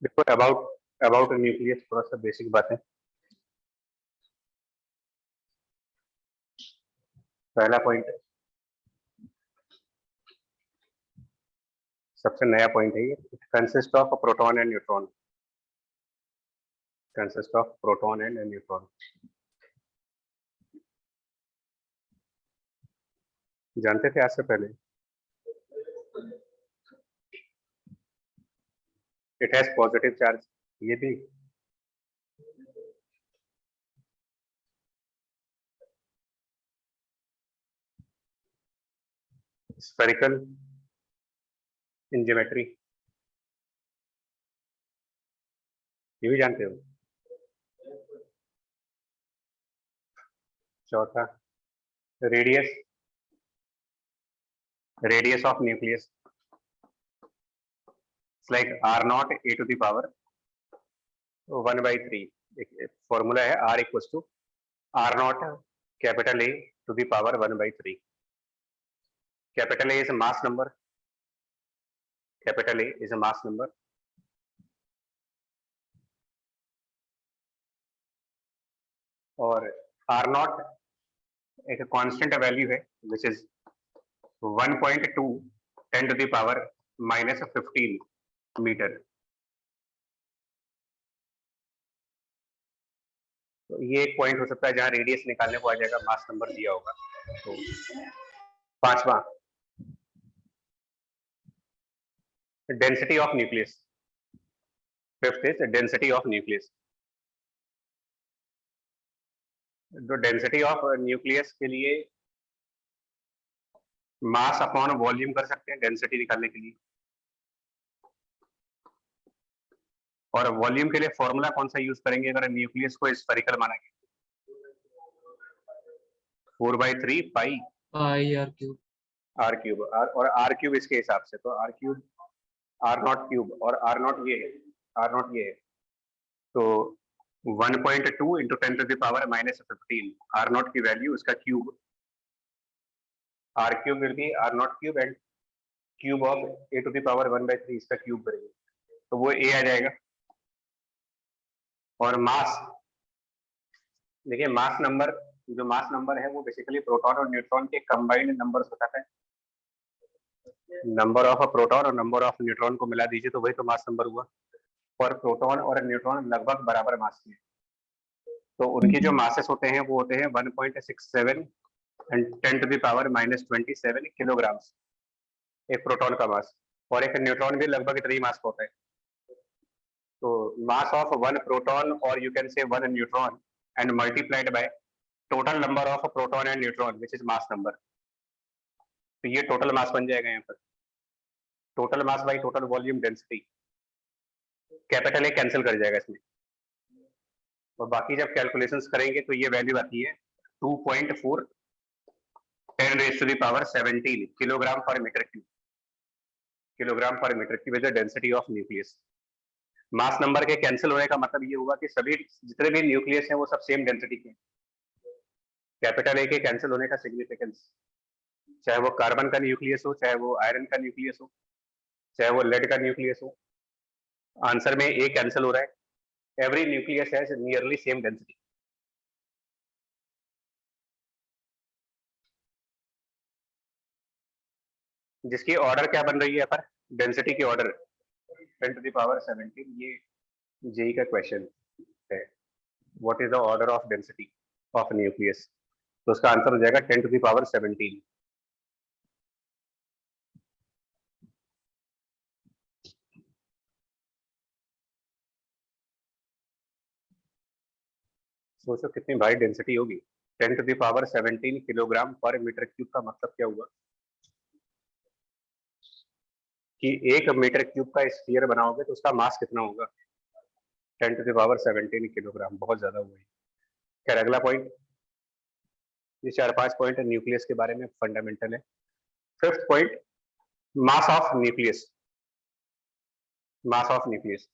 देखो about about nucleus थोड़ा सा बेसिक बात है। पहला पॉइंट सबसे नया पॉइंट है ये। It consist of proton and neutron. Consist of proton and neutron. जानते थे आज से पहले? इट हैज पॉजिटिव चार्ज, ये भी। स्फेरिकल इन ज्योमेट्री, ये भी जानते हो। चौथा radius, radius of nucleus like R nought A to the power 1/3। Formula है R equal to R nought capital A to the power 1/3। Capital A is mass number, capital A is a mass number, और R nought एक constant value है which is 1.2 10 to the power -15 metre. तो ये एक point हो सकता है जहां रेडियस निकालने को आ जाएगा, मास नंबर दिया होगा। तो पांचवा density of nucleus. Fifth is density of nucleus. जो डेंसिटी ऑफ न्यूक्लियस के लिए मास अपॉन वॉल्यूम कर सकते हैं डेंसिटी निकालने के लिए। और वॉल्यूम के लिए फॉर्मूला कौन सा यूज करेंगे अगर न्यूक्लियस को स्फेरिकल माना गया? 4/3 pi pi R cube. R cube, और आर क्यूब इसके हिसाब से तो R cube R naught cube, और आर नॉट ये है, आर नॉट ये है। तो 1.2 into 10 to the power -15 R naught की वैल्यू, इसका क्यूब। R cube will be R naught cube and cube of A to the power 1/3, इसका क्यूब करेंगे तो वो ए आ जाएगा। और मास, देखिए मास नंबर, जो मास नंबर है वो बेसिकली प्रोटॉन और न्यूट्रॉन के कंबाइंड नंबर होता है। नंबर ऑफ प्रोटॉन और नंबर ऑफ न्यूट्रॉन को मिला दीजिए तो वही तो मास नंबर हुआ। और प्रोटॉन और न्यूट्रॉन लगभग बराबर मास के हैं, तो उनके जो मासेस होते हैं वो होते हैं 1.67 and 10 to the power -27 kilogram, एक प्रोटॉन का मास। और एक न्यूट्रॉन भी लगभग इतना ही मास का होता है। तो मास ऑफ वन प्रोटॉन और you can say one neutron and multiplied by total number of proton and neutron which is mass number. तो ये टोटल मास बन जाएगा यहाँ पर। Total mass by total volume density, capital A cancel कर जाएगा इसमें। और बाकी जब कैलकुलेशंस करेंगे तो ये वैल्यू आती है 2.4 10⁻17 kilogram per metre cube. Kilogram per metre cube is the density of nucleus. Mass number के कैंसिल होने का मतलब ये हुआ कि सभी जितने भी न्यूक्लियस हैं वो सब सेम डेंसिटी के। कैपिटल ए के कैंसिल होने का सिग्निफिकेंस, चाहे वो कार्बन का न्यूक्लियस हो, चाहे वो आयरन का न्यूक्लियस हो, चाहे वो लेड का न्यूक्लियस हो, आंसर में ए कैंसिल हो रहा है। Every nucleus has nearly same density. जिसकी ऑर्डर क्या बन रही है पर डेंसिटी की ऑर्डर 10 टू द पावर 17। ये जेई का क्वेश्चन है, what is the order of density of nucleus, तो उसका आंसर हो जाएगा 10 टू द पावर 17। सोचो कितनी भारी डेंसिटी होगी। 10 to the power 17 kilogram per metre cube का मतलब क्या हुआ कि 1 मीटर क्यूब का स्फीयर बनाओगे तो उसका मास कितना होगा? 10 टू द पावर 17 किलोग्राम, बहुत ज्यादा हुआ है। खैर अगला पॉइंट, ये 4-5 पॉइंट न्यूक्लियस के बारे में फंडामेंटल है। Fifth point, mass of nucleus. Mass of nucleus,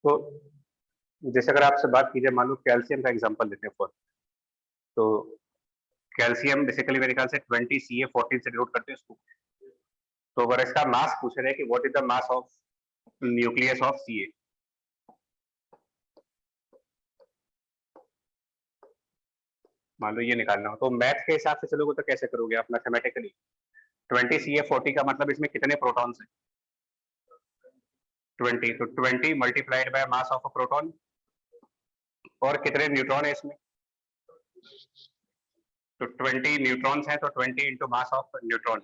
तो जैसे अगर आपसे बात की जाए, मान लो कैल्शियम का एग्जांपल लेते हैं फर्स्ट, तो कैल्शियम बेसिकली मेरे ख्याल से 20 Ca14 से डिनोट करते हैं उसको। तो अगर इसका मास पूछ रहे हैं कि what is the mass of nucleus of Ca, मान लो ये निकालना हो, तो मैथ के हिसाब से चलोगे तो कैसे करोगे आप मैथमेटिकली? 20 Ca40 का मतलब इसमें कितने प्रोटॉन्स हैं? 20, तो 20 multiplied by mass of a proton, और कितने न्यूट्रॉन है इसमें? तो 20 न्यूट्रॉन्स हैं, तो 20 इंटू मास ऑफ न्यूट्रॉन,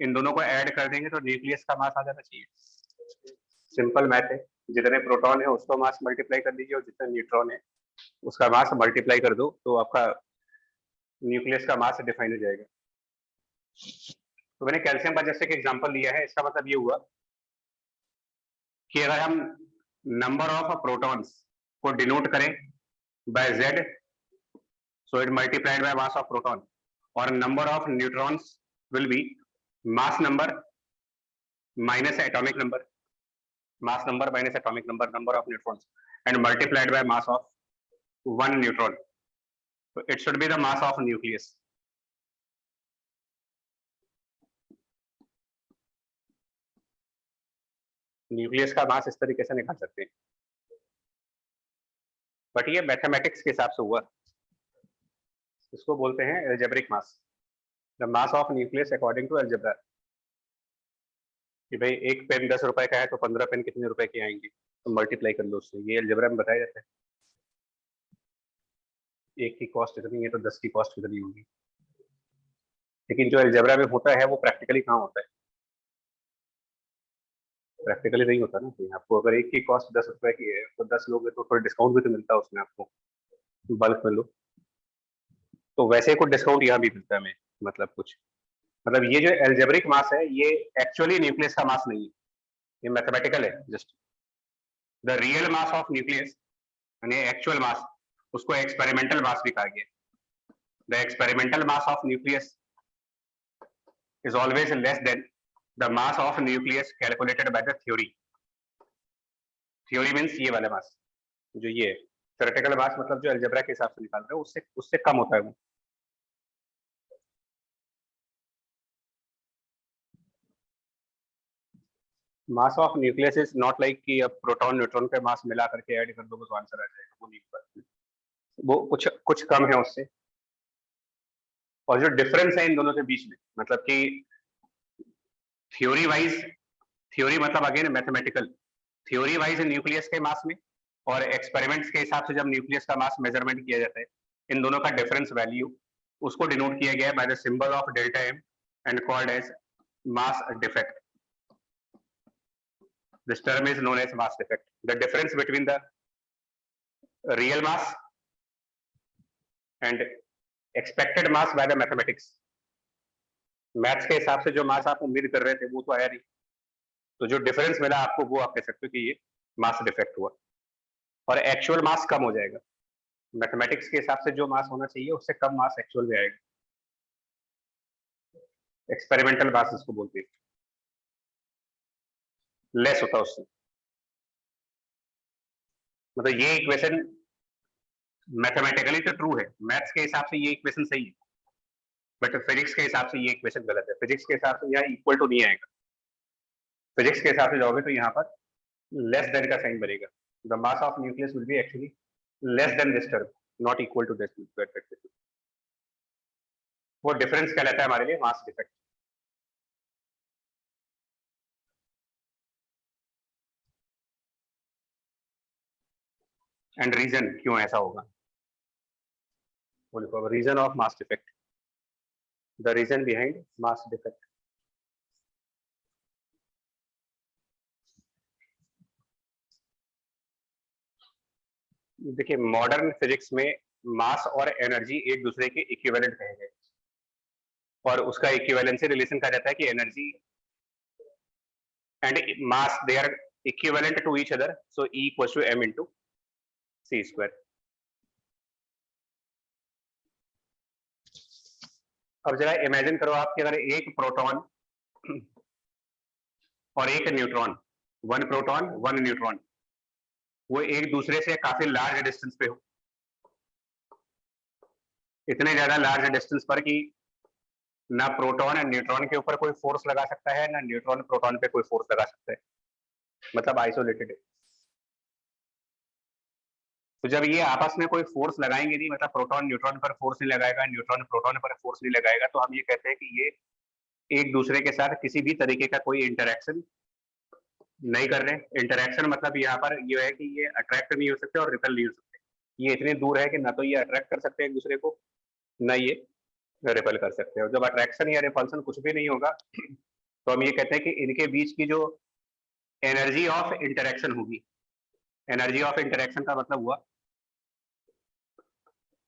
इन दोनों को ऐड कर देंगे तो न्यूक्लियस का मास आ जाना चाहिए। सिंपल मैथ है, जितने प्रोटॉन है उसको मास मल्टीप्लाई कर दीजिए और जितने न्यूट्रॉन है उसका मास मल्टीप्लाई कर दो, तो आपका न्यूक्लियस का मास डिफाइन हो जाएगा। तो मैंने कैल्शियम का जैसे कि एग्जांपल लिया है, इसका मतलब ये हुआ कि अगर हम नंबर ऑफ प्रोटॉन्स को डिनोट करें bye Z, so it multiplied by mass of proton, or number of neutrons will be mass number minus atomic number, mass number minus atomic number, number of neutrons, and multiplied by mass of one neutron. So it should be the mass of nucleus. Nucleus का मास इस तरीके से निकाल सकते हैं, but ये mathematics के हिसाब से हुआ, इसको बोलते हैं algebraic mass, the mass of nucleus according to algebra. कि भाई एक पेन 10 रुपए का है तो 15 पेन कितने रुपए के आएंगे, तो मल्टीप्लाई कर लो उससे, ये एल्जेब्रा में बताया जाता है। एक की कॉस्ट इतनी है तो 10 की कॉस्ट कितनी होगी, लेकिन जो एल्जेब्रा में होता है वो प्रैक्टिकली कहाँ होता है? प्रैक्टिकली नहीं होता ना। तो आपको अगर एक की कॉस्ट 10 रुपए की है तो 10 लोग तो थोड़ा डिस्काउंट भी तो मिलता है उसमें आपको, बल्क में लो, तो वैसे कुछ डिस्काउंट यहाँ भी मिलता है हमें, मतलब कुछ, मतलब ये जो एल्जेब्रिक मास है ये एक्चुअली न्यूक्लियस का मास नहीं है, ये मैथमेटिकल है just. The real mass of nucleus यानी एक्चुअल मास, उसको एक्सपेरिमेंटल मास भी कहा गया। The experimental mass of nucleus is always less than the mass of nucleus calculated by the theory. Theory means ये वाला मास, जो ये theoretical मास मतलब जो अलजेब्रा के हिसाब से निकाल रहे हो उससे उससे कम होता है वो। मास of nucleus is not like कि अब प्रोटॉन न्यूट्रॉन का मास मिला करके ऐड कर दोगे तो आंसर आ जाएगा, वो नहीं होगा, वो कुछ कुछ कम है उससे। और जो डिफरेंस है इन दोनों के बीच में, मतलब कि थ्योरी वाइज, थ्योरी मतलब again mathematical, theory wise nucleus के मास में और एक्सपेरिमेंट्स के हिसाब से जब न्यूक्लियस का मास मेजरमेंट किया जाता है, इन दोनों का डिफरेंस वैल्यू उसको डिनोट किया गया है by the symbol of delta M and called as mass defect. This term is known as mass defect, the difference between the real mass and expected mass by the mathematics. Maths के हिसाब से जो मास आप उम्मीद कर रहे थे वो तो आया नहीं, तो जो डिफरेंस मिला आपको वो आप कह सकते हो कि ये मास डिफेक्ट हुआ, और एक्चुअल मास कम हो जाएगा। मैथमेटिक्स के हिसाब से जो मास होना चाहिए उससे कम मास एक्चुअल में आएगा, एक्सपेरिमेंटल मास इसको बोलते हैं, लेस होता है उससे। मतलब ये इक्वेशन मैथमेटिकली तो ट्रू है, मैथ्स के हिसाब से ये इक्वेशन सही है, बट फिजिक्स के हिसाब से ये इक्वेशन गलत है। फिजिक्स के हिसाब से यहाँ इक्वल टू नहीं आएगा, फिजिक्स के हिसाब से जाओगे तो यहाँ पर लेस देन का साइन बनेगा। The mass of nucleus will be actually less than this term, not equal to this. वो डिफरेंस कहलाता है हमारे लिए मास डिफेक्ट। एंड रीजन क्यों ऐसा होगा, वो लिखो, reason of mass defect, the reason behind mass defect. देखिए मॉडर्न फिजिक्स में मास और एनर्जी एक दूसरे के इक्विवेलेंट कहे गए, और उसका इक्विवेलेंसी रिलेशन कहा जाता है कि energy and mass they are equivalent to each other, so E equals to m into c square. अब जरा इमेजिन करो आपके अगर एक प्रोटॉन और एक neutron, one proton one neutron, वो एक दूसरे से काफी लार्ज डिस्टेंस पे हो, इतने ज्यादा लार्ज डिस्टेंस पर कि ना प्रोटॉन एंड न्यूट्रॉन के ऊपर कोई फोर्स लगा सकता है, ना न्यूट्रॉन प्रोटॉन पे कोई फोर्स लगा सकता है, मतलब आइसोलेटेड है। तो जब ये आपस में कोई फोर्स लगाएंगे नहीं, मतलब प्रोटॉन न्यूट्रॉन पर फोर्स नहीं लगाएगा, न्यूट्रॉन प्रोटॉन पर फोर्स नहीं लगाएगा, तो हम ये कहते हैं कि ये एक दूसरे के साथ किसी भी तरीके का कोई इंटरेक्शन नहीं कर रहे। इंटरेक्शन मतलब यहाँ पर ये है कि ये अट्रैक्ट नहीं हो सकते और रिपेल नहीं हो सकते। ये इतने दूर है कि ना तो ये अट्रैक्ट कर सकते हैं एक दूसरे को, ना ये रिपेल कर सकते हैं। और जब अट्रैक्शन या रिपल्सन कुछ भी नहीं होगा तो हम ये कहते हैं कि इनके बीच की जो एनर्जी ऑफ इंटरेक्शन होगी, एनर्जी ऑफ इंटरेक्शन का मतलब हुआ,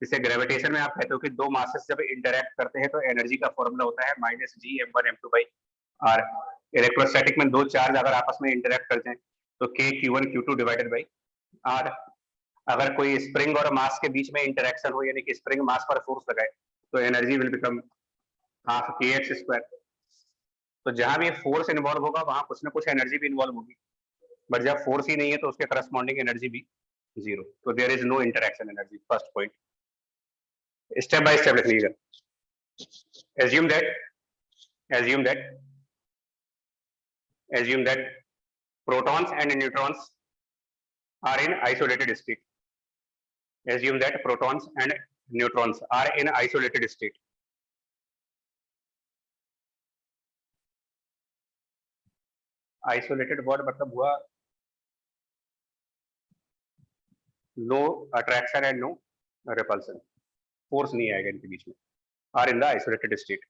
जिसे ग्रेविटेशन में आप कहते हो कि दो मासेस जब इंटरैक्ट करते हैं तो एनर्जी का फॉर्मूला होता है -G m1 m2/r। इलेक्ट्रोस्टैटिक में दो चार्ज अगर आपस में इंटरैक्ट करते हैं तो K Q1 Q2 divided by R। अगर कोई स्प्रिंग और मास के बीच में इंटरैक्शन हो, यानी कि स्प्रिंग मास पर फोर्स लगाए, तो energy will become half kx²। तो जहां भी फोर्स इन्वॉल्व होगा वहां कुछ ना कुछ एनर्जी भी इन्वॉल्व होगी, बट जब फोर्स ही नहीं है तो उसके करस्पॉन्डिंग एनर्जी भी जीरो। तो there is no interaction energy, first point. Step by step लिख लीजिएगा। assume that assume that assume that protons and neutrons are in isolated state. Assume that protons and neutrons are in isolated state. Isolated word मतलब हुआ no attraction and no repulsion, force नहीं आएगा इनके बीच में, are in the isolated state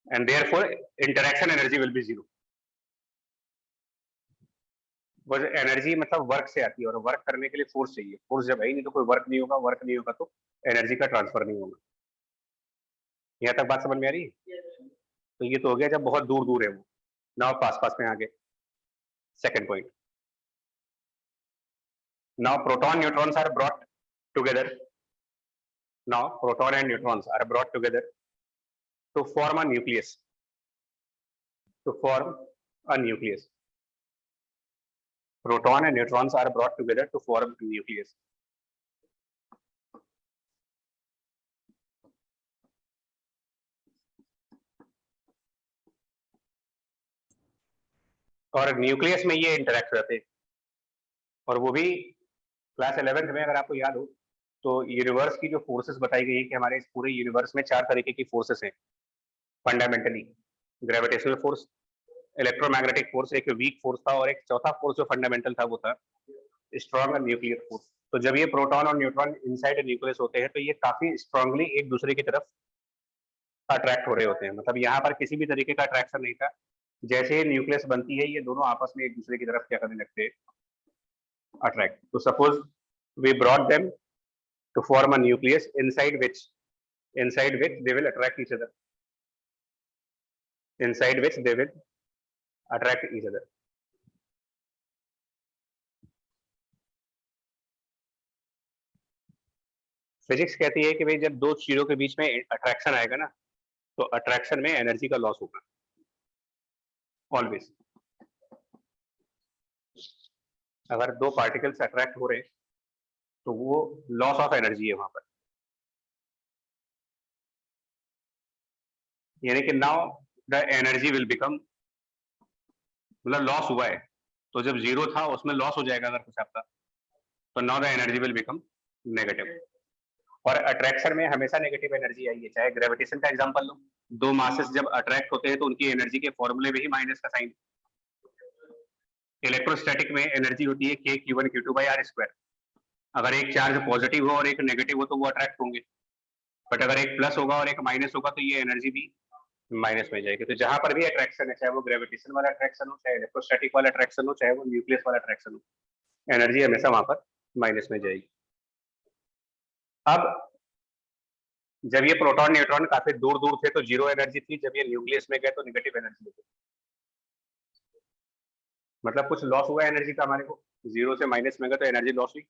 and therefore interaction energy will be zero। बस energy मतलब work से आती है और वर्क करने के लिए फोर्स चाहिए, फोर्स जब है ही नहीं तो कोई वर्क नहीं होगा, वर्क नहीं होगा तो एनर्जी का ट्रांसफर नहीं होगा। यहाँ तक बात समझ में आ रही है? तो ये तो हो गया जब बहुत दूर दूर है वो। नाउ पास पास में आगे second point. Now proton neutrons are brought together. Now proton and neutrons are brought together to form a nucleus, to form a nucleus. Proton and neutrons are brought together to form a nucleus. और nucleus में ये interact रहते हैं, और वो भी class 11th में अगर आपको याद हो तो यूनिवर्स की जो फोर्सेस बताई गई है कि हमारे इस पूरे यूनिवर्स में 4 तरीके की फोर्सेस हैं fundamentally. Gravitational force, electromagnetic force एक वीक फोर्स था, और एक चौथा फोर्स जो फंडामेंटल था वो था स्ट्रॉन्ग और न्यूक्लियर फोर्स। तो जब ये प्रोटॉन और न्यूट्रॉन इनसाइड न्यूक्लियस होते हैं तो ये काफी स्ट्रांगली एक दूसरे की तरफ अट्रैक्ट हो रहे होते हैं। मतलब यहाँ पर किसी भी तरीके का अट्रैक्शन नहीं था, जैसे ही न्यूक्लियस बनती है ये दोनों आपस में एक दूसरे की तरफ क्या करने लगते हैं, अट्रैक्ट। तो suppose we brought them to form a nucleus inside which they will attract each other, inside which they will attract each other। Physics कहती है कि भाई जब दो चीजों के बीच में अट्रैक्शन आएगा ना तो अट्रैक्शन में एनर्जी का लॉस होगा ऑलवेज। अगर दो पार्टिकल्स अट्रैक्ट हो रहे हैं तो वो लॉस ऑफ एनर्जी है वहां पर, यानी कि now the energy will become, मतलब लॉस हुआ है तो जब जीरो था उसमें लॉस हो जाएगा अगर कुछ आपका, तो now the energy will become negative. और अट्रैक्शन में हमेशा नेगेटिव एनर्जी आई है, चाहे ग्रेविटेशन का एग्जांपल लो, दो मासेस जब अट्रैक्ट होते हैं तो उनकी एनर्जी के फॉर्मूले में ही माइनस का साइन। इलेक्ट्रोस्टैटिक में एनर्जी होती है K Q1 Q2/r²। अगर एक चार्ज पॉजिटिव हो और एक नेगेटिव हो तो वो अट्रैक्ट होंगे, बट अगर एक प्लस होगा और एक माइनस होगा तो ये एनर्जी भी माइनस में जाएगी। तो जहां पर भी अट्रैक्शन है, चाहे वो ग्रेविटेशन वाला अट्रैक्शन हो, चाहे इलेक्ट्रोस्टैटिक वाला अट्रैक्शन हो, चाहे वो न्यूक्लियस वाला अट्रैक्शन हो, एनर्जी हमेशा वहां पर माइनस में जाएगी। अब जब ये प्रोटॉन न्यूट्रॉन काफी दूर दूर थे तो जीरो एनर्जी थी, जब ये न्यूक्लियस में गए तो नेगेटिव एनर्जी थी, मतलब कुछ लॉस हुआ एनर्जी का हमारे को, जीरो से माइनस में गए तो एनर्जी लॉस हुई।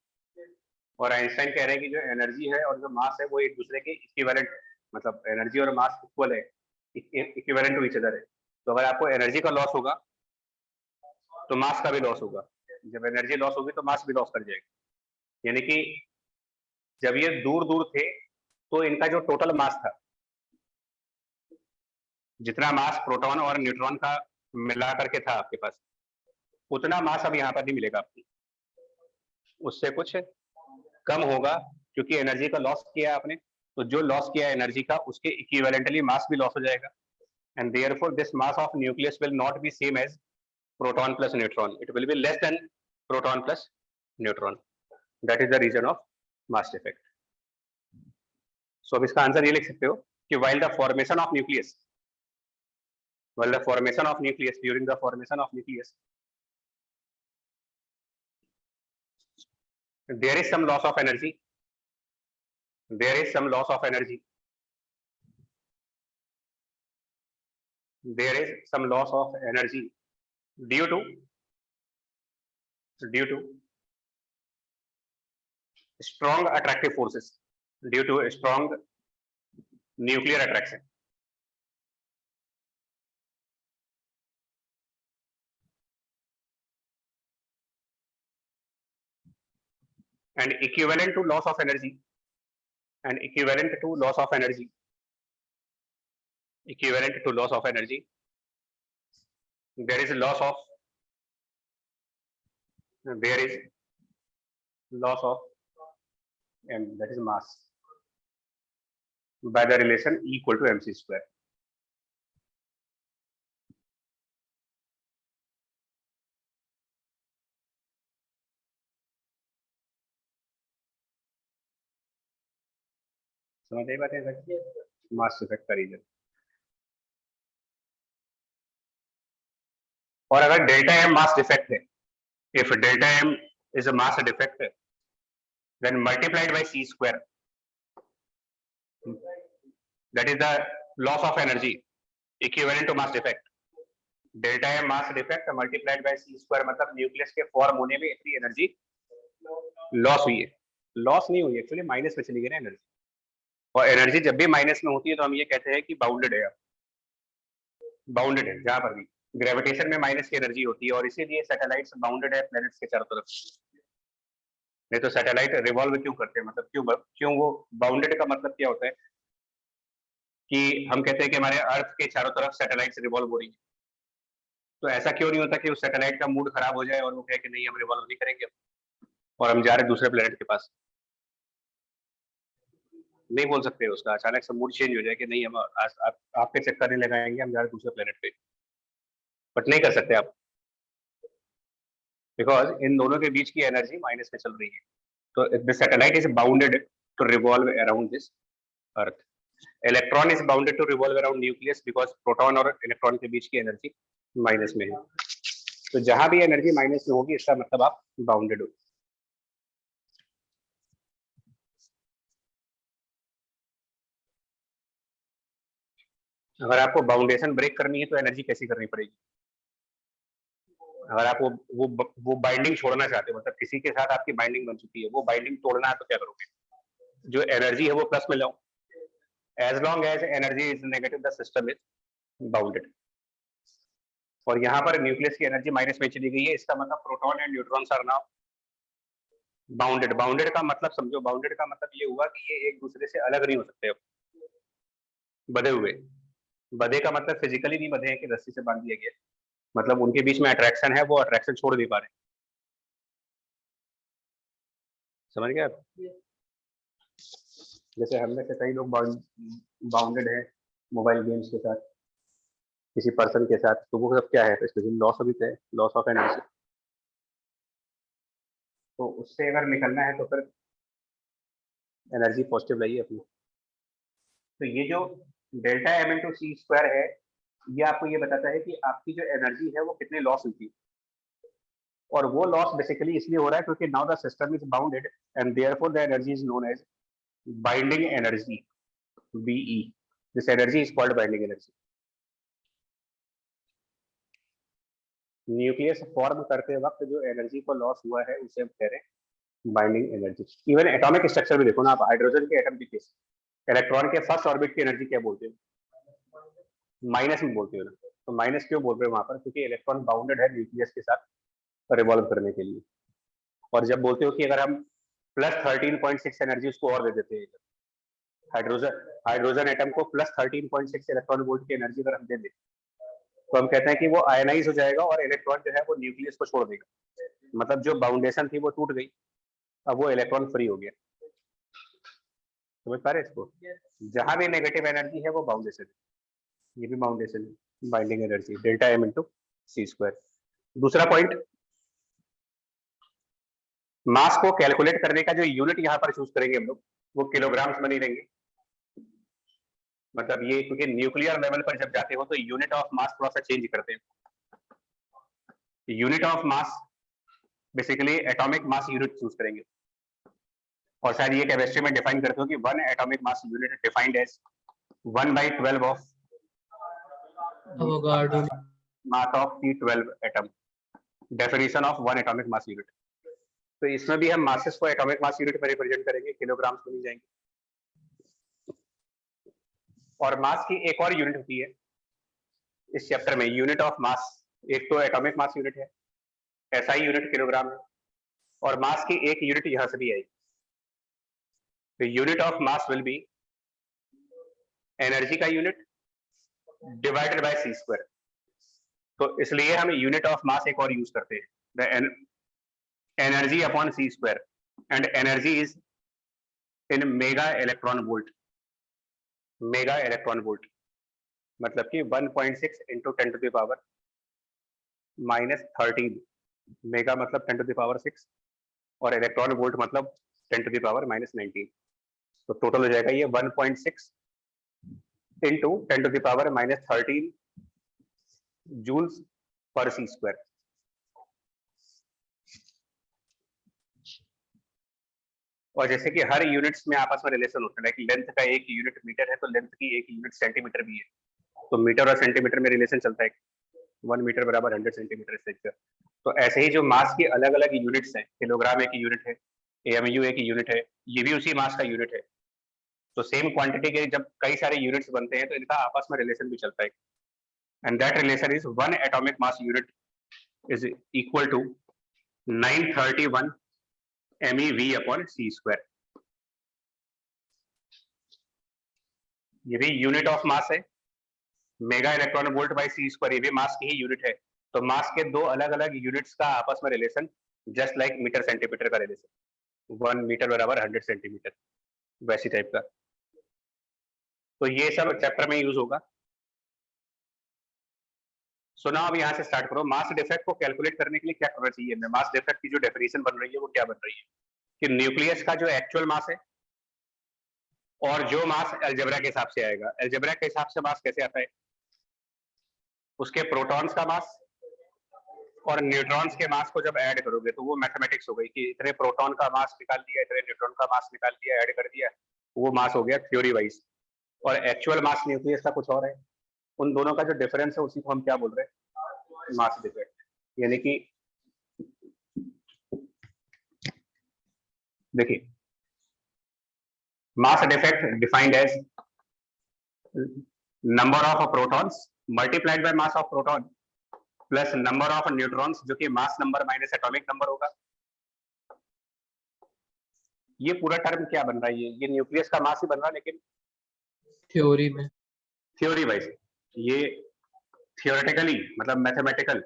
और आइंस्टाइन कह रहे हैं कि जो एनर्जी है और जो मास है वो एक दूसरे के इक्विवेलेंट, मतलब एनर्जी और मास इक्वल है, इक्विवेलेंट टू ईच अदर है। तो अगर आपको एनर्जी का लॉस होगा तो मास का भी लॉस होगा, जब एनर्जी लॉस होगी तो मास भी लॉस कर जाएगा, यानी कि जब ये दूर दूर थे तो इनका जो टोटल मास था, जितना मास प्रोटॉन और न्यूट्रॉन का मिला करके था आपके पास, उतना मास अब यहाँ पर नहीं मिलेगा आपको, उससे कुछ कम होगा, क्योंकि एनर्जी का लॉस किया आपने, तो जो लॉस किया एनर्जी का उसके इक्विवेलेंटली मास भी लॉस हो जाएगा, and therefore this mass of nucleus will not be same as proton plus neutron, it will be less than proton plus neutron. That is the reason of mass defect. So अब इसका answer ये लिख सकते हो कि while the formation of nucleus during the formation of nucleus there is some loss of energy there is some loss of energy due to strong attractive forces, due to strong nuclear attraction. And equivalent to loss of energy, there is loss of m, that is mass, by the relation E equal to mc square. समझ आई बात है, मास effect का reason. और अगर delta M mass defect है, if delta M is a mass defect, then multiplied by c square, that is the loss of energy equivalent to mass defect. Delta M mass defect multiplied by c square, मतलब nucleus के form होने में इतनी energy loss हुई है। Loss नहीं हुई, actually minus में चली गई ना एनर्जी, और एनर्जी जब भी माइनस में होती है तो हम ये कहते हैं कि बाउंडेड है, बाउंडेड है। जहां पर भी ग्रेविटेशन में माइनस की एनर्जी होती है, और इसीलिए सैटेलाइट्स बाउंडेड है प्लैनेट्स के चारों तरफ। नहीं तो सैटेलाइट रिवॉल्व क्यों करते हैं, मतलब क्यों वो बाउंडेड का मतलब क्या होता है कि हम कहते हैं कि हमारे अर्थ के चारों तरफ सैटेलाइट्स रिवॉल्व हो रही है, तो ऐसा क्यों नहीं होता कि उस सैटेलाइट का मूड खराब हो जाए और वो कहे कि नहीं हम रिवॉल्व नहीं करेंगे और हम जा रहे दूसरे प्लेनेट के पास। नहीं बोल सकते उसका, अचानक से मूड चेंज हो जाए कि नहीं हम आपके चक्कर नहीं लगाएंगे, हम जा रहे दूसरे प्लेनेट पे, बट नहीं कर सकते आप, बिकॉज इन दोनों के बीच की एनर्जी माइनस में चल रही है। तो the satellite is bounded to revolve around this earth. Electron is bounded to revolve around nucleus because proton और इलेक्ट्रॉन के बीच की एनर्जी माइनस में है। तो जहां भी एनर्जी माइनस में होगी इसका मतलब आप बाउंडेड हो। अगर आपको बाउंडेशन ब्रेक करनी है तो एनर्जी कैसी करनी पड़ेगी? अगर आप वो बाइंडिंग छोड़ना चाहते हो, मतलब किसी के साथ आपकी बाइंडिंग बन चुकी है, वो बाइंडिंग तोड़ना है तो क्या करोगे? जो एनर्जी है वो प्लस में लाओ। As long as energy is negative the system is bounded. और यहाँ पर न्यूक्लियस की एनर्जी माइनस में चली गई है, इसका मतलब proton and neutron are now bounded. Bounded का मतलब समझो, बाउंडेड का मतलब ये हुआ कि ये एक दूसरे से अलग नहीं हो सकते, अब बधे हुए। बधे का मतलब फिजिकली नहीं बधे हैं कि रस्सी से बांध दिया गया, मतलब उनके बीच में अट्रैक्शन है, वो अट्रैक्शन छोड़ नहीं पा रहे। समझ गए आप? जैसे हम में से कई लोग बाउंडेड है मोबाइल गेम्स के साथ, किसी पर्सन के साथ, तो वो सब क्या है? स्पेशली लॉस ऑफ इट है, लॉस ऑफ एनर्जी। तो उससे अगर निकलना है तो फिर एनर्जी पॉजिटिव लाइए अपनी। तो ये जो delta M into C square है, ये आपको ये बताता है कि आपकी जो एनर्जी है वो कितनी लॉस हुई थी, और वो लॉस बेसिकली इसलिए हो रहा है क्योंकि now the system is bounded and therefore the energy is known as binding energy, BE. This energy is called binding energy. Nucleus form करते वक्त जो एनर्जी को लॉस हुआ है उसे हम कह रहे हैं binding energy. Even atomic structure भी देखो ना आप, हाइड्रोजन के एटम के केस, इलेक्ट्रॉन के फर्स्ट ऑर्बिट की एनर्जी क्या बोलते हो? माइनस में बोलते हो ना। तो माइनस क्यों बोल रहे हो वहां पर? क्योंकि इलेक्ट्रॉन बाउंडेड है न्यूक्लियस के साथ, रिवॉल्व करने के लिए। और जब बोलते हो कि अगर हम प्लस 13.6 एनर्जी उसको और दे देते हैं, हाइड्रोजन एटम को प्लस 13.6 इलेक्ट्रॉन वोल्ट की एनर्जी अगर हम दे दें तो हम कहते हैं कि वो आयनाइज हो जाएगा और इलेक्ट्रॉन जो है वो न्यूक्लियस को छोड़ देगा। मतलब जो बाउंडेशन थी वो टूट गई, अब वो इलेक्ट्रॉन फ्री हो गया। समझ पा रहे इसको? जहां भी नेगेटिव एनर्जी है वो बाउंडेशन है, ये भी बाउंडेशन है, binding energy delta M into C square. दूसरा पॉइंट, मास को कैलकुलेट करने का जो यूनिट यहाँ पर चूज करेंगे हम लोग वो किलोग्राम्स में नहीं लेंगे। मतलब ये क्योंकि न्यूक्लियर लेवल पर जब जाते हो तो यूनिट ऑफ मास थोड़ा सा चेंज करते हैं। Unit of mass basically atomic mass unit choose करेंगे, और शायद ये केमिस्ट्री में डिफाइन करते हो कि one atomic mass unit defined as 1/12 of Avogadro. Mass of T12 atom, definition of one atomic mass unit. तो इसमें भी हम मासेस को एटॉमिक मास यूनिट में रिप्रेजेंट करेंगे, किलोग्राम्स में नहीं जाएंगे। और मास की एक और यूनिट होती है इस चैप्टर में, यूनिट ऑफ मास। एक तो एटॉमिक मास यूनिट है, SI यूनिट किलोग्राम है, और मास की एक यूनिट यहां से भी आई। तो unit of mass will be energy का unit divided by C square. तो इसलिए हम यूनिट ऑफ मास एक और यूज करते हैं, the energy upon C square, and energy is in mega electron volt. Mega electron volt मतलब कि 1.6 इंटू 10⁻⁻13। मेगा मतलब 10⁻6 और इलेक्ट्रॉन वोल्ट मतलब 10⁻⁻19। तो टोटल हो जाएगा ये 1.6 इंटू 10⁻⁻13 जूल्स पर सी स्क्वायर। और जैसे कि हर यूनिट्स में आपस में रिलेशन होता है, लाइक लेंथ का एक यूनिट मीटर है तो लेंथ की एक यूनिट सेंटीमीटर भी है, तो मीटर और सेंटीमीटर में रिलेशन चलता है, 1 मीटर बराबर 100 सेंटीमीटर स्ट्रक्चर। तो ऐसे ही जो मास की अलग अलग यूनिट्स हैं, किलोग्राम एक यूनिट है, AMU एक यूनिट है, ये भी उसी मास का यूनिट है। तो सेम क्वांटिटी के जब कई सारे यूनिट्स बनते हैं तो इनका आपस में रिलेशन भी चलता है, and that relation is one atomic mass unit is equal to 931 MeV upon C square. ये भी यूनिट ऑफ मास है, mega electron volt by C square, ये भी मास की ही यूनिट है। तो मास के दो अलग अलग यूनिट्स का आपस में relation just like metre centimetre का रिलेशन, 1 मीटर बराबर 100 सेंटीमीटर, वैसी टाइप का। तो ये सब चैप्टर में यूज होगा। सो नाउ अब यहाँ से स्टार्ट करो। मास डिफेक्ट को कैलकुलेट करने के लिए क्या करना चाहिए? मास डिफेक्ट की जो डेफिनेशन बन रही है वो क्या बन रही है कि न्यूक्लियस का जो एक्चुअल मास है और जो मास अलजेब्रा के हिसाब से आएगा। अलजेब्रा के हिसाब से मास कैसे आता है? उसके प्रोटॉन्स का मास और न्यूट्रॉन्स के मास को जब ऐड करोगे तो वो मैथमेटिक्स हो गई कि इतने प्रोटॉन का मास निकाल दिया, इतने न्यूट्रॉन का मास निकाल दिया, ऐड कर दिया, वो मास हो गया थ्योरी वाइज। और एक्चुअल मास न्यूक्लियस का कुछ और है। उन दोनों का जो डिफरेंस है उसी को हम क्या बोल रहे हैं? Mass defect. यानी कि देखिए, mass defect defined as number of protons multiplied by mass of proton plus number of neutrons जो कि mass number minus atomic number होगा। ये पूरा टर्म क्या बन रहा है? ये न्यूक्लियस का मास ही बन रहा है, लेकिन थ्योरी में, थ्योरी वाइज। ये थियोरेटिकली मतलब mathematical.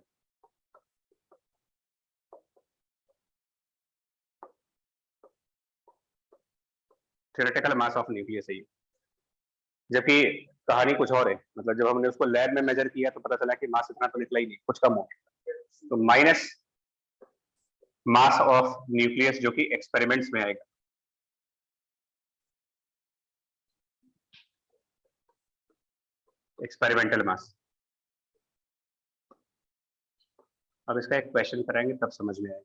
Theoretical mass of nucleus है ये, जबकि कहानी कुछ और है। मतलब जब हमने उसको लैब में मेजर किया तो पता चला कि मास इतना तो निकला ही नहीं, कुछ कम हो गया। तो माइनस मास ऑफ न्यूक्लियस जो कि एक्सपेरिमेंट्स में आएगा। एक्सपेरिमेंटल मास। अब इसका एक क्वेश्चन कराएंगे तब समझ में आएगा।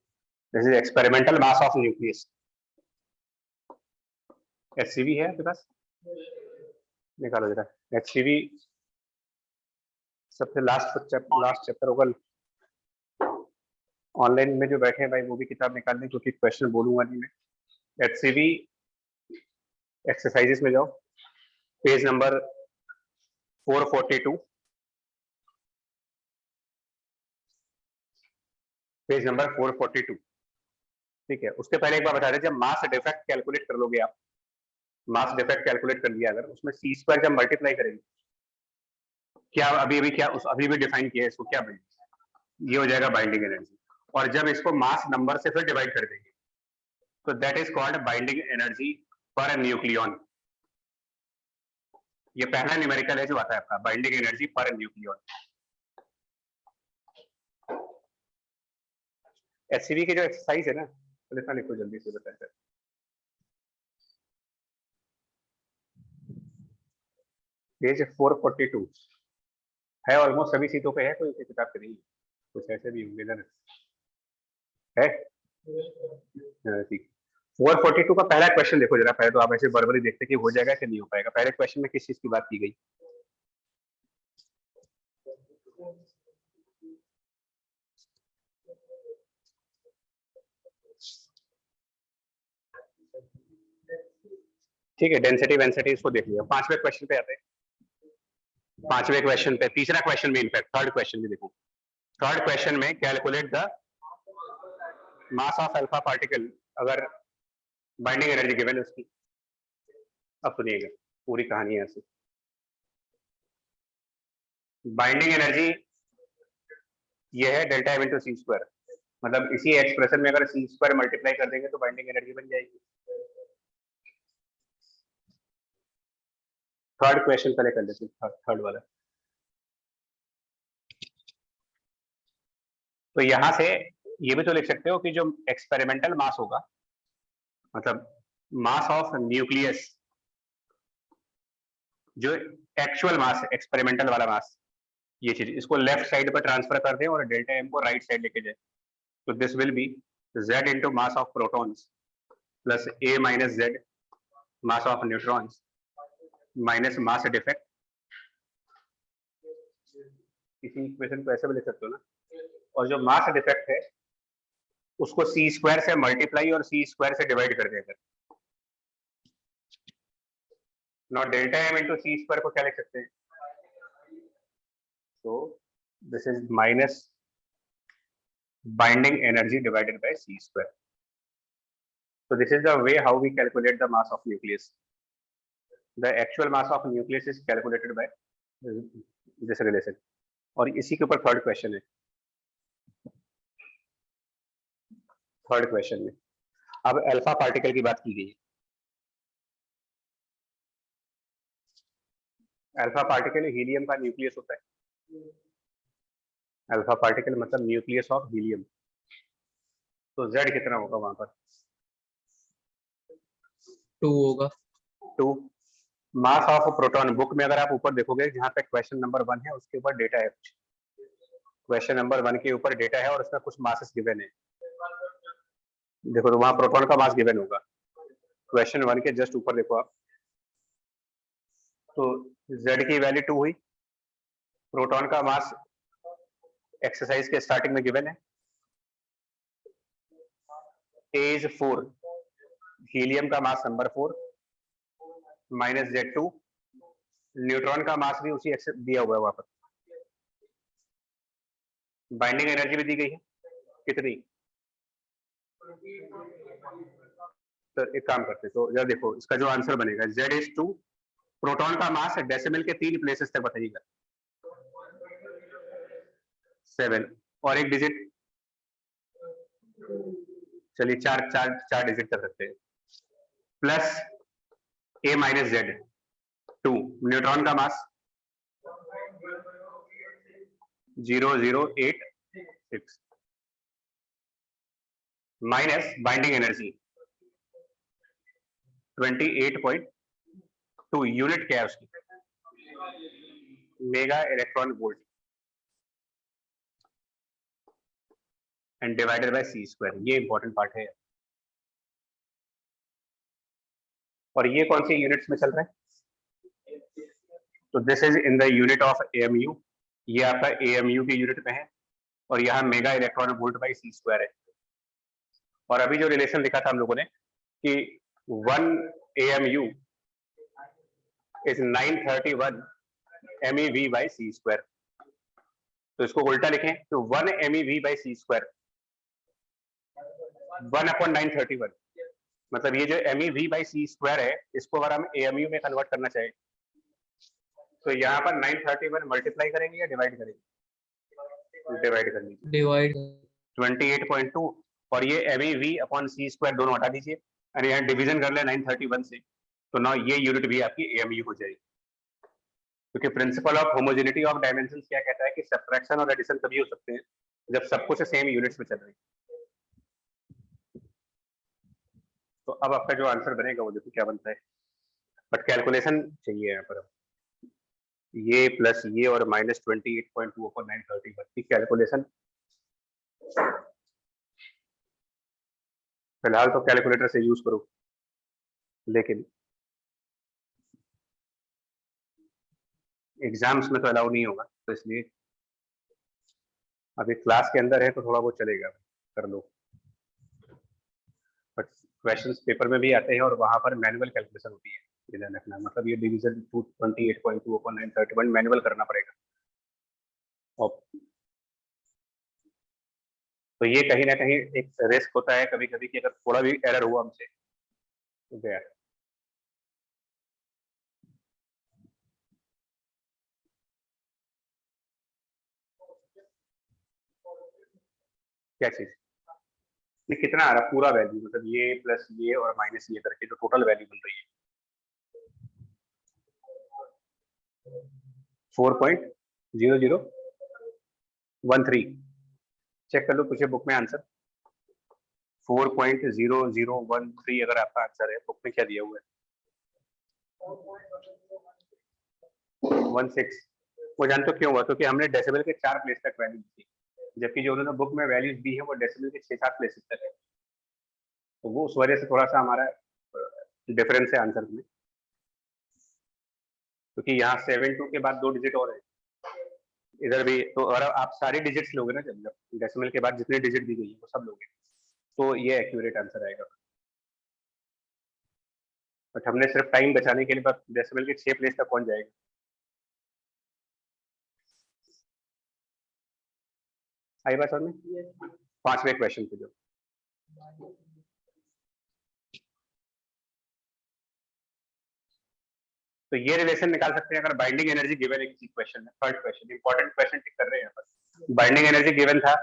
This is experimental mass of nucleus. HCV है आपके पास? निकालो जरा HCV। सबसे लास्ट चैप्टर होगा। ऑनलाइन में जो बैठे हैं भाई वो भी किताब निकाल लें, क्योंकि क्वेश्चन बोलूंगा नहीं मैं। HCV एक्सरसाइजेस में जाओ, पेज नंबर 442। Page number 442। ठीक है, उसके पहले एक बार बता दें, जब मास डिफेक्ट कैलकुलेट कर लोगे आप, मास डिफेक्ट कैलकुलेट कर लिया अगर, उसमें सी स्क्वायर जब मल्टीप्लाई करेंगे, क्या अभी क्या उस अभी भी डिफाइन किया है इसको, क्या ये हो जाएगा बाइंडिंग एनर्जी। और जब इसको मास नंबर से फिर डिवाइड कर देंगे तो that is called binding energy per nucleon. ये पहला न्यूमेरिकल है जो आता है आपका, binding energy per nucleon. HCV की जो एक्सरसाइज है ना, तो इतना लिखो जल्दी से बताते हैं। पेज 442 है, ऑलमोस्ट सभी सीटों पे है, कोई किताब पे नहीं, कुछ ऐसे भी होंगे ना है। ठीक, 442 का पहला क्वेश्चन देखो जरा, पहले तो आप ऐसे बरबरी देखते कि हो जाएगा कि नहीं हो पाएगा। पहले क्वेश्चन में किस चीज की बात की गई? ठीक है, डेंसिटी वेंसिटी इसको देख लिया। पांचवें क्वेश्चन पे आते हैं। पांचवें क्वेश्चन पे, तीसरा क्वेश्चन में, इनफैक्ट थर्ड क्वेश्चन भी देखो। थर्ड क्वेश्चन में calculate the mass of alpha particle, अगर बाइंडिंग एनर्जी गिवन है उसकी। अब सुनिएगा पूरी कहानी है ऐसी। बाइंडिंग एनर्जी ये है delta M into C square, मतलब इसी एक्सप्रेशन में अगर सी स्क्वायर मल्टीप्लाई कर देंगे तो बाइंडिंग एनर्जी बन जाएगी। थर्ड क्वेश्चन पहले कर लेते हैं, थर्ड वाला। तो यहां से ये भी तो लिख सकते हो कि जो एक्सपेरिमेंटल मास होगा, मतलब मास ऑफ न्यूक्लियस, जो एक्चुअल मास है, एक्सपेरिमेंटल वाला मास, ये चीज इसको लेफ्ट साइड पर ट्रांसफर कर दें और डेल्टा एम को राइट साइड लेके जाए, तो this will be z into mass of protons plus a minus z mass of neutrons minus mass defect. इसी इक्वेशन को ऐसे भी लिख सकते हो ना। और जो मास डिफेक्ट है उसको सी स्क्वायर से मल्टीप्लाई और सी स्क्वायर से डिवाइड कर देगा। Naught delta M into C square को क्या लिख सकते हैं? So this is minus binding energy divided by c square. So this is the way how we calculate the mass of nucleus. The actual mass of nucleus is calculated by this relation. और इसी के ऊपर third question है। Third question में अब alpha particle की बात की गई है। अल्फा पार्टिकल हीलियम का न्यूक्लियस होता है। अल्फा पार्टिकल मतलब न्यूक्लियस ऑफ हीलियम। तो Z कितना होगा वहां पर? 2 होगा। 2। मास ऑफ प्रोटॉन, बुक में अगर आप ऊपर देखोगे जहां पे क्वेश्चन नंबर 1 है उसके ऊपर डेटा है कुछ। क्वेश्चन नंबर 1 के ऊपर डेटा है और उसमें कुछ मासेस गिवन है। देखो तो वहां प्रोटॉन का मास गिवन होगा। क्वेश्चन 1 के जस्ट ऊपर देखो आप, तो Z की वैल्यू 2 हुई। प्रोटॉन का मास एक्सरसाइज के स्टार्टिंग में गिवन है, A is 4। हीलियम का mass number 4 minus Z2। Neutron का मास भी उसी दिया हुआ है वहां पर। बाइंडिंग एनर्जी भी दी गई है कितनी? तो एक काम करते, तो जरा देखो इसका जो आंसर बनेगा Z is 2। प्रोटॉन का मास डेसिमल के 3 प्लेसेस तक बताइएगा। 7 और एक डिजिट, चलिए चार डिजिट कर सकते हैं। Plus A minus Z 2। Neutron का mass 0.086 minus binding energy 28.2। Unit क्या है उसकी? Mega electron volt and divided by C square. ये इंपॉर्टेंट पार्ट है। और ये कौन सी यूनिट्स में चल रहा है? तो this is in the unit of AMU। ये आपका AMU की यूनिट में है और यहाँ mega electron volt by C square है। और अभी जो रिलेशन लिखा था हम लोगों ने कि 1 AMU is 931 MEV by C square, तो इसको उल्टा लिखें तो 1 MEV बाई सी स्क्वायर 1/931, मतलब ये जो MEV/c² है, इसको अगर हम AMU में कन्वर्ट करना चाहे तो यहाँ पर 931 मल्टीप्लाई करेंगे या डिवाइड करेंगे? डिवाइड कर लीजिए, डिवाइड 28.2, और ये MEV/c² दोनों हटा दीजिए और यहाँ डिवीजन कर ले 931 से, तो ना ये यूनिट भी आपकी AMU हो जाएगी, क्योंकि principle of homogeneity of dimensions क्या कहता है कि सब्ट्रैक्शन और एडिशन तभी हो सकते हैं जब सब कुछ सेम यूनिट्स में चल रही है। तो अब आपका जो आंसर बनेगा वो देखो क्या बनता है, बट कैलकुलेशन चाहिए यहाँ पर, ये प्लस ये और -28.2/931 की कैलकुलेशन फिलहाल तो कैलकुलेटर से यूज करो, लेकिन एग्जाम्स में तो अलाउ नहीं होगा, तो इसलिए अभी क्लास के अंदर है तो थोड़ा वो चलेगा, कर लो, बट क्वेश्चंस पेपर में भी आते हैं और वहां पर मैनुअल कैलकुलेशन होती है, ये ध्यान रखना, मतलब ये डिवीजन 28.2/931 मैनुअल करना पड़ेगा। और तो ये कहीं ना कहीं एक रिस्क होता है कभी कभी कि अगर थोड़ा भी एरर हुआ हमसे तो गया। क्या चीज, ये कितना आ रहा है पूरा वैल्यू, मतलब ये प्लस ये और माइनस ये करके जो टोटल वैल्यू बन रही है 4.0013, चेक कर लो पूछे बुक में आंसर 4.0013 अगर आपका आंसर है, बुक में क्या दिया हुआ है 16। वो जानते हो क्यों हुआ, क्योंकि हमने डेसिबल के 4 प्लेस तक वैल्यू दी, जबकि जो उन्होंने बुक में वैल्यूज दी है वो डेसिबल के 6-7 प्लेसेस तक है, तो वो उस वजह से थोड़ा सा हमारा डिफरेंस है आंसर में, क्योंकि यहाँ 7-2 के बाद 2 डिजिट और है इधर भी, तो अगर आप सारी डिजिट्स लोगे ना, जब डेसिमल के बाद जितने डिजिट दी गई है वो सब लोगे तो ये एक्यूरेट आंसर आएगा, बट हमने सिर्फ टाइम बचाने के लिए डेसिमल के 6 प्लेस तक पहुंच जाएगा। आई बात समझ में? 5वें क्वेश्चन पे जो तो ये रिलेशन निकाल सकते हैं अगर बाइंडिंग एनर्जी गिवन है किसी क्वेश्चन में। थर्ड क्वेश्चन इंपॉर्टेंट क्वेश्चन टिक कर रहे हैं यहाँ पर, बाइंडिंग एनर्जी गिवन था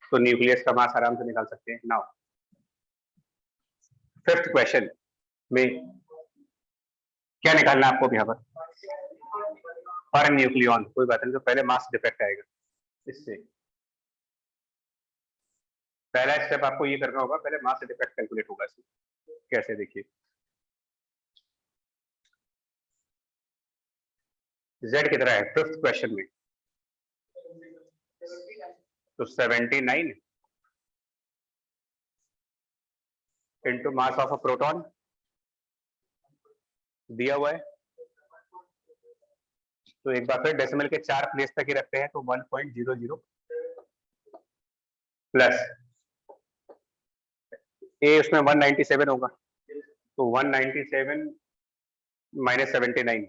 तो न्यूक्लियस का मास आराम से निकाल सकते हैं। नाउ 5th क्वेश्चन में क्या निकालना है आपको यहाँ पर, पर न्यूक्लियन, कोई बात नहीं, तो पहले मास डिफेक्ट आएगा, इससे पहला स्टेप आपको ये करना होगा, पहले मास डिफेक्ट कैलकुलेट होगा इसमें, कैसे देखिए Z कितना है 5th क्वेश्चन में, तो 79 into mass of a proton दिया हुआ है, तो एक बार फिर डेसिमल के 4 प्लेस तक ही रखते हैं, तो 1.00 प्लस ए उसमें 197 होगा, तो 197 माइनस 79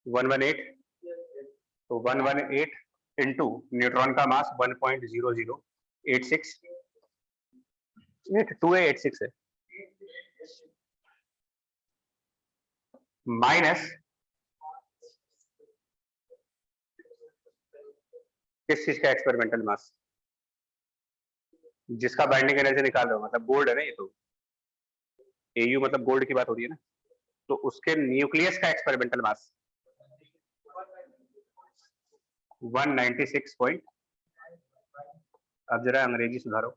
118, तो 118 इंटू न्यूट्रॉन का मास 1.0086 2886 है, माइनस किस चीज का एक्सपेरिमेंटल मास, जिसका बाइंडिंग एनर्जी निकाल रहे हो, मतलब गोल्ड है ना ये, तो AU मतलब गोल्ड की बात हो रही है ना, तो उसके न्यूक्लियस का एक्सपेरिमेंटल मास 196 पॉइंट, अब जरा अंग्रेजी सुधारो,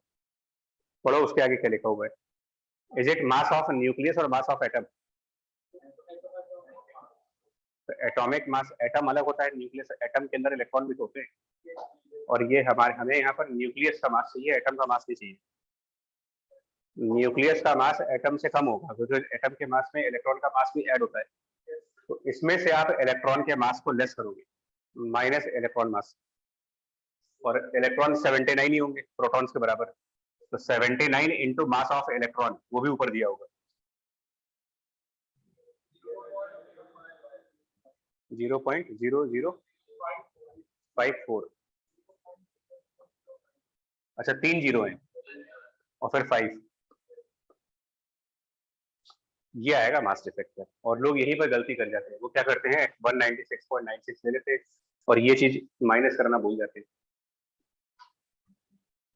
पढ़ो उसके आगे क्या लिखा हुआ है, is it mass of nucleus और मास ऑफ एटम, तो एटॉमिक मास, एटम अलग होता है, न्यूक्लियस, एटम के अंदर इलेक्ट्रॉन भी तो होते हैं, और ये हमें यहाँ पर न्यूक्लियस का मास चाहिए, एटम का मास नहीं चाहिए। न्यूक्लियस का मास एटम से कम होगा, क्योंकि एटम के मास में इलेक्ट्रॉन का मास भी ऐड होता है, तो इसमें से आप इलेक्ट्रॉन के मास को लेस करोगे, माइनस इलेक्ट्रॉन मास, और इलेक्ट्रॉन 79 ही होंगे प्रोटॉन्स के बराबर, तो 79 इंटू मास ऑफ इलेक्ट्रॉन, वो भी ऊपर दिया होगा 0.0054, अच्छा 3 जीरो है, और फिर 5, ये आएगा मास डिफेक्ट। और लोग यहीं पर गलती कर जाते हैं, वो क्या करते हैं 196.96 ले लेते हैं और ये चीज माइनस करना भूल जाते हैं,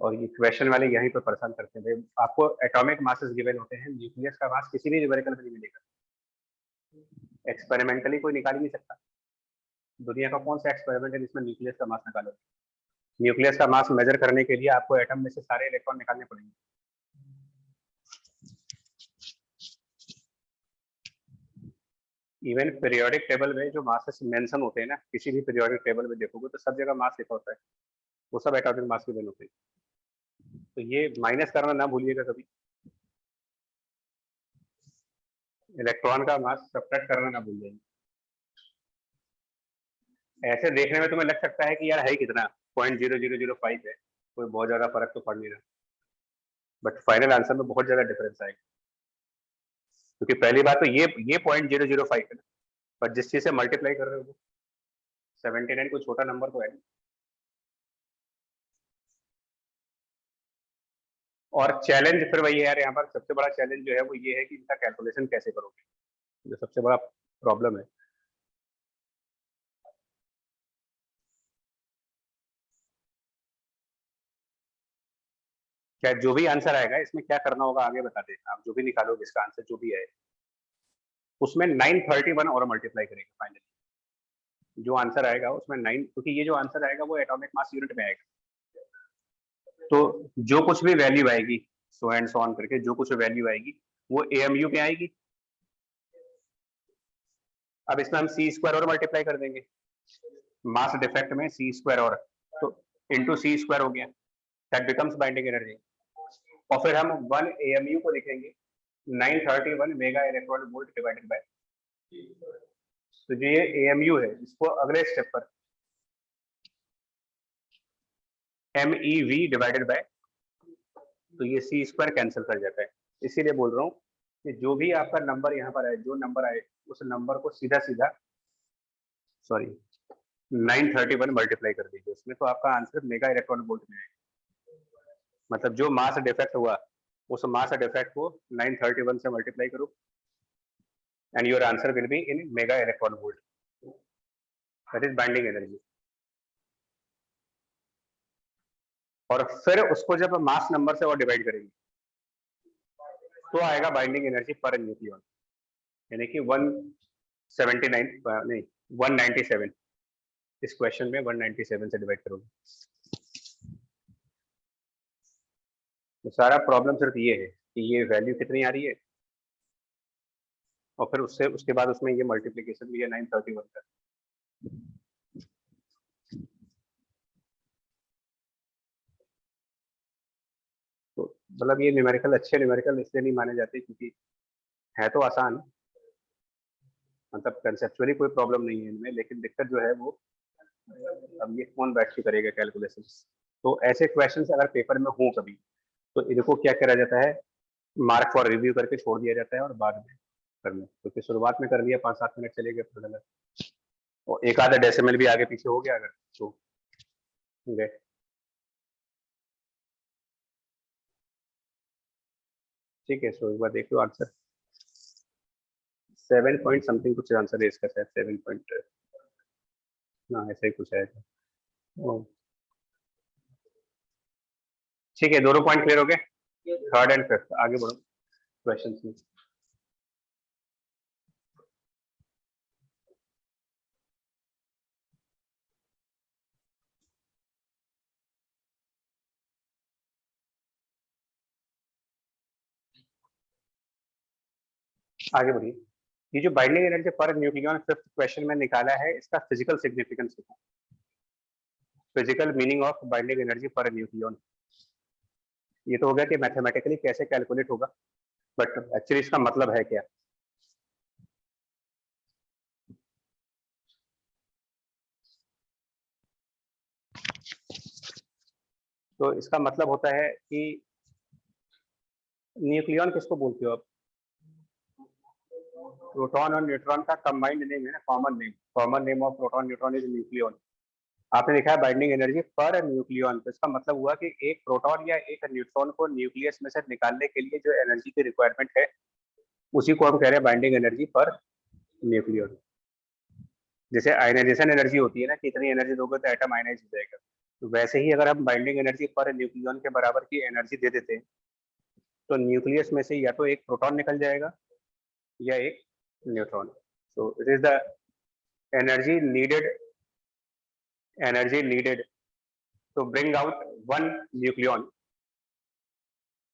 और ये क्वेश्चन वाले यहीं पर परेशान करते हैं। भाई आपको एटॉमिक मासेस गिवन होते हैं, न्यूक्लियस का मास किसी भी न्यूमेरिकल में नहीं मिलेगा, एक्सपेरिमेंटली कोई निकाल ही नहीं सकता। दुनिया का कौन सा एक्सपेरिमेंट है जिसमें न्यूक्लियस का मास निकालो? न्यूक्लियस का मास मेजर करने के लिए आपको एटम में से सारे इलेक्ट्रॉन निकालने पड़ेंगे। इवन पीरियोडिक टेबल में जो मासेस मेंशन होते हैं ना, किसी भी पीरियोडिक टेबल में देखोगे तो सब जगह मास लिखा होता है, वो सब एटॉमिक मास के बिन होते हैं। तो ये माइनस करना ना भूलिएगा कभी, इलेक्ट्रॉन का मास सब्ट्रैक्ट करना ना भूल जाइए। ऐसे देखने में तुम्हें लग सकता है कि यार है कितना 0.0005 है, कोई बहुत ज्यादा फर्क तो पड़ नहीं रहा, बट फाइनल आंसर में बहुत ज्यादा डिफरेंस आएगा। क्योंकि पहली बात तो ये 0.005 है ना, पर जिस चीज से मल्टीप्लाई कर रहे हो 79 कोई छोटा नंबर तो है नहीं। और चैलेंज फिर वही है यार, यहाँ पर सबसे बड़ा चैलेंज जो है वो ये है कि इनका कैलकुलेशन कैसे करोगे, जो सबसे बड़ा प्रॉब्लम है। क्या जो भी आंसर आएगा इसमें क्या करना होगा आगे बता दें, आप जो भी निकालोगे इसका आंसर जो भी है उसमें 931 और मल्टीप्लाई करेंगे फाइनली। जो आंसर आएगा उसमें 9, क्योंकि ये जो आंसर आएगा वो एटॉमिक मास यूनिट में आएगा, तो जो कुछ भी वैल्यू आएगी सो एंड सो ऑन करके जो कुछ वैल्यू आएगी वो एएमयू पे आएगी। अब इसमें हम सी स्क्वायर और मल्टीप्लाई कर देंगे, मास डिफेक्ट में सी स्क्वायर और, तो इंटू सी स्क्वायर हो गया, दैट बिकम्स बाइंडिंग एनर्जी। और फिर हम 1 एएमयू को लिखेंगे 931 mega electron volt divided by, तो जो ये एएमयू है इसको अगले स्टेप पर एमईवी डिवाइडेड बाय, तो ये सी स्क्वायर कैंसिल कर जाता है। इसीलिए बोल रहा हूँ कि जो भी आपका नंबर यहाँ पर आए, जो नंबर आए उस नंबर को सीधा सीधा 931 मल्टीप्लाई कर दीजिए उसमें, तो आपका आंसर मेगा इलेक्ट्रॉन वोल्ट में आएगा। मतलब जो मास डिफेक्ट हुआ उस मास डिफेक्ट को 931 से मल्टीप्लाई करो and your answer will be in mega electron volt, that is binding energy. और फिर उसको जब मास नंबर से और डिवाइड करेंगे तो आएगा बाइंडिंग एनर्जी पर न्यूक्लियन, यानी कि 179 नहीं 197, इस क्वेश्चन में 197 से डिवाइड करोगे। तो सारा प्रॉब्लम सिर्फ ये है कि ये वैल्यू कितनी आ रही है और फिर उससे उसके बाद उसमें ये मल्टीप्लिकेशन भी है 931 का। तो मतलब ये न्यूमेरिकल अच्छे न्यूमेरिकल इसलिए नहीं माने जाते क्योंकि है तो आसान, मतलब कंसेप्चुअली कोई प्रॉब्लम नहीं है इनमें, लेकिन दिक्कत जो है वो अब ये कौन बैठ के करेगा कैलकुलेशन। तो ऐसे क्वेश्चन अगर पेपर में हो कभी तो इनको क्या करा जाता है, मार्क फॉर रिव्यू करके छोड़ दिया जाता है और बाद में करना, क्योंकि शुरुआत में कर लिया 5-7 मिनट चले गए तो गलत, और एक आधा डेसिमल भी आगे पीछे हो गया अगर तो गए। ठीक है, सो एक बार देख लो आंसर 7 पॉइंट समथिंग कुछ आंसर है इसका, शायद 7 पॉइंट, हाँ ऐसा ही कुछ है। ठीक है, दोनों पॉइंट क्लियर हो गए, थर्ड एंड फिफ्थ आगे बढ़ो क्वेश्चन में। आगे बढ़िए। ये जो binding energy per nucleon fifth question में निकाला है, इसका फिजिकल सिग्निफिकेंस देखो, physical meaning of binding energy per nucleon. ये तो हो गया कि मैथमेटिकली कैसे कैलकुलेट होगा, बट एक्चुअली इसका मतलब है क्या। तो इसका मतलब होता है कि न्यूक्लियन किसको बोलते हो आप, प्रोटॉन और न्यूट्रॉन का कंबाइंड नेम है ना, common name of proton neutron is nucleon. आपने लिखा है बाइंडिंग एनर्जी पर न्यूक्लियन, तो इसका मतलब हुआ कि एक प्रोटॉन या एक न्यूट्रॉन को न्यूक्लियस में से निकालने के लिए जो एनर्जी की रिक्वायरमेंट है उसी को हम कह रहे हैं बाइंडिंग एनर्जी पर न्यूक्लियन। जैसे आयनाइजेशन एनर्जी होती है ना कि इतनी एनर्जी दोगे तो एटम आयनाइज हो जाएगा, तो वैसे ही अगर हम बाइंडिंग एनर्जी पर न्यूक्लियन के बराबर की एनर्जी दे देते हैं तो न्यूक्लियस में से या तो एक प्रोटॉन निकल जाएगा या एक neutron. So it is the energy needed to bring out one nucleon,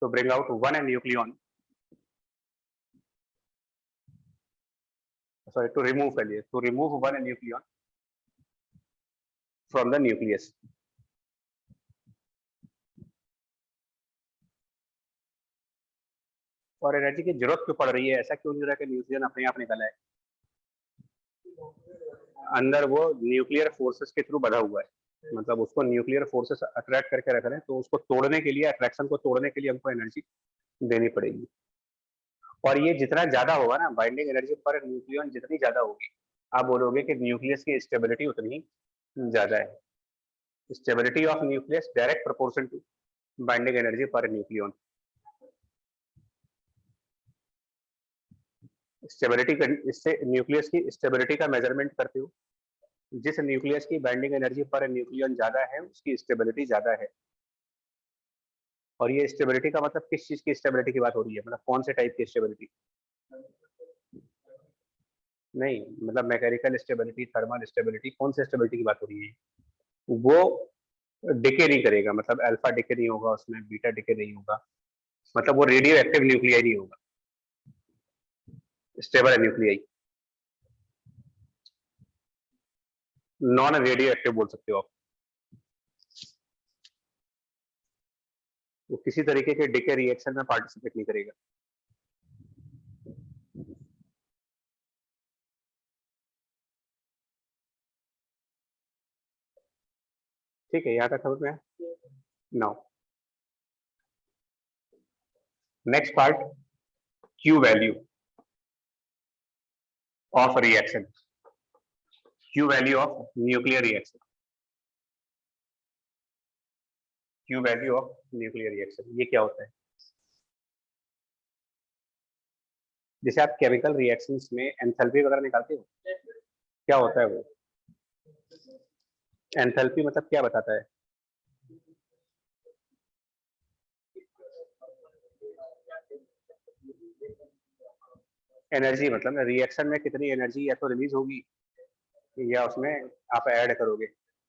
to remove one nucleon from the nucleus. और एनर्जी की जरूरत क्यों पड़ रही है, ऐसा क्यों नहीं हो रहा कि न्यूक्लियन अपने आप निकला है? अंदर वो न्यूक्लियर फोर्सेस के थ्रू बधा हुआ है, मतलब उसको न्यूक्लियर फोर्सेस अट्रैक्ट करके रख रहे हैं, तो उसको तोड़ने के लिए, अट्रैक्शन को तोड़ने के लिए हमको एनर्जी देनी पड़ेगी। और ये जितना ज्यादा होगा ना, बाइंडिंग एनर्जी पर न्यूक्लियन जितनी ज्यादा होगी, आप बोलोगे कि न्यूक्लियस की स्टेबिलिटी उतनी ही ज्यादा है। Stability of nucleus direct proportion to binding energy per nucleon. Stability, इससे न्यूक्लियस की स्टेबिलिटी का मेजरमेंट करते हो, जिस न्यूक्लियस की बाइंडिंग एनर्जी पर न्यूक्लियन ज्यादा है उसकी स्टेबिलिटी ज्यादा है। और ये स्टेबिलिटी का मतलब किस चीज की स्टेबिलिटी की बात हो रही है, मतलब कौन से टाइप की स्टेबिलिटी? नहीं, मतलब मैकेनिकल स्टेबिलिटी, थर्मल स्टेबिलिटी, कौन से स्टेबिलिटी की बात हो रही है? वो डिके नहीं करेगा, मतलब अल्फा डिके नहीं होगा उसमें, बीटा डिके नहीं होगा, मतलब वो रेडियो एक्टिव न्यूक्लियाई नहीं होगा, स्टेबल है न्यूक्लियाई, नॉन रेडियो एक्टिव बोल सकते हो आप। वो किसी तरीके के डिके रिएक्शन में पार्टिसिपेट नहीं करेगा। ठीक है, यहाँ तक समझ में आया? Now next part, Q value of reaction, Q value of nuclear reaction, Q value of nuclear reaction, ये क्या होता है? जैसे आप केमिकल रिएक्शंस में एंथैल्पी वगैरह निकालते हो, क्या होता है वो? एंथैल्पी मतलब क्या बताता है? एनर्जी, मतलब रिएक्शन में कितनी एनर्जी या तो रिलीज होगी या उसमें आप ऐड करोगे।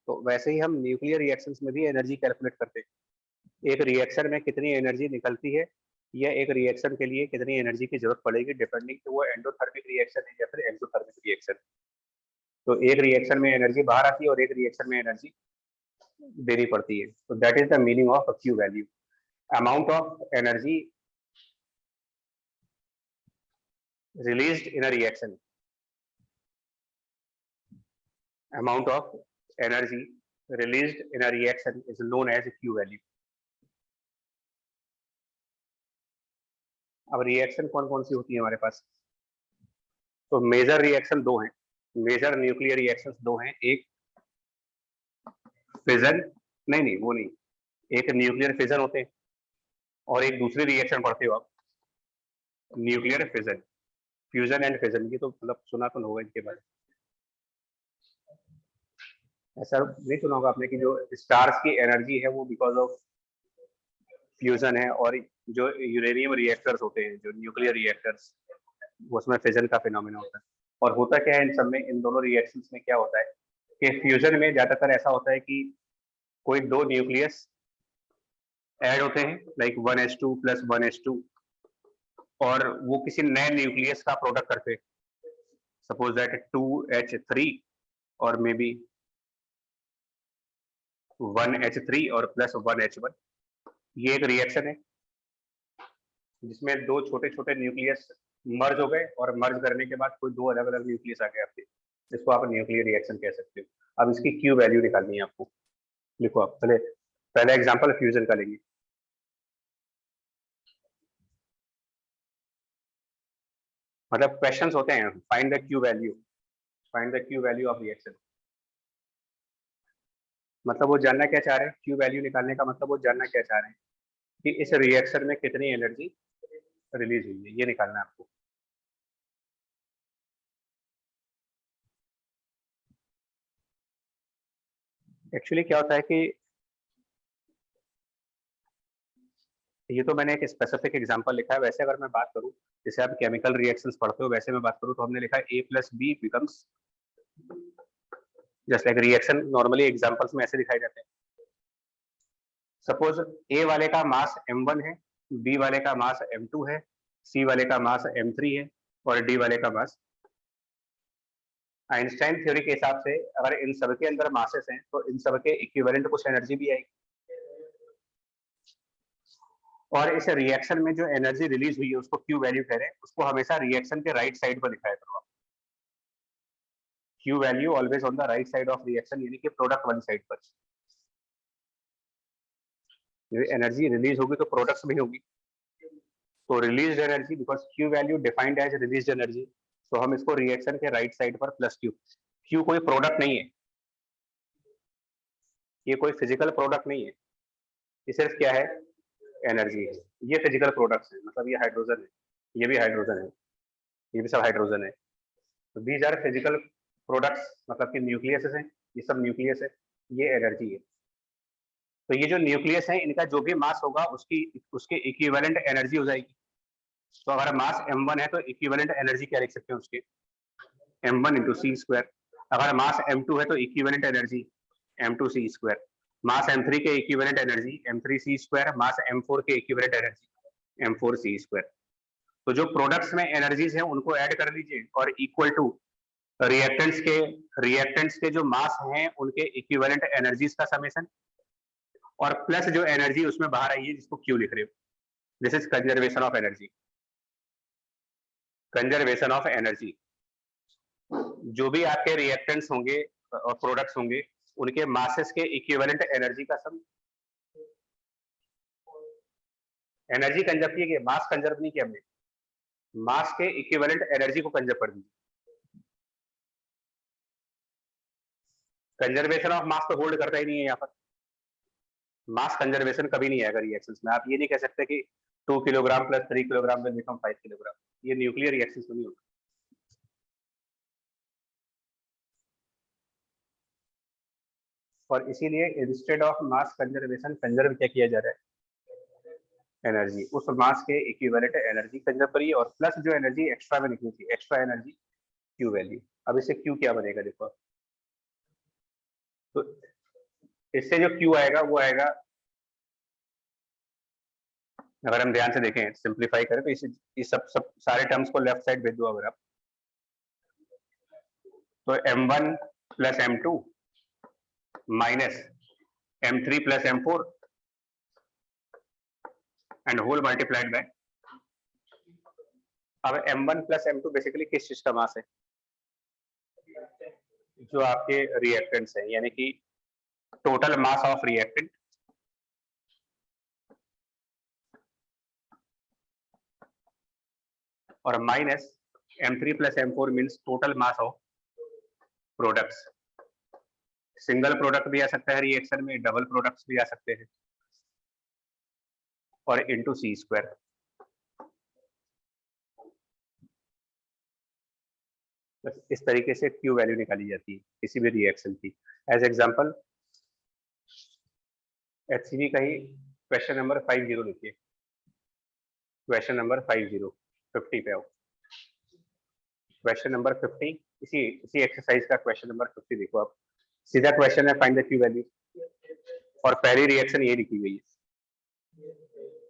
तो वैसे ही हम न्यूक्लियर रिएक्शंस में भी एनर्जी कैलकुलेट करते हैं। एक रिएक्शन में कितनी एनर्जी निकलती है या एक रिएक्शन के लिए कितनी एनर्जी की जरूरत पड़ेगी, डिपेंडिंग कि वो एंडोथर्मिक रिएक्शन है या फिर एक्सोथर्मिक रिएक्शन। तो एक रिएक्शन में एनर्जी बाहर आती है और एक रिएक्शन में एनर्जी देनी पड़ती है। तो that is the meaning of Q value, amount of energy released in a reaction, amount of energy released in a reaction is known as Q value. अब रिएक्शन कौन कौन सी होती है हमारे पास? तो मेजर रिएक्शन दो हैं, मेजर न्यूक्लियर रिएक्शंस दो हैं, एक फिजन, नहीं वो नहीं, एक न्यूक्लियर फिजन होते हैं और एक दूसरी रिएक्शन पढ़ते हो आप, nuclear fission, fusion and fission. ये तो मतलब सुना तो होगा इनके बारे में, ऐसा नहीं सुना होगा आपने कि जो स्टार्स की एनर्जी है वो बिकॉज ऑफ फ्यूजन है, और जो यूरेनियम रिएक्टर्स होते हैं, जो न्यूक्लियर रिएक्टर्स, उसमें फिजन का फिनोमेना होता है। और होता क्या है इन सब में, इन दोनों रिएक्शंस में क्या होता है कि फ्यूजन में ज्यादातर ऐसा होता है कि कोई दो न्यूक्लियस ऐड होते हैं, लाइक 1s2 प्लस 1s2, और वो किसी नए न्यूक्लियस का प्रोडक्ट करते हैं, सपोज दैट 2h3 और मे बी 1h3 और प्लस 1h1। ये एक रिएक्शन है जिसमें दो छोटे छोटे न्यूक्लियस मर्ज हो गए और मर्ज करने के बाद कोई दो अलग अलग न्यूक्लियस आ गए आपके, इसको आप न्यूक्लियर रिएक्शन कह सकते हो। अब इसकी क्यू वैल्यू निकालनी है आपको, लिखो आप पहले, पहला एग्जांपल फ्यूजन का लेंगे। मतलब क्वेश्चंस होते हैं, find the Q value, find the Q value of reaction. मतलब वो जानना क्या चाह रहे हैं, क्यू वैल्यू निकालने का मतलब वो जानना क्या चाह रहे हैं कि इस रिएक्शन में कितनी एनर्जी रिलीज हुई है, ये निकालना है आपको। एक्चुअली क्या होता है कि ये तो मैंने एक स्पेसिफिक एग्जांपल लिखा है, वैसे अगर मैं बात करूं जैसे आप केमिकल रिएक्शंस पढ़ते हो वैसे मैं बात करूं तो हमने लिखा है A + B becomes, just like reaction normally examples में ऐसे दिखाए जाते हैं। सपोज A वाले का मास m1 है, B वाले का मास m2 है, C वाले का मास m3 है और D वाले का मास, आइंस्टाइन थ्योरी के हिसाब से अगर इन सब के अंदर मासेस हैं तो इन सब के इक्विवेलेंट कुछ एनर्जी भी आएगी, और इस रिएक्शन में जो एनर्जी रिलीज हुई है उसको क्यू वैल्यू कह रहे हैं, उसको हमेशा रिएक्शन के राइट साइड पर दिखाया करो आप। Q value always on the right side of reaction, यानी कि प्रोडक्ट वन साइड पर। एनर्जी रिलीज होगी तो प्रोडक्ट्स भी होगी, तो release energy because Q value defined as release energy, तो हम इसको रिएक्शन के राइट साइड पर प्लस क्यू। क्यू कोई प्रोडक्ट नहीं है, ये कोई फिजिकल प्रोडक्ट नहीं है, ये सिर्फ क्या है, एनर्जी है। ये फिजिकल प्रोडक्ट्स है, मतलब ये हाइड्रोजन है, ये भी हाइड्रोजन है, ये भी सब हाइड्रोजन है। तो दीज आर फिजिकल प्रोडक्ट्स, मतलब कि न्यूक्लियस है, ये सब न्यूक्लियस है, ये एनर्जी है। तो ये जो न्यूक्लियस है इनका जो भी मास होगा उसकी उसके इक्विवेलेंट एनर्जी हो जाएगी। तो अगर मास m1 है तो इक्विवेलेंट एनर्जी क्या लिख सकते हैं उसके, m1 × c²। अगर मास m2 है तो इक्विवेलेंट एनर्जी m2c²। मास m3 के इक्विवेलेंट एनर्जी m3c²। मास m4 के इक्विवेलेंट एनर्जी m4c²। तो जो प्रोडक्ट्स में एनर्जीज हैं उनको ऐड कर लीजिए और इक्वल टू रिएक्टेंट्स के जो मास हैं उनके इक्विवेलेंट एनर्जीज का समेशन, और प्लस जो एनर्जी उसमें बाहर आई है जिसको क्यू लिख रहे हो, this is conservation of energy. Conservation of energy, जो भी आपके रिएक्टेंट्स होंगे और प्रोडक्ट्स होंगे उनके मासेस के इक्विवेलेंट एनर्जी का सम। एनर्जी कंजर्व की, मास कंजर्व नहीं किया हमने, मास के इक्विवेलेंट एनर्जी को कंजर्व कर दीजिए। कंजर्वेशन ऑफ मास तो होल्ड करता ही नहीं है यहाँ पर, मास कंजर्वेशन कभी नहीं आएगा रिएक्शंस में। आप ये नहीं कह सकते कि 2 kilogram + 3 kilogram will become 5 kilogram, ये न्यूक्लियर रिएक्शंस में नहीं होता। और इसीलिए instead of mass conservation conserve क्या किया जा रहा है, एनर्जी। उस मास के इक्विवेलेंट एनर्जी कंजर्व करिए और प्लस जो एनर्जी एक्स्ट्रा में निकली थी, एक्स्ट्रा एनर्जी क्यू वैल्यू। अब इससे क्यू क्या बनेगा देखो, तो इससे जो क्यू आएगा वो आएगा, अगर हम ध्यान से देखें सिंप्लीफाई करें तो इस सब सारे टर्म्स को लेफ्ट साइड भेज दो अगर आप, तो m1 + m2 minus m3 + m4 and whole multiplied by. अब m1 + m2 बेसिकली किस चीज का मास है, जो आपके रिएक्टेंट्स हैं, यानी कि टोटल मास ऑफ रिएक्टेंट और minus m3 + m4 means total mass of products. Single product भी आ सकता है रिएक्शन में, डबल प्रोडक्ट्स भी आ सकते हैं, और इनटू c²। इस तरीके से क्यू वैल्यू निकाली जाती है किसी भी रिएक्शन की। एज एग्जांपल HCV का ही क्वेश्चन नंबर 50 लिखिए, क्वेश्चन नंबर 50 पे आओ। क्वेश्चन नंबर 50 इसी एक्सरसाइज का क्वेश्चन नंबर 50 देखो आप, सीधा क्वेश्चन है फाइंड द क्यू वैल्यू, और पहली रिएक्शन ये लिखी गई है,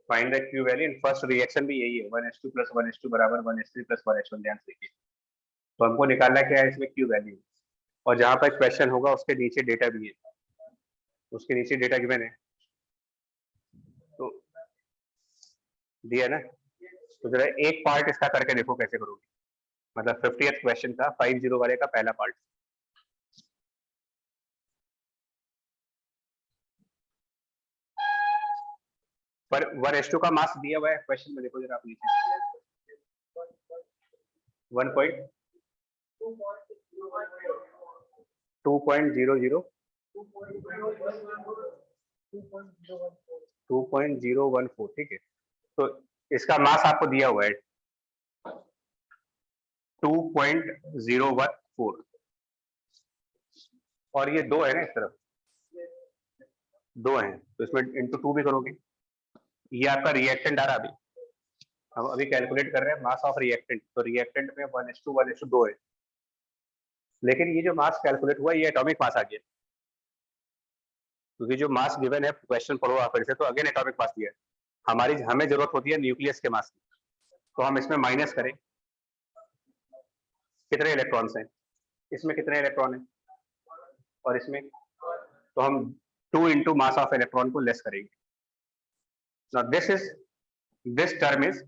find the Q value. First reaction भी यही है, 1s2 + 1s2 = 1s3 + 1h1। ध्यान से देखिए, तो हमको निकालना क्या है इसमें, क्यू वैल्यू। और जहां पर क्वेश्चन होगा उसके नीचे डेटा भी है, उसके नीचे डेटा गिवन है, तो दिया ना। तो जरा एक पार्ट इसका करके देखो कैसे करोगे, मतलब 50th क्वेश्चन का 50 वाले का पहला पार्ट। पर 1s2 का मास दिया हुआ है क्वेश्चन में, देखो जरा आप नीचे 1.2.00 2.014, ठीक है। तो इसका मास आपको दिया हुआ है 2.014, और ये 2 है ना, इस तरफ 2 हैं, तो इसमें इंटू 2 भी करोगे। ये आपका रिएक्टेंट आ रहा अभी, हम अभी कैलकुलेट कर रहे हैं मास ऑफ रिएक्टेंट, तो रिएक्टेंट में 1:1:2 है, लेकिन ये जो मास कैलकुलेट हुआ ये एटॉमिक मास आ गया, क्योंकि जो मास गिवन है, क्वेश्चन पढ़ो आप फिर से, तो अगेन एटॉमिक मास दिया है। हमें जरूरत होती है न्यूक्लियस के मास की, तो हम इसमें माइनस करें, कितने इलेक्ट्रॉन्स हैं, इसमें कितने इलेक्ट्रॉन हैं, और इसमें, तो हम 2 इंटू मास ऑफ इलेक्ट्रॉन को लेस करेंगे। Now this term is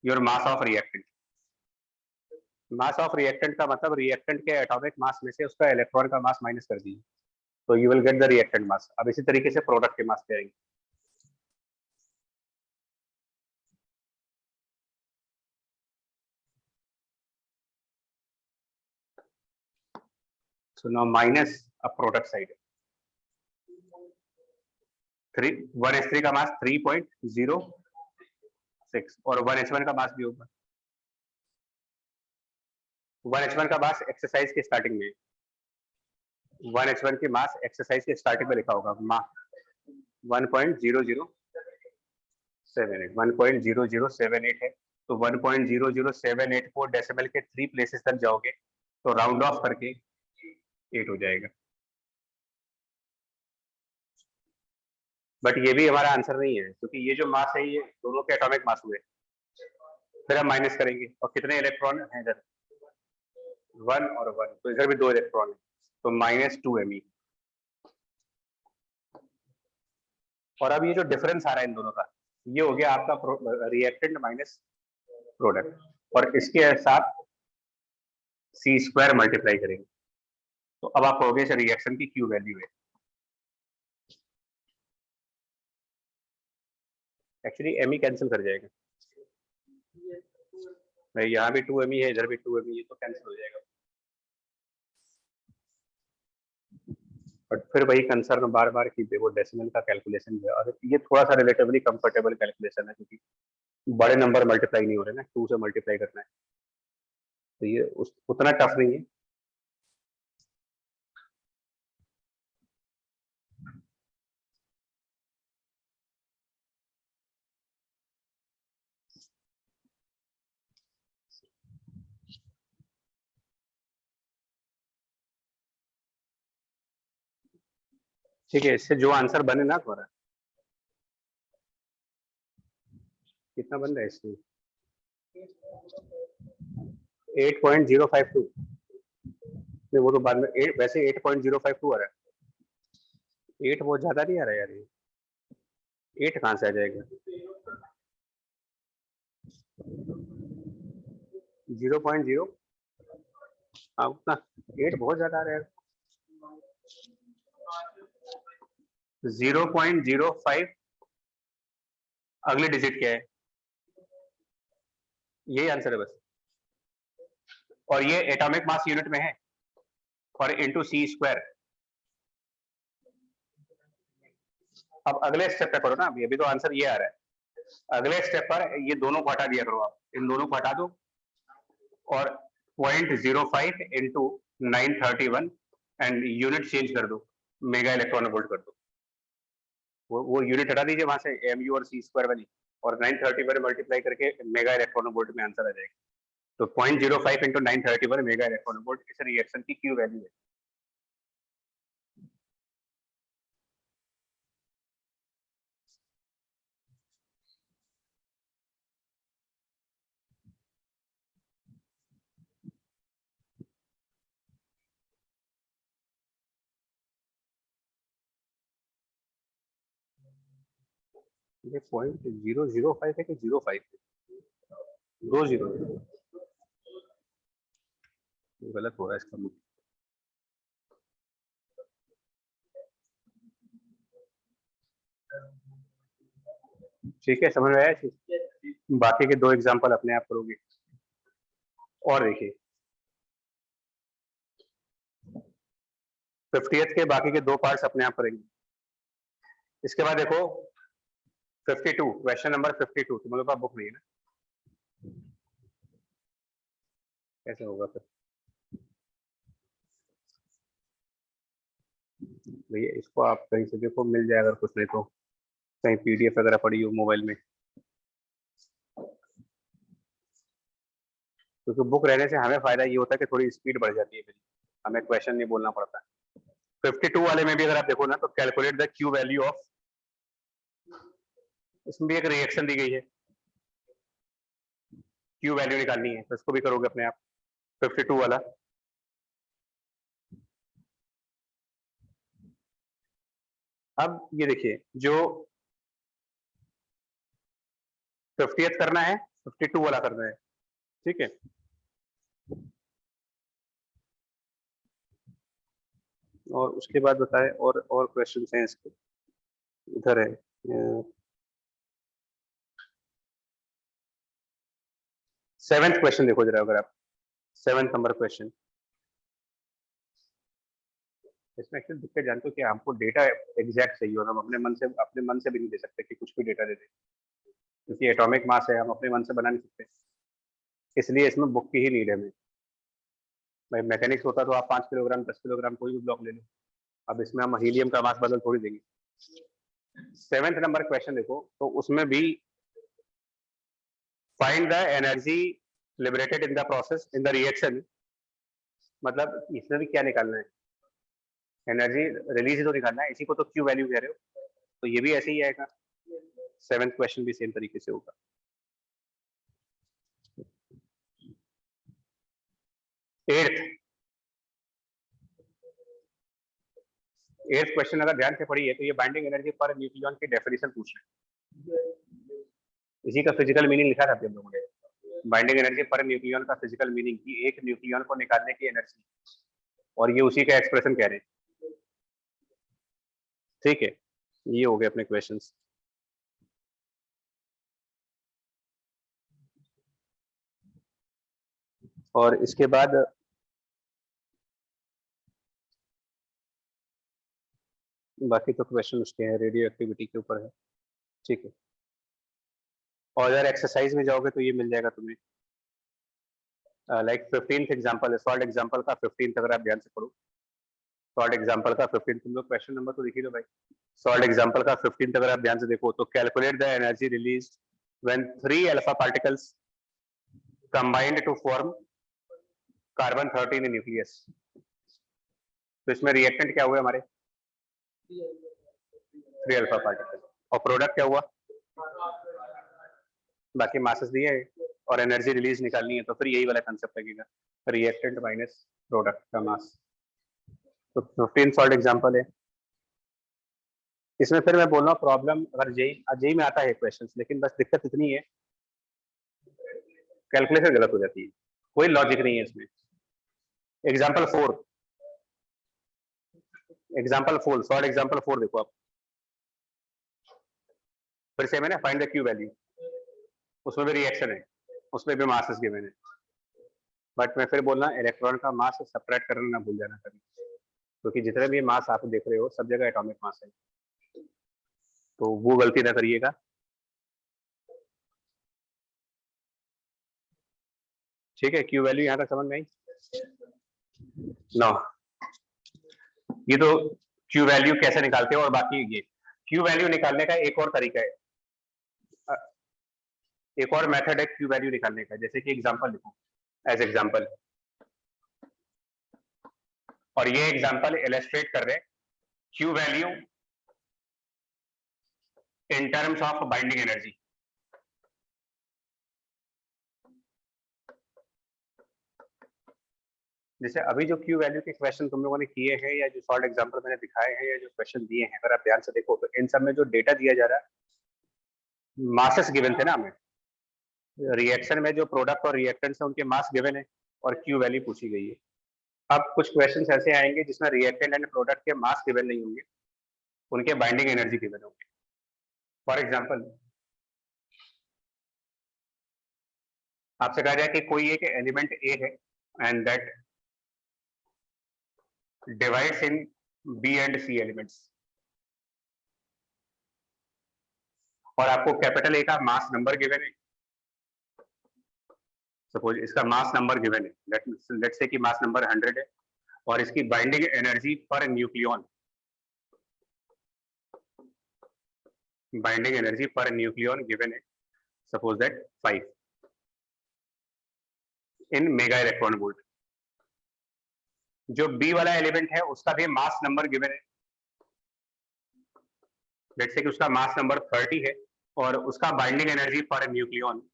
your mass of reactant. Mass of reactant का मतलब रिएक्टेंट के एटॉमिक मास में से उसका इलेक्ट्रॉन का मास माइनस कर दीजिए, तो you will get the reactant mass. अब इसी तरीके से प्रोडक्ट के मास पे आएंगे। So now minus a product side. 1s3 का मास 3.06 और 1h1 का मास भी होगा। 1h1 का मास एक्सरसाइज के स्टार्टिंग में, 1h1 की मास एक्सरसाइज के स्टार्टिंग में लिखा होगा 1.0078 है, तो 1.0078 को डेसिमल के 3 प्लेसेस तक जाओगे तो राउंड ऑफ करके 8 हो जाएगा। बट ये भी हमारा आंसर नहीं है, क्योंकि ये जो मास है ये दोनों के एटॉमिक मास हुए। फिर हम माइनस करेंगे, और कितने इलेक्ट्रॉन हैं इधर, 1 और 1, तो इधर भी 2 इलेक्ट्रॉन है, तो -2 Me। और अब ये जो डिफरेंस आ रहा है इन दोनों का, ये हो गया आपका रिएक्टेंट माइनस प्रोडक्ट, और इसके साथ C² मल्टीप्लाई करेंगे, तो अब आप कहोगे इस रिएक्शन की Q वैल्यू है। एक्चुअली Me कैंसिल कर जाएगा, यहाँ भी 2Me है, इधर भी 2Me है, तो कैंसिल हो जाएगा। बट फिर वही कंसर्न बार बार की देखो डेसिमल का कैलकुलेशन है, और ये थोड़ा सा रिलेटिवली कंफर्टेबल कैलकुलेशन है, क्योंकि बड़े नंबर मल्टीप्लाई नहीं हो रहे ना, 2 से मल्टीप्लाई करना है, तो ये उतना टफ नहीं है। ठीक है, इससे जो आंसर बने ना तुम्हारा, कितना बन रहा है इसमें 8.052, नहीं वो तो बाद में वैसे 8.052 आ रहा है, 8 बहुत ज्यादा नहीं आ रहा है यार, ये 8 कहाँ से आ जाएगा, 0.0, हाँ उतना, 8 बहुत ज्यादा आ रहा है यार। 0.05 अगले डिजिट क्या है, यही आंसर है बस, और ये एटॉमिक मास यूनिट में है, और इंटू C²। अब अगले स्टेप पे करो ना, अभी तो आंसर ये आ रहा है, अगले स्टेप पर ये दोनों को हटा दिया करो, आप इन दोनों को हटा दो, और 0.05 इंटू 931 एंड यूनिट चेंज कर दो, मेगा इलेक्ट्रॉन वोल्ट कर दो, वो यूनिट हटा दीजिए वहां से MU और C² वाली, और 931 मल्टीप्लाई करके मेगा इलेक्ट्रॉन वोल्ट में आंसर आ जाएगा। तो 0.05 इंटू 931 मेगा इलेक्ट्रॉन वोल्ट इस रिएक्शन की Q वैल्यू है। ये 0.005 है कि 0.5 है, 2 0 गलत हो रहा है इसका मुझे। ठीक है, समझ में आया चीज? बाकी के 2 एग्जांपल अपने आप करोगे। और देखिए 50th के बाकी के 2 पार्ट्स अपने आप करेंगे। इसके बाद देखो 52, क्वेश्चन नंबर 52, तुम लोगों का बुक नहीं है ना, कैसे होगा फिर भैया? इसको आप कहीं से देखो, मिल जाए अगर कुछ, नहीं तो कहीं पीडीएफ वगैरह पड़ी हो मोबाइल में, क्योंकि बुक रहने से हमें फायदा ये होता है कि थोड़ी स्पीड बढ़ जाती है, हमें क्वेश्चन नहीं बोलना पड़ता। 52 वाले में भी अगर आप देखो ना, तो calculate the Q value of, इसमें भी एक रिएक्शन दी गई है, क्यू वैल्यू निकालनी है, तो इसको भी करोगे अपने आप। 52 वाला अब ये देखिए, जो 50th करना है, 52 वाला करना है, ठीक है। और उसके बाद बताए और क्वेश्चन हैं इसके, इधर है 7th क्वेश्चन देखो जरा, अगर आप 7th नंबर क्वेश्चन, इसमें एक्चुअली दिक्कत जानते हो कि हमको डेटा एग्जैक्ट चाहिए और हम अपने मन से भी नहीं दे सकते कि कुछ भी डेटा दे दे, क्योंकि एटॉमिक मास है, हम अपने मन से बना नहीं सकते, इसलिए इसमें बुक की ही नीड है हमें। भाई मैकेनिक्स होता तो आप 5 किलोग्राम 10 किलोग्राम कोई भी ब्लॉक ले लो, अब इसमें हम हीलियम का मास बदल थोड़ी देंगे। 7th नंबर क्वेश्चन देखो, तो उसमें भी find the energy liberated in the process in the reaction, मतलब इसमें भी क्या निकालना है, एनर्जी रिलीज ही तो निकालना है, इसी को तो क्यू वैल्यू कह रहे हो, तो ये भी ऐसे ही आएगा। 7th क्वेश्चन भी सेम तरीके से होगा। 8th क्वेश्चन अगर ध्यान से पढ़िए, तो ये बाइंडिंग एनर्जी पर न्यूक्लियन की डेफिनेशन पूछ रहे हैं, इसी का फिजिकल मीनिंग लिखा था आप लोगों ने, बाइंडिंग एनर्जी पर न्यूक्लियन का फिजिकल मीनिंग की एक न्यूक्लियन को निकालने की एनर्जी, और ये उसी का एक्सप्रेशन कह रहे हैं, ठीक है। ये हो गए अपने क्वेश्चंस। और इसके बाद बाकी तो क्वेश्चन उसके हैं, रेडियो एक्टिविटी के ऊपर है, ठीक है। और अगर एक्सरसाइज में जाओगे तो ये मिल जाएगा तुम्हें, लाइक 15th एग्जांपल है, सॉल्ट एग्जांपल का 15th, अगर आप ध्यान से पढ़ो, सॉल्ट एग्जांपल का 15th, तुम लोग क्वेश्चन नंबर तो देखिए लो भाई। सॉल्ट एग्जांपल का 15th अगर आप ध्यान से देखो, तो calculate the energy release when 3 alpha particles combined to form carbon 13 in nucleus. तो इसमें रिएक्टेंट क्या हुए हमारे, 3 अल्फा पार्टिकल, और प्रोडक्ट क्या हुआ, बाकी मासेस दिए हैं और एनर्जी रिलीज निकालनी है, तो फिर यही वाला कंसेप्ट लगेगा, रिएक्टेंट माइनस प्रोडक्ट का मास। तो 15 सॉल्ट एग्जांपल है। इसमें फिर मैं बोल रहा हूँ, प्रॉब्लम अगर जेई में आता है क्वेश्चन, लेकिन बस दिक्कत इतनी है, कैलकुलेशन गलत हो जाती है, कोई लॉजिक नहीं है इसमें। एग्जाम्पल 4, सॉल्ट एग्जाम्पल 4 देखो आप, फिर से मैंने फाइंड द क्यू वैल्यू, उसमें भी रिएक्शन है, उसमें भी मासेस गिवन है, बट मैं फिर बोलना इलेक्ट्रॉन का मास सेपरेट करना ना भूल जाना कभी, क्योंकि जितने भी मास आप देख रहे हो सब जगह एटॉमिक मास है, तो वो गलती ना करिएगा। ठीक है, क्यू वैल्यू यहाँ तक समझ में आई? नो, ये तो क्यू वैल्यू कैसे निकालते हो, और बाकी ये क्यू वैल्यू निकालने का एक और तरीका है, एक और मेथड है क्यू वैल्यू निकालने का, जैसे कि एग्जांपल लिखो एज एग्जांपल, और ये एग्जांपल इलस्ट्रेट कर रहे हैं Q value in terms of binding energy. जैसे अभी जो क्यू वैल्यू के क्वेश्चन तुम लोगों ने किए हैं, या जो सॉल्ट एग्जांपल मैंने दिखाए हैं, या जो क्वेश्चन दिए हैं, अगर आप ध्यान से देखो तो इन सब में जो डेटा दिया जा रहा है, मासेस गिवन थे ना हमें, रिएक्शन में जो प्रोडक्ट और रिएक्टेंट्स है उनके मास गिवन है और क्यू वैल्यू पूछी गई है। अब कुछ क्वेश्चंस ऐसे आएंगे जिसमें रिएक्टेंट एंड प्रोडक्ट के मास गिवन नहीं होंगे, उनके बाइंडिंग एनर्जी गिवन होंगे। फॉर एग्जांपल, आपसे कहा जाए कि कोई एक एलिमेंट ए है and that divides in B and C elements. और आपको कैपिटल ए का मास नंबर गिवन है। सपोज इसका मास नंबर गिवन है, लेट्स से कि मास नंबर 100 है, और इसकी binding energy per nucleon, binding energy per nucleon given है, suppose that 5 in mega electron volt. जो बी वाला एलिमेंट है उसका भी मास नंबर गिवन है, लेट्स से कि उसका मास नंबर 30 है, और उसका binding energy per nucleon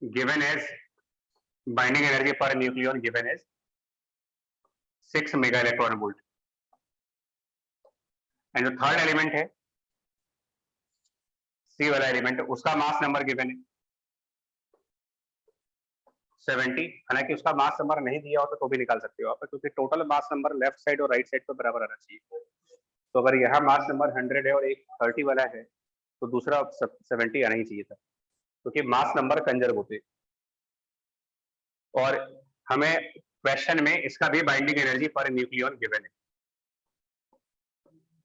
given as, binding energy per nucleon given as 6 mega electron volt. And जो थर्ड एलिमेंट है सी वाला एलिमेंट, उसका मास नंबर गिवन है 70। हालांकि उसका मास नंबर नहीं दिया हो तो भी निकाल सकते हो आप, क्योंकि total mass number left side और राइट साइड पर बराबर आना चाहिए। तो अगर यहाँ मास नंबर 100 है और एक 30 वाला है, तो दूसरा 70 आना ही चाहिए था, क्योंकि मास नंबर कंजर्व होते। और हमें क्वेश्चन में इसका भी binding energy per nucleon given है,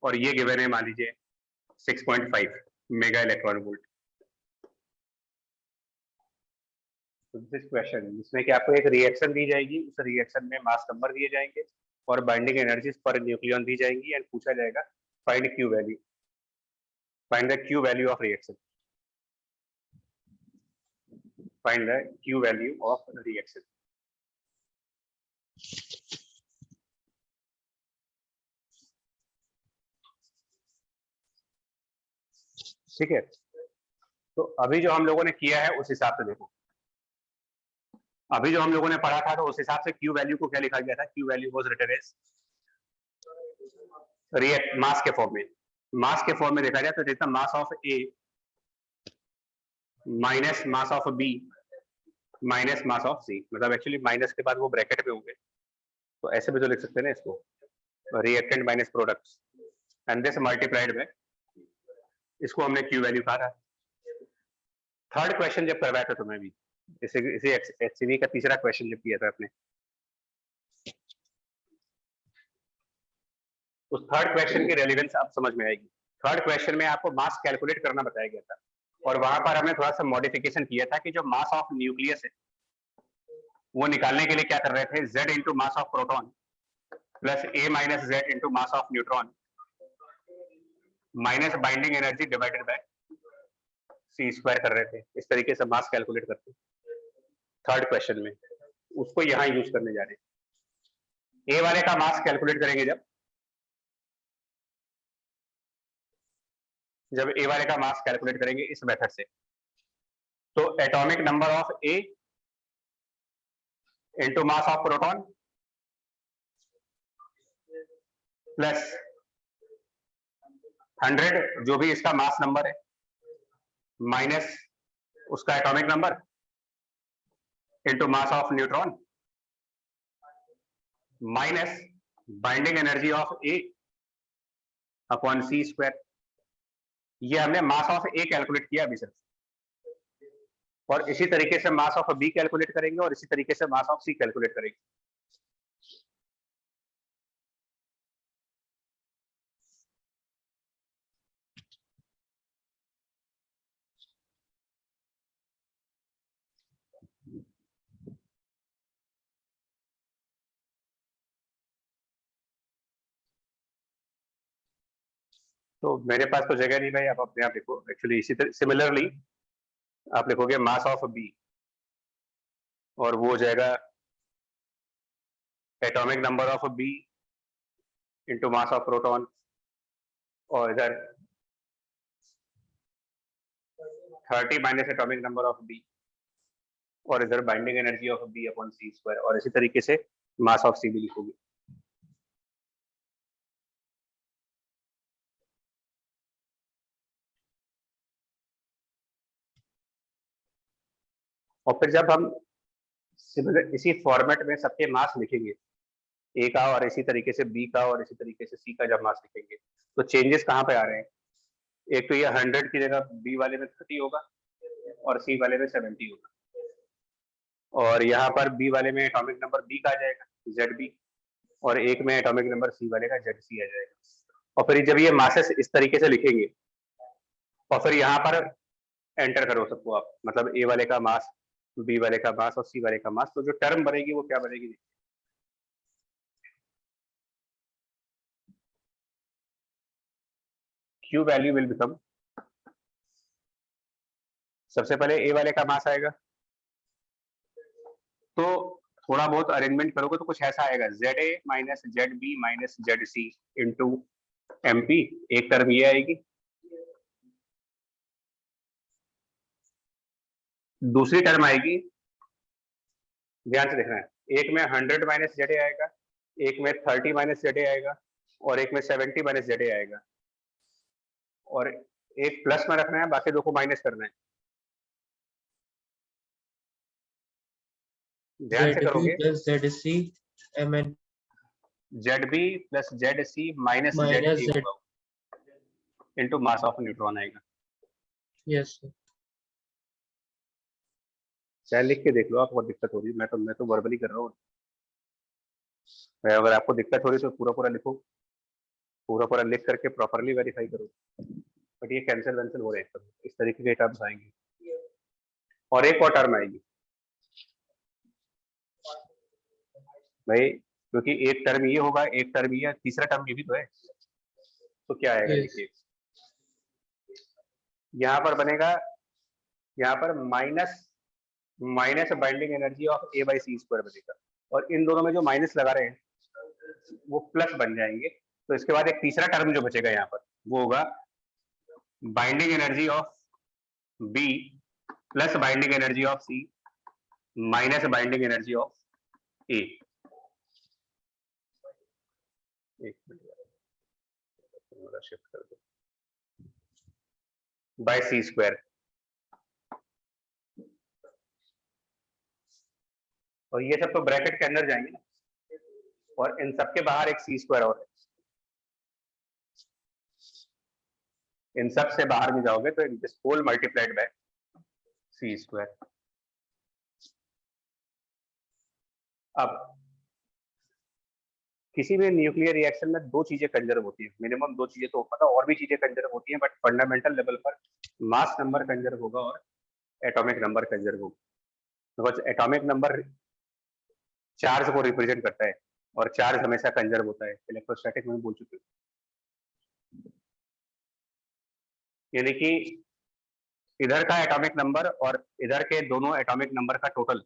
और ये गिवन है मान लीजिए 6.5 mega electron volt. This question जिसमें कि आपको एक रिएक्शन दी जाएगी, उस रिएक्शन में मास नंबर दिए जाएंगे और बाइंडिंग एनर्जीज पर न्यूक्लियन दी जाएंगी, एंड पूछा जाएगा find Q value, find the Q value of reaction, find the Q value of reaction. ठीक है, तो अभी जो हम लोगों ने किया है उस हिसाब से देखो, अभी जो हम लोगों ने पढ़ा था तो उस हिसाब से क्यू वैल्यू को क्या लिखा गया था, Q value was written as react mass के फॉर्म में। मास के फॉर्म में देखा जाए तो जितना mass of A minus mass of B minus mass of C, मतलब एक्चुअली माइनस के बाद वो ब्रैकेट में होंगे, तो ऐसे भी तो लिख सकते हैं ना इसको, reactant minus products and this multiplied में, इसको हमने क्यू वैल्यू कहा था। थर्ड क्वेश्चन जब करवाया था तुम्हें भी, इसी HCV का तीसरा क्वेश्चन जब किया था आपने, उस थर्ड क्वेश्चन की रेलेवेंस आप समझ में आएगी। थर्ड क्वेश्चन में आपको मास कैलकुलेट करना बताया गया था, और वहां पर हमने थोड़ा सा मॉडिफिकेशन किया था कि जो मास ऑफ न्यूक्लियस है वो निकालने के लिए क्या कर रहे थे, Z into mass of proton plus A minus Z into mass of neutron minus binding energy divided by C square कर रहे थे। इस तरीके से मास कैलकुलेट करते थर्ड क्वेश्चन में, उसको यहां यूज करने जा रहे हैं। ए वाले का मास कैलकुलेट करेंगे जब ए वाले का मास कैलकुलेट करेंगे इस मेथड से, तो atomic number of A into mass of proton plus 100 जो भी इसका मास नंबर है माइनस उसका atomic number into mass of neutron minus binding energy of A upon C square. ये हमने मास ऑफ ए कैलकुलेट किया अभी सिर्फ, और इसी तरीके से मास ऑफ बी कैलकुलेट करेंगे और इसी तरीके से मास ऑफ सी कैलकुलेट करेंगे। तो मेरे पास तो जगह नहीं भाई, आप अपने आप लिखो। एक्चुअली इसी तरह सिमिलरली आप लिखोगे मास ऑफ बी, और वो हो जाएगा atomic number of B into mass of proton, और इधर 30 minus atomic number of B, और इधर binding energy of B upon C square, और इसी तरीके से मास ऑफ सी भी लिखोगे। और फिर जब हम इसी फॉर्मेट में सबके मास लिखेंगे, ए का और इसी तरीके से बी का और इसी तरीके से सी का जब मास लिखेंगे, तो चेंजेस कहाँ पे आ रहे हैं। एक तो ये 100 की जगह बी वाले में 30 होगा और सी वाले में 70 होगा, और यहाँ पर बी वाले में एटॉमिक नंबर बी का आ जाएगा ZB, और एक में एटॉमिक नंबर C वाले का ZC आ जाएगा। और फिर जब ये मासेस इस तरीके से लिखेंगे और फिर यहाँ पर एंटर करो सबको आप, मतलब A वाले का मास, B वाले का मास और C वाले का मास, तो जो टर्म बनेगी वो क्या बनेगी? Q वैल्यू विल बिकम, सबसे पहले A वाले का मास आएगा, तो थोड़ा बहुत अरेंजमेंट करोगे तो कुछ ऐसा आएगा, ZA minus ZB minus ZC into MP, एक टर्म ये आएगी। दूसरी टर्म आएगी, ध्यान से देखना है, एक में 100 माइनस ZA आएगा, एक में 30 माइनस ZA आएगा, और एक में 70 माइनस ZA आएगा, और एक प्लस में रखना है, बाकी दो को माइनस करना है। ध्यान से करोगे, plus ZC MN ZB plus ZC minus ZA होगा, इनटू मास ऑफ न्यूट्रॉन आएगा। Yes sir. चाहे लिख के देख लो, आपको दिक्कत हो रही है, मैं तो वर्बली कर रहा हूँ। अगर आपको दिक्कत हो रही है तो पूरा पूरा लिखो, पूरा पूरा लिख करके प्रॉपरली वेरीफाई करो। बट ये कैंसिल वैंसिल हो रहे हैं, इस तरीके के टर्म्स आएंगे। और एक और टर्म आएगी भाई, क्योंकि एक टर्म ये होगा, एक टर्म ये, तीसरा टर्म ये भी तो है, तो क्या आएगा? देखिए यहाँ पर बनेगा, यहाँ पर minus binding energy of A/C² बनेगा, और इन दोनों में जो माइनस लगा रहे हैं वो प्लस बन जाएंगे। तो इसके बाद एक तीसरा टर्म जो बचेगा यहाँ पर, वो होगा binding energy of B plus binding energy of C minus binding energy of A। एक मिनट शिफ्ट कर दो, बाय C²। और ये सब तो ब्रैकेट के अंदर जाएंगे ना, और इन सब के बाहर एक C² और है, इन सब से बाहर भी जाओगे तो this whole multiplied bye C²। अब किसी भी न्यूक्लियर रिएक्शन में दो चीजें कंजर्व होती है, मिनिमम दो चीजें, तो पता और भी चीजें कंजर्व होती हैं, बट फंडामेंटल लेवल पर मास नंबर कंजर्व होगा और एटॉमिक नंबर कंजर्व होगा, बिकॉज एटॉमिक नंबर चार्ज को रिप्रेजेंट करता है, और चार्ज हमेशा कंजर्व होता है, इलेक्ट्रोस्टैटिक में बोल चुके हैं। यानी कि इधर का एटॉमिक नंबर और इधर के दोनों एटॉमिक नंबर का टोटल,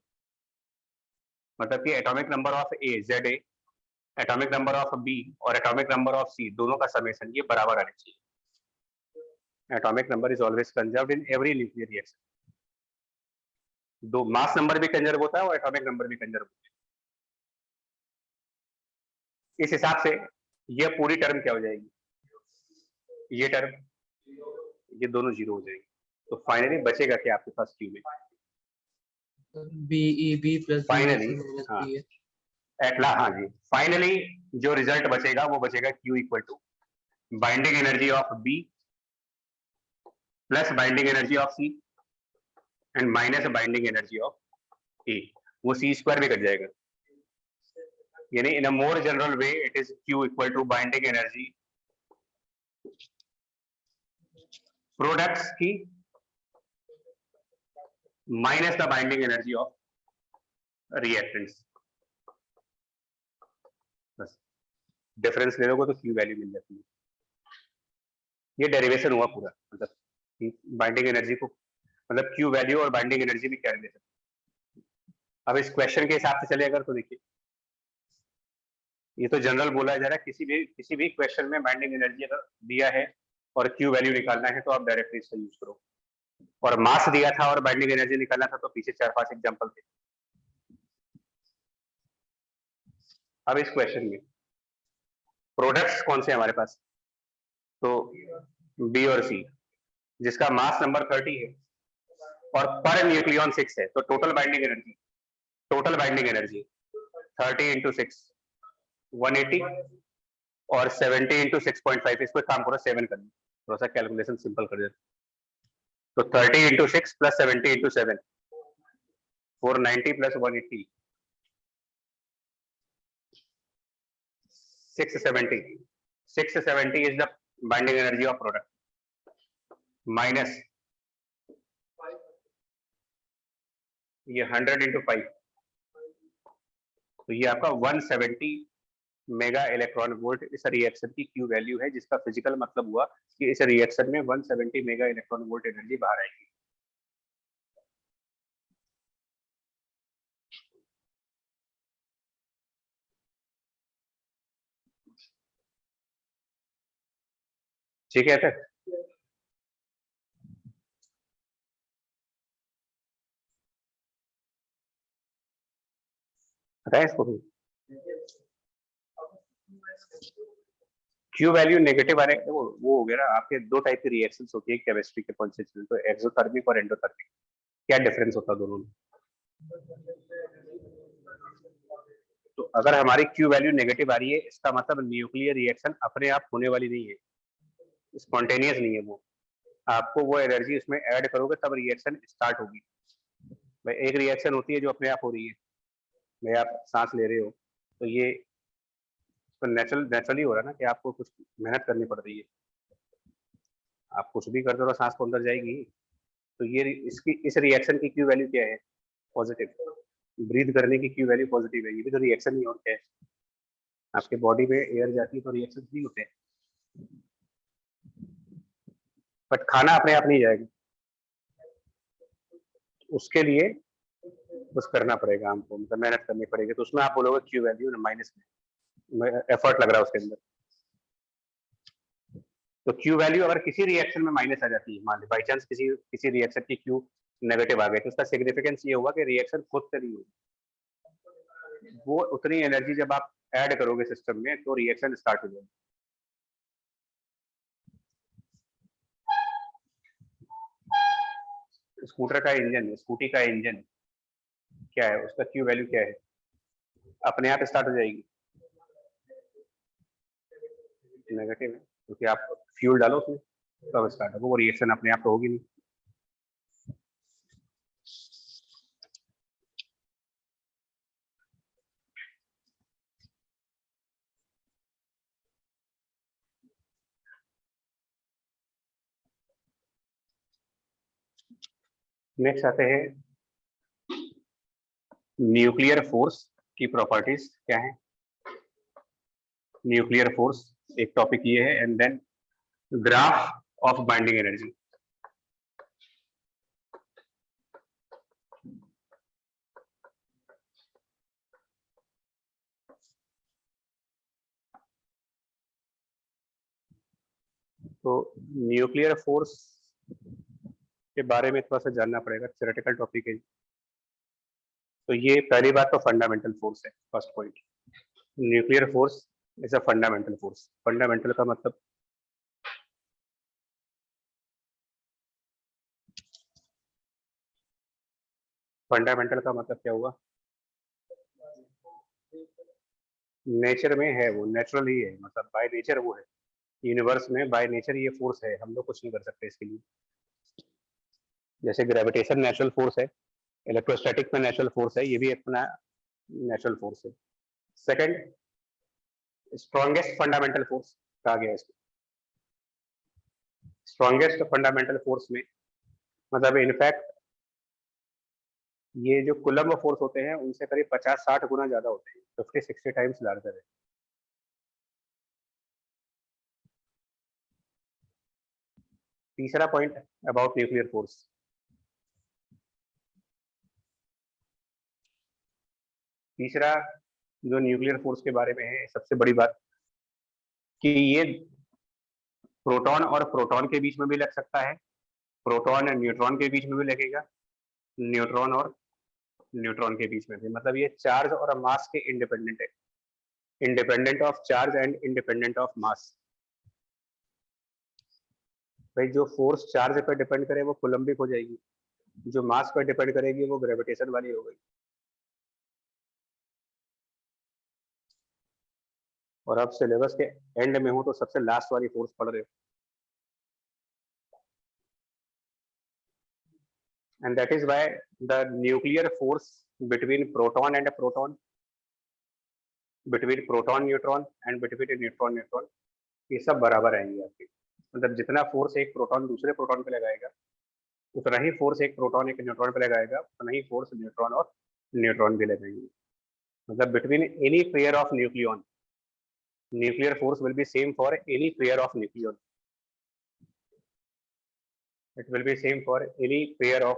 मतलब कि atomic number of A ZA, atomic number of B और एटॉमिक नंबर ऑफ C, दोनों का समेशन ये बराबर आना चाहिए। Atomic number is always conserved in every nuclear reaction. दो मास नंबर भी कंजर्व होता है और एटॉमिक नंबर भी कंजर्व होता है। इस हिसाब से ये पूरी टर्म क्या हो जाएगी, ये टर्म, ये दोनों जीरो हो जाएंगे। तो फाइनली बचेगा क्या आपके पास Q में? BEB प्लस फाइनली, हाँ हाँ जी, फाइनली जो रिजल्ट बचेगा वो बचेगा Q equal to binding energy of B plus binding energy of C and minus binding energy of A। वो C² भी कट जाएगा, यानी in a more general way it is Q equal to binding energy products की minus the binding energy of reactants. बस difference ले लोगे तो Q value मिल जाती है। ये डेरिवेशन हुआ पूरा, मतलब बाइंडिंग एनर्जी को, मतलब Q वैल्यू और बाइंडिंग एनर्जी में क्या रिलेशन। अब इस क्वेश्चन के हिसाब से चले अगर तो देखिए, ये तो जनरल बोला जा रहा है, किसी भी क्वेश्चन में बाइंडिंग एनर्जी अगर दिया है और Q वैल्यू निकालना है तो आप डायरेक्टली इसका यूज करो। और मास दिया था और बाइंडिंग एनर्जी निकालना था तो पीछे 4-5 एग्जांपल थे। अब इस क्वेश्चन में प्रोडक्ट्स कौन से हमारे पास, तो B और C, जिसका मास नंबर 30 है और पर न्यूक्लियन 6 है, तो टोटल बाइंडिंग एनर्जी 30 इंटू 6 180 और 70 इंटू 6.5, इसको काम करो 7 कर लो, थोड़ा सा कैलकुलेशन सिंपल कर देते। तो 30 into 6 plus 70 into 7 490 plus 180 670 is the binding energy of product minus ये 100 into 5, तो ये आपका 170 मेगा इलेक्ट्रॉन वोल्ट इस रिएक्शन की क्यू वैल्यू है, जिसका फिजिकल मतलब हुआ कि इस रिएक्शन में 170 मेगा इलेक्ट्रॉन वोल्ट एनर्जी बाहर आएगी। ठीक है सर, पता है इसको भी क्यू वैल्यू नेगेटिव आ रहे हैं, वो हो गया ना। आपके दो टाइप की रिएक्शंस होती है केमिस्ट्री के पॉइंट से, तो एक्सोथर्मिक और एंडोथर्मिक। क्या डिफरेंस होता है दोनों में? तो अगर हमारी क्यू वैल्यू नेगेटिव आ रही है, इसका मतलब न्यूक्लियर रिएक्शन अपने आप होने वाली नहीं है, स्पॉन्टेनियस नहीं है वो। आपको वो एनर्जी उसमें ऐड करोगे तब रिएक्शन स्टार्ट होगी। भाई एक रिएक्शन होती है जो अपने आप हो रही है, भाई आप सांस ले रहे हो तो ये तो नेचुरली हो रहा है ना कि आपको कुछ मेहनत करनी पड़ रही है। आप कुछ भी करते हो तो सांस तो अंदर जाएगी। तो ये इसकी इस रिएक्शन की क्यू वैल्यू क्या है? पॉजिटिव। ब्रीथ करने की क्यू वैल्यू पॉजिटिव है, ये भी तो रिएक्शन ही और क्या है। आपके बॉडी में एयर जाती है तो रिएक्शन नहीं होते, बट खाना अपने आप नहीं जाएगा, उसके लिए कुछ करना पड़ेगा हमको, मतलब मेहनत करनी पड़ेगी। तो उसमें आप बोलोगे क्यू वैल्यू माइनस में, एफर्ट लग रहा है उसके अंदर। तो क्यू वैल्यू अगर किसी रिएक्शन में माइनस आ जाती है, मान ली बाई चांस किसी रिएक्शन की क्यू नेगेटिव आ गई, तो उसका सिग्निफिकेंस ये होगा कि रिएक्शन खुद से नहीं होगी, वो उतनी एनर्जी जब आप ऐड करोगे सिस्टम में तो रिएक्शन स्टार्ट हो जाएगी। स्कूटर का इंजन, स्कूटी का इंजन क्या है, उसका क्यू वैल्यू क्या है? अपने आप स्टार्ट हो जाएगी, नेगेटिव है, क्योंकि आप फ्यूल डालो उसमें तब स्टार्ट होगा, वो रिएक्शन अपने आप तो होगी नहीं। नेक्स्ट आते हैं न्यूक्लियर फोर्स की प्रॉपर्टीज क्या है। न्यूक्लियर फोर्स एक टॉपिक ये है, and then graph of binding energy. तो न्यूक्लियर फोर्स के बारे में थोड़ा सा जानना पड़ेगा, थ्योरेटिकल टॉपिक है। तो ये पहली बात तो फंडामेंटल फोर्स है, first point. Nuclear force is a fundamental force. Fundamental का मतलब क्या हुआ? नेचर में है, वो नेचुरल ही है, मतलब बाय नेचर वो है। यूनिवर्स में बाय नेचर ये फोर्स है, हम लोग कुछ नहीं कर सकते इसके लिए। जैसे ग्रेविटेशन नेचुरल फोर्स है, इलेक्ट्रोस्टैटिक में नेचुरल फोर्स है, ये भी अपना नेचुरल फोर्स है। सेकंड, स्ट्रॉन्गेस्ट फंडामेंटल फोर्स कहा गया इसको। स्ट्रॉन्गेस्ट फंडामेंटल फोर्स में मतलब इनफैक्ट ये जो कुलम्ब फोर्स होते हैं उनसे करीब 50-60 गुना ज्यादा होते हैं, 50-60 टाइम्स लार्जर है। तीसरा पॉइंट अबाउट न्यूक्लियर फोर्स, तीसरा जो न्यूक्लियर फोर्स के बारे में है सबसे बड़ी बात कि ये प्रोटॉन और प्रोटॉन के बीच में भी लग सकता है, प्रोटॉन और न्यूट्रॉन के बीच में भी लगेगा, न्यूट्रॉन और न्यूट्रॉन के बीच में भी। मतलब ये चार्ज और मास के इंडिपेंडेंट है, independent of charge and independent of mass. भाई जो फोर्स चार्ज पर डिपेंड करे वो कोलम्बिक हो जाएगी, जो मास पर डिपेंड करेगी वो ग्रेविटेशन वाली हो गई। और अब सिलेबस के एंड में हो तो सबसे लास्ट वाली फोर्स पढ़ रहे हो, and that is why the nuclear force between proton and proton between proton neutron and between neutron neutron, ये सब बराबर आएंगे आपके। मतलब जितना फोर्स एक प्रोटॉन दूसरे प्रोटॉन पे लगाएगा, उतना ही फोर्स एक प्रोटॉन एक न्यूट्रॉन पे लगाएगा, उतना ही फोर्स न्यूट्रॉन और न्यूट्रॉन भी लगाएंगे। मतलब between any pair of nucleon, nuclear force will be same for any pair of nucleon. It will be same for any pair of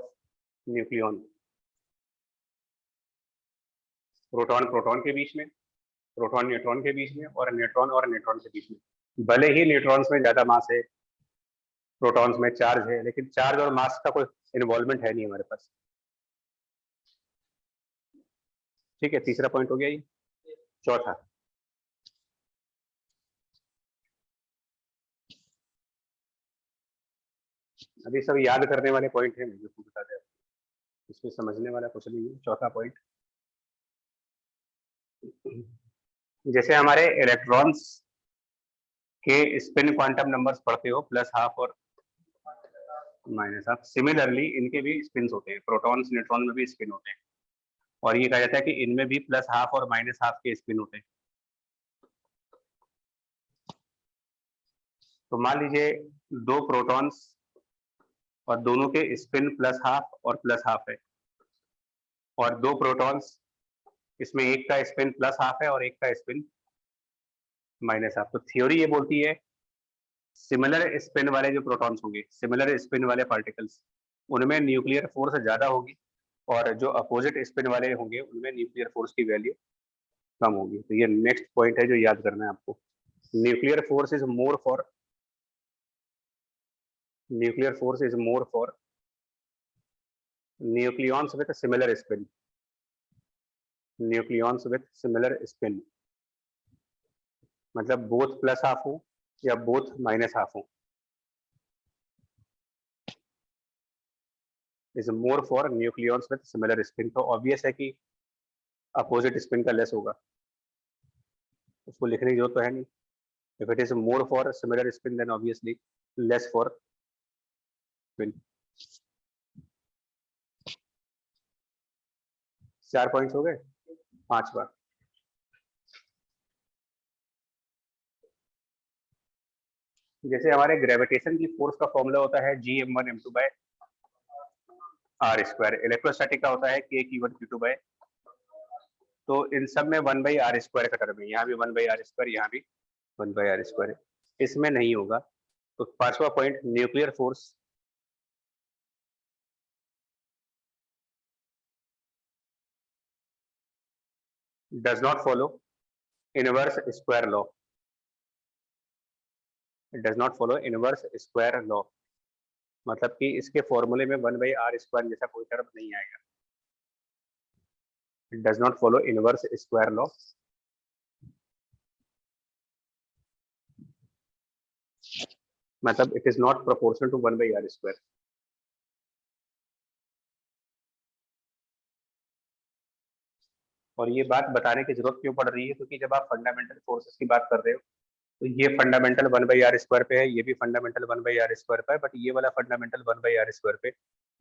nucleon. Proton proton के बीच में, प्रोटॉन न्यूट्रॉन के बीच में, और neutron के बीच में। भले ही न्यूट्रॉन्स में ज्यादा मास है, प्रोटॉन्स में चार्ज है, लेकिन चार्ज और मास का कोई इन्वॉल्वमेंट है नहीं हमारे पास। ठीक है, तीसरा पॉइंट हो गया ये। चौथा, अभी सब याद करने वाले पॉइंट है, मुझे बता दें, इसमें समझने वाला कुछ नहीं है। चौथा पॉइंट, जैसे हमारे इलेक्ट्रॉन्स के स्पिन क्वांटम नंबर्स पढ़ते हो, प्लस हाफ और माइनस हाफ, सिमिलरली इनके भी स्पिन्स होते हैं। प्रोटॉन्स न्यूट्रॉन में भी स्पिन होते हैं, और ये कहा जाता है कि इनमें भी प्लस हाफ और माइनस हाफ के स्पिन होते हैं। तो मान लीजिए दो प्रोटॉन्स और दोनों के स्पिन प्लस हाफ और प्लस हाफ है, और दो प्रोटॉन्स, इसमें एक का स्पिन प्लस हाफ है और एक का स्पिन माइनस हाफ। तो थ्योरी ये बोलती है सिमिलर स्पिन वाले जो प्रोटॉन्स होंगे, सिमिलर स्पिन वाले पार्टिकल्स, उनमें न्यूक्लियर फोर्स ज्यादा होगी, और जो अपोजिट स्पिन वाले होंगे उनमें न्यूक्लियर फोर्स की वैल्यू कम होगी। तो ये नेक्स्ट पॉइंट है जो याद करना है आपको। Nuclear force is more for nucleons with similar spin, nucleons with similar spin, मतलब बोथ प्लस हाफ हो या बोथ माइनस हाफ हो, is more for nucleons with similar spin. तो ऑब्वियस है कि अपोजिट स्पिन का लेस होगा, उसको लिखने की जरूरत तो है नहीं। If it is more for similar spin then obviously less for spin. 4 points हो गए। 5वां, जैसे हमारे ग्रेविटेशन की फोर्स का फॉर्मूला होता है Gm1m2/r², इलेक्ट्रोस्टैटिक का होता है K(Q1Q2) तो इन सब में 1/r² का टर्म है, यहाँ भी 1/r², यहाँ भी 1/r², इसमें नहीं होगा। तो 5वां point, nuclear force does not follow inverse square law, does not follow inverse square law, मतलब कि इसके फॉर्मूले में 1/r² जैसा कोई टर्म नहीं आएगा। It does not follow inverse square law. मतलब it is not proportional to 1/r²। और ये बात बताने की जरूरत क्यों पड़ रही है, क्योंकि जब आप फंडामेंटल फोर्सेस की बात कर रहे हो तो ये फंडामेंटल 1/r² पे है, ये भी फंडामेंटल 1/r² पे है, बट ये वाला फंडामेंटल 1/r² पे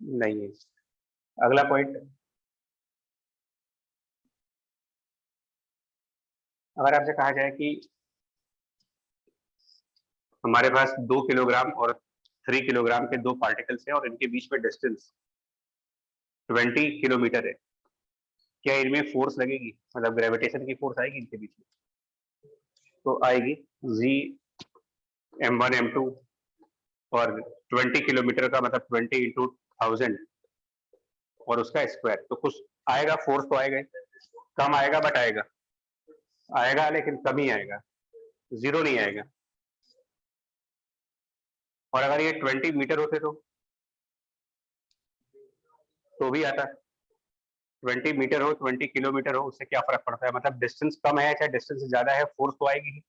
नहीं है। अगला पॉइंट, अगर आपसे कहा जाए कि हमारे पास 2 किलोग्राम और 3 किलोग्राम के दो पार्टिकल्स हैं और इनके बीच में डिस्टेंस 20 किलोमीटर है, क्या इनमें फोर्स लगेगी, मतलब ग्रेविटेशन की फोर्स आएगी इनके बीच में? तो आएगी Gm1m2, और 20 किलोमीटर का मतलब 20 × 1000 और उसका स्क्वायर, तो कुछ आएगा, फोर्स तो आएगा, कम आएगा बट आएगा, आएगा लेकिन कम ही आएगा, जीरो नहीं आएगा। और अगर ये 20 मीटर होते तो भी आता। 20 मीटर हो 20 किलोमीटर हो, उससे क्या फर्क पड़ता है, मतलब डिस्टेंस कम है चाहे डिस्टेंस ज्यादा है, फोर्स तो आएगी ही।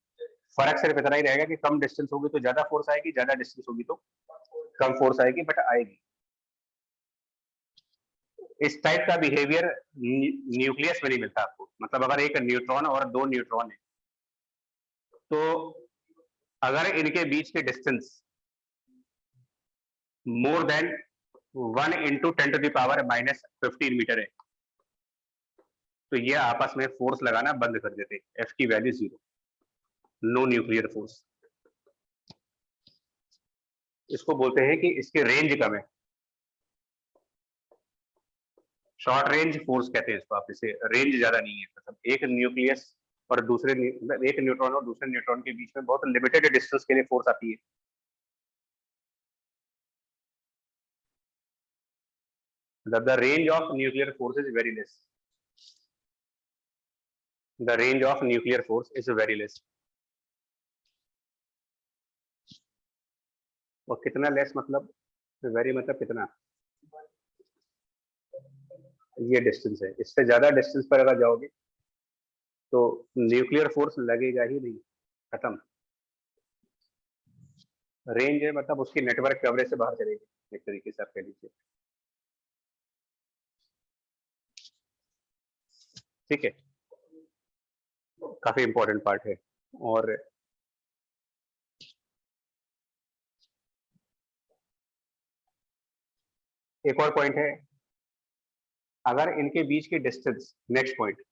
फर्क सिर्फ इतना ही रहेगा कि कम डिस्टेंस होगी तो ज्यादा फोर्स आएगी, ज्यादा डिस्टेंस होगी तो कम फोर्स आएगी, बट आएगी। इस टाइप का बिहेवियर न्यूक्लियस में नहीं मिलता आपको। मतलब अगर एक न्यूट्रॉन और दो न्यूट्रॉन है, तो अगर इनके बीच के डिस्टेंस मोर देन 1 × 10⁻⁻15 मीटर है, तो ये आपस में फोर्स लगाना बंद कर देते, एफ की वैल्यू 0, नो न्यूक्लियर फोर्स। इसको बोलते हैं कि इसकी रेंज कम है, शॉर्ट रेंज फोर्स कहते हैं इसको। आप इसे रेंज ज्यादा नहीं है, मतलब एक न्यूक्लियस और दूसरे मतलब एक न्यूट्रॉन और दूसरे न्यूट्रॉन के बीच में बहुत लिमिटेड डिस्टेंस के लिए फोर्स आती है। The range of nuclear force is very less. The range of nuclear force is very less. और कितना लेस मतलब, वेरी मतलब कितना, ये डिस्टेंस है। इससे ज्यादा डिस्टेंस पर अगर जाओगे तो न्यूक्लियर फोर्स लगेगा ही नहीं, खत्म। रेंज है मतलब उसकी नेटवर्क कवरेज से बाहर चलेगी, एक तरीके से आप कह लीजिए, ठीक है। काफी इंपॉर्टेंट पार्ट है। और एक और पॉइंट है, अगर इनके बीच की distance, next point,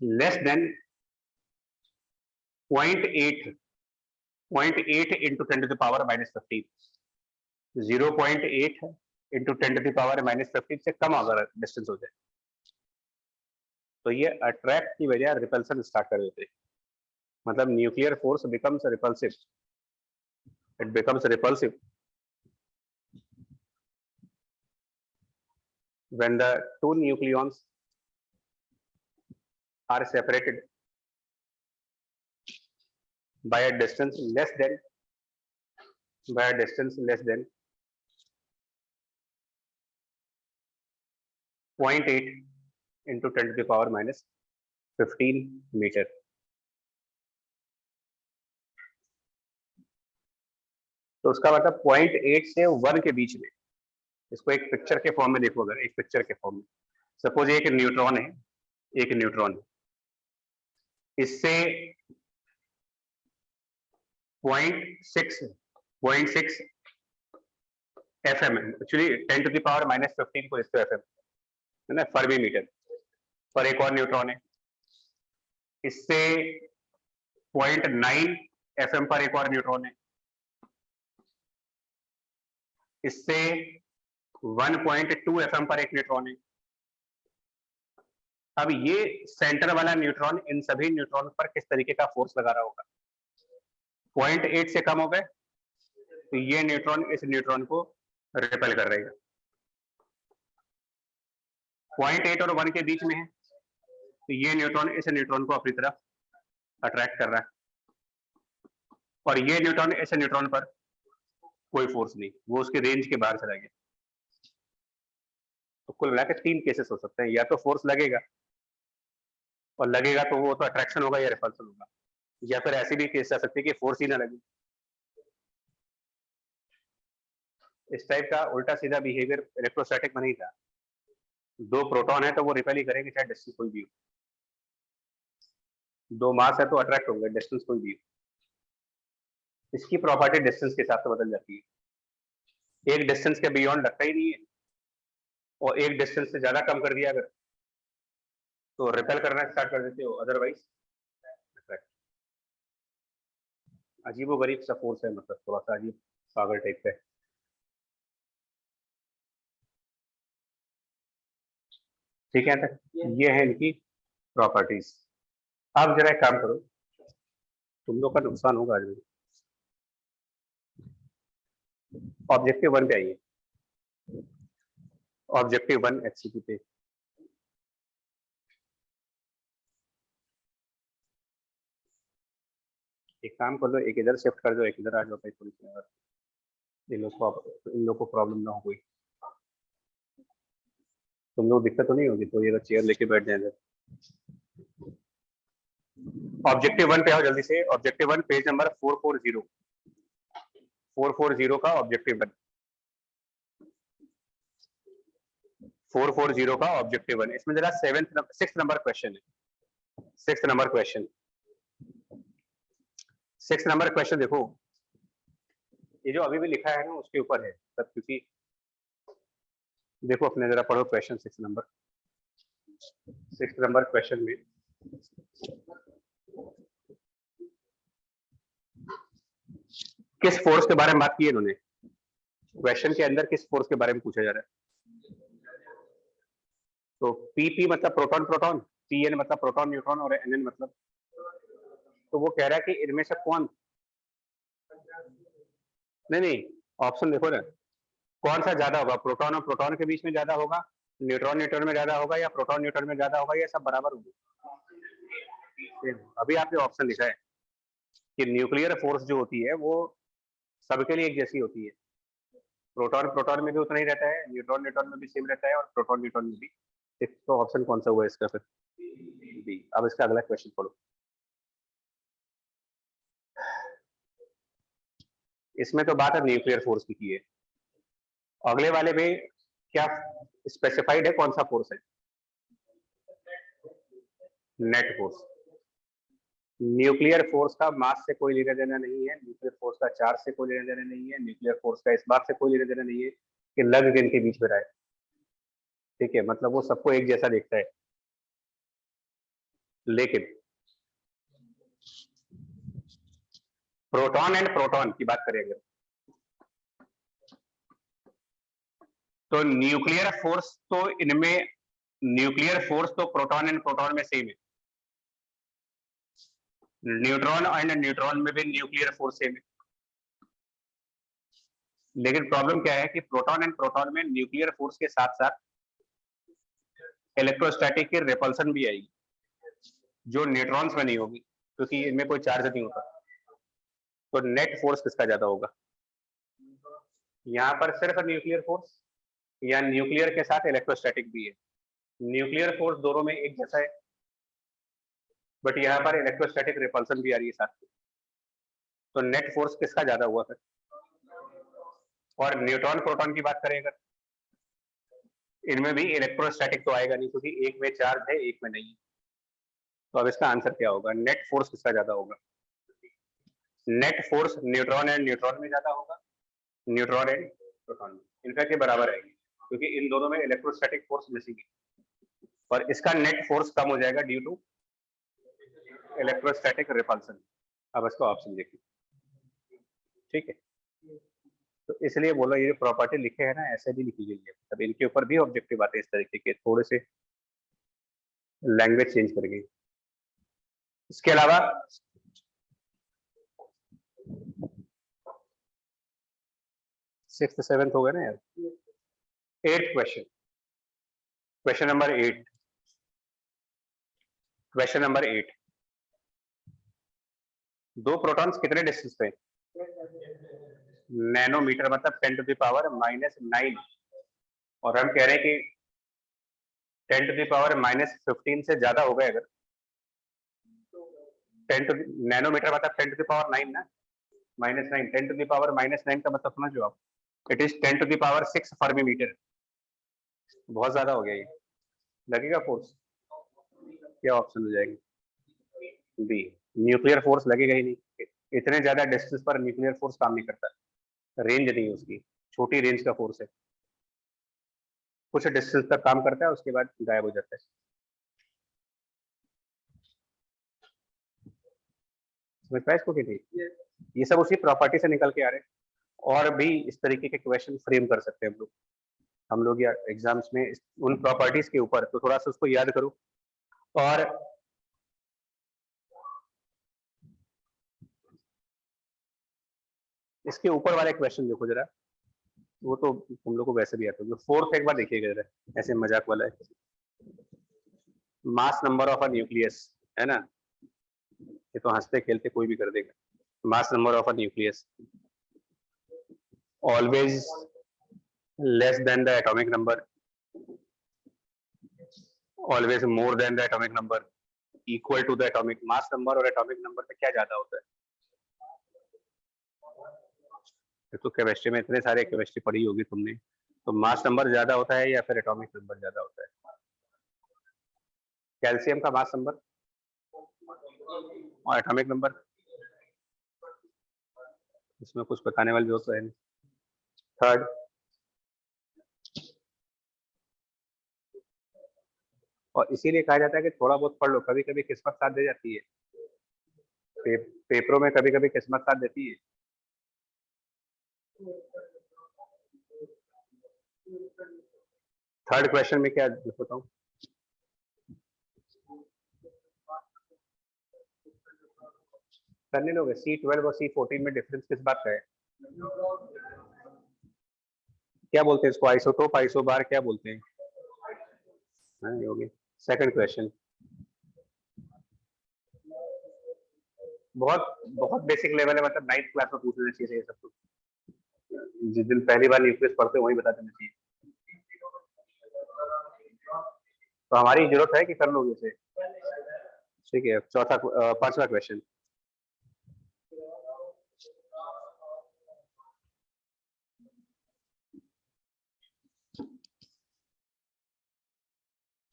less than 0.8 into 10 to the power minus 15, 0.8 into 10 to the power minus 15 से कम अगर डिस्टेंस हो जाए तो ये अट्रैक्ट की बजाय रिपल्सन स्टार्ट कर देते हैं। मतलब nuclear force becomes repulsive, it becomes repulsive when the two nucleons are separated by a distance less than 0.8 into 10 to the power minus 15 metre. तो उसका मतलब 0.8 से 1 के बीच में, इसको एक पिक्चर के फॉर्म में देखो, अगर एक पिक्चर के फॉर्म में सपोज एक न्यूट्रॉन है, एक न्यूट्रॉन है, इससे 0.6 FM, actually 10 to the power minus 15 को इसको एफएम है ना, फर्मी मीटर पर एक और न्यूट्रॉन है, इससे 0.9 एफएम पर एक और न्यूट्रॉन है, इससे 1.2 एफएम पर एक न्यूट्रॉन है। अब ये सेंटर वाला न्यूट्रॉन इन सभी न्यूट्रॉन पर किस तरीके का फोर्स लगा रहा होगा, 0.8 से कम हो गए तो ये न्यूट्रॉन इस न्यूट्रॉन को रिपेल कर रहेगा। 0.8 और 1 के बीच में है तो ये न्यूट्रॉन इस न्यूट्रॉन को अपनी तरफ अट्रैक्ट कर रहा है, और ये न्यूट्रॉन इस न्यूट्रॉन पर कोई फोर्स नहीं, वो उसके रेंज के बाहर चला गया। तो कुल मिलाकर 3 केसेस हो सकते हैं, या तो फोर्स लगेगा, और लगेगा तो वो तो अट्रैक्शन होगा या रिपल्सन होगा, या फिर ऐसी भी केस आ सकती है कि फोर्स ही ना लगे। इस टाइप का उल्टा सीधा बिहेवियर इलेक्ट्रोस्टैटिक में नहीं था। 2 प्रोटॉन है तो वो रिपेल ही करेंगे चाहे डिस्टेंस कोई भी हो, 2 मास है तो अट्रैक्ट होंगे डिस्टेंस कोई भी हो। इसकी प्रॉपर्टी डिस्टेंस के हिसाब से बदल जाती है, एक डिस्टेंस के बियॉन्ड लगता ही नहीं है, और एक डिस्टेंस से ज्यादा कम कर दिया अगर तो रिपेल करना स्टार्ट कर देते हो, अदरवाइज अट्रैक्ट। अजीबो गरीब सा फोर्स है, मतलब थोड़ा सा अजीब पागल टाइप का है। ठीक है तक, ये है इनकी प्रॉपर्टीज। अब जरा एक काम करो, तुम लोग का नुकसान होगा आज। ऑब्जेक्टिव 1 पे आइए, ऑब्जेक्टिव 1 एचसीपी पे। एक काम कर लो, एक इधर शिफ्ट कर दो, एक इधर आ जाओ, थोड़ी सी इन लोग को प्रॉब्लम ना हो कोई। तुम लोग दिक्कत तो नहीं होगी, तो ये अगर चेयर लेके बैठ जाए। ऑब्जेक्टिव 1 पे आओ जल्दी से। ऑब्जेक्टिव 1 पेज नंबर 440 का ऑब्जेक्टिव 1, 440 का ऑब्जेक्टिव 1। इसमें जरा 6th नंबर क्वेश्चन है, 6th number question. 6th number question देखो, ये जो अभी भी लिखा है ना उसके ऊपर है सब, क्योंकि देखो अपने जरा पढ़ो क्वेश्चन 6 नंबर। 6 नंबर क्वेश्चन में किस फोर्स के बारे में बात की है इन्होंने? क्वेश्चन के अंदर किस फोर्स के बारे में पूछा जा रहा है? तो पी मतलब प्रोटॉन प्रोटॉन, पीएन मतलब प्रोटॉन न्यूट्रॉन और एनएन मतलब, तो वो कह रहा है कि इनमें से कौन, नहीं ऑप्शन देखो ना, कौन सा ज्यादा होगा, प्रोटॉन और प्रोटॉन के बीच में ज्यादा होगा, न्यूट्रॉन न्यूट्रॉन में ज्यादा होगा, या प्रोटॉन न्यूट्रॉन में ज्यादा होगा, या सब बराबर होगा? अभी आपने ऑप्शन लिखा है कि न्यूक्लियर फोर्स जो होती है वो सबके लिए एक जैसी होती है, प्रोटॉन प्रोटॉन में भी उतना ही रहता है, न्यूट्रॉन न्यूट्रॉन में भी सेम रहता है, और प्रोटॉन न्यूट्रॉन में भी। तो ऑप्शन कौन सा हुआ इसका फिर? बी। अब इसका अगला क्वेश्चन पढ़ो। इसमें तो बात है न्यूक्लियर फोर्स की है, अगले वाले में क्या स्पेसिफाइड है, कौन सा फोर्स है? Net force. न्यूक्लियर फोर्स का मास से कोई लेना देना नहीं है, न्यूक्लियर फोर्स का चार्ज से कोई लेना देना नहीं है, न्यूक्लियर फोर्स का इस बात से कोई लेना देना नहीं है कि लग किन के बीच में रहा है, ठीक है, मतलब वो सबको एक जैसा देखता है। लेकिन प्रोटॉन एंड प्रोटॉन की बात करेंगे तो न्यूक्लियर फोर्स तो इनमें, न्यूक्लियर फोर्स तो प्रोटॉन एंड प्रोटॉन में सेम है, न्यूट्रॉन एंड न्यूट्रॉन में भी न्यूक्लियर फोर्स सेम है। लेकिन प्रॉब्लम क्या है कि प्रोटॉन एंड प्रोटॉन में न्यूक्लियर फोर्स के साथ साथ इलेक्ट्रोस्टैटिक की रिपल्सन भी आएगी, जो न्यूट्रॉन्स में नहीं होगी, क्योंकि इनमें कोई चार्ज नहीं होता। तो नेट फोर्स किसका ज्यादा होगा यहाँ पर? सिर्फ न्यूक्लियर फोर्स या न्यूक्लियर के साथ इलेक्ट्रोस्टैटिक भी है? न्यूक्लियर फोर्स दोनों में एक जैसा है, बट यहाँ पर इलेक्ट्रोस्टैटिक रिपल्सन भी आ रही है साथ में, तो नेट फोर्स किसका ज्यादा हुआ फिर? और न्यूट्रॉन प्रोटॉन की बात करें अगर, इनमें भी इलेक्ट्रोस्टैटिक तो आएगा नहीं, क्योंकि एक में चार्ज है एक में नहीं है। तो अब इसका आंसर क्या होगा? नेट फोर्स किसका ज्यादा होगा? Net force neutron and neutron में ज्यादा होगा, न्यूट्रॉन एंड प्रोटॉन में, इनफैक्ट ये बराबर आएगी, क्योंकि इन दोनों में इलेक्ट्रोस्टैटिक फोर्स मिसिंग है, और इसका नेट फोर्स कम हो जाएगा ड्यू टू इलेक्ट्रोस्टैटिक रिपल्सन। अब इसका ऑप्शन देखिए, ठीक है, तो इसलिए बोला ये प्रॉपर्टी लिखे है ना, ऐसे भी लिखी गई है, तब इनके ऊपर भी ऑब्जेक्टिव आते हैं इस तरीके के, थोड़े से लैंग्वेज चेंज करके। इसके अलावा सिक्स्थ सेवेंथ हो गए ना यार। 8th question, question number 8, question number 8, दो प्रोटॉन्स कितने डिस्टेंस पे? नैनोमीटर, मतलब 10⁻⁻⁹, और हम कह रहे हैं कि 10⁻⁻15 से ज्यादा हो गए अगर, नैनोमीटर मतलब 10⁻9 ना, -9, 10⁻⁻9 का मतलब समझ लो आप, इट इज 10⁻6 फर्मी मीटर, बहुत ज्यादा हो गया ये, लगेगा फोर्स? क्या ऑप्शन हो जाएगी? बी, न्यूक्लियर फोर्स लगेगा ही नहीं, इतने ज्यादा डिस्टेंस पर न्यूक्लियर फोर्स काम नहीं करता, रेंज नहीं है उसकी, छोटी रेंज का फोर्स है, कुछ डिस्टेंस तक काम करता है उसके बाद गायब हो जाता है। समझ पाए इसको? कि ये सब उसी प्रॉपर्टी से निकल के आ रहे हैं, और भी इस तरीके के क्वेश्चन फ्रेम कर सकते हैं हम लोग या एग्जाम्स में उन प्रॉपर्टीज के ऊपर, तो थोड़ा सा उसको याद करो। और इसके ऊपर वाले क्वेश्चन देखो जरा, वो तो तुम लोग को वैसे भी आता है, फोर्थ एक बार देखिएगा जरा, ऐसे मजाक वाला है, मास नंबर ऑफ अ न्यूक्लियस, है ना, ये तो हंसते खेलते कोई भी कर देगा। Mass number of a nucleus always less than the atomic number, always more than the atomic number, equal to the atomic. Mass number और एटॉमिक नंबर पे क्या ज्यादा होता है? तो केमिस्ट्री में इतने सारे केमिस्ट्री पढ़ी होगी तुमने, तो मास नंबर ज्यादा होता है या फिर एटॉमिक नंबर ज्यादा होता है? कैल्शियम का मास नंबर और एटॉमिक नंबर, इसमें कुछ बताने वाली जरूरत तो है नहीं। थर्ड, और इसीलिए कहा जाता है कि थोड़ा बहुत पढ़ लो, कभी कभी किस्मत साथ दे जाती है। पेपरों में कभी कभी किस्मत साथ देती है। थर्ड क्वेश्चन में क्या बताऊं? करने लोगे? C12 और C14 में डिफरेंस किस बात का है? क्या बोलते हैं इसको? आइसोटोप, आइसोबार, क्या बोलते हैं? हाँ, ये हो गया। सेकंड क्वेश्चन बहुत बहुत बेसिक लेवल है, मतलब 9th क्लास में पूछ लेना चाहिए ये सब कुछ। जिस दिन पहली बार न्यूक्लियस पढ़ते हो वही बता देना चाहिए। तो हमारी जरूरत है कि कर लोगे इसे? ठीक है। पांचवा क्वेश्चन,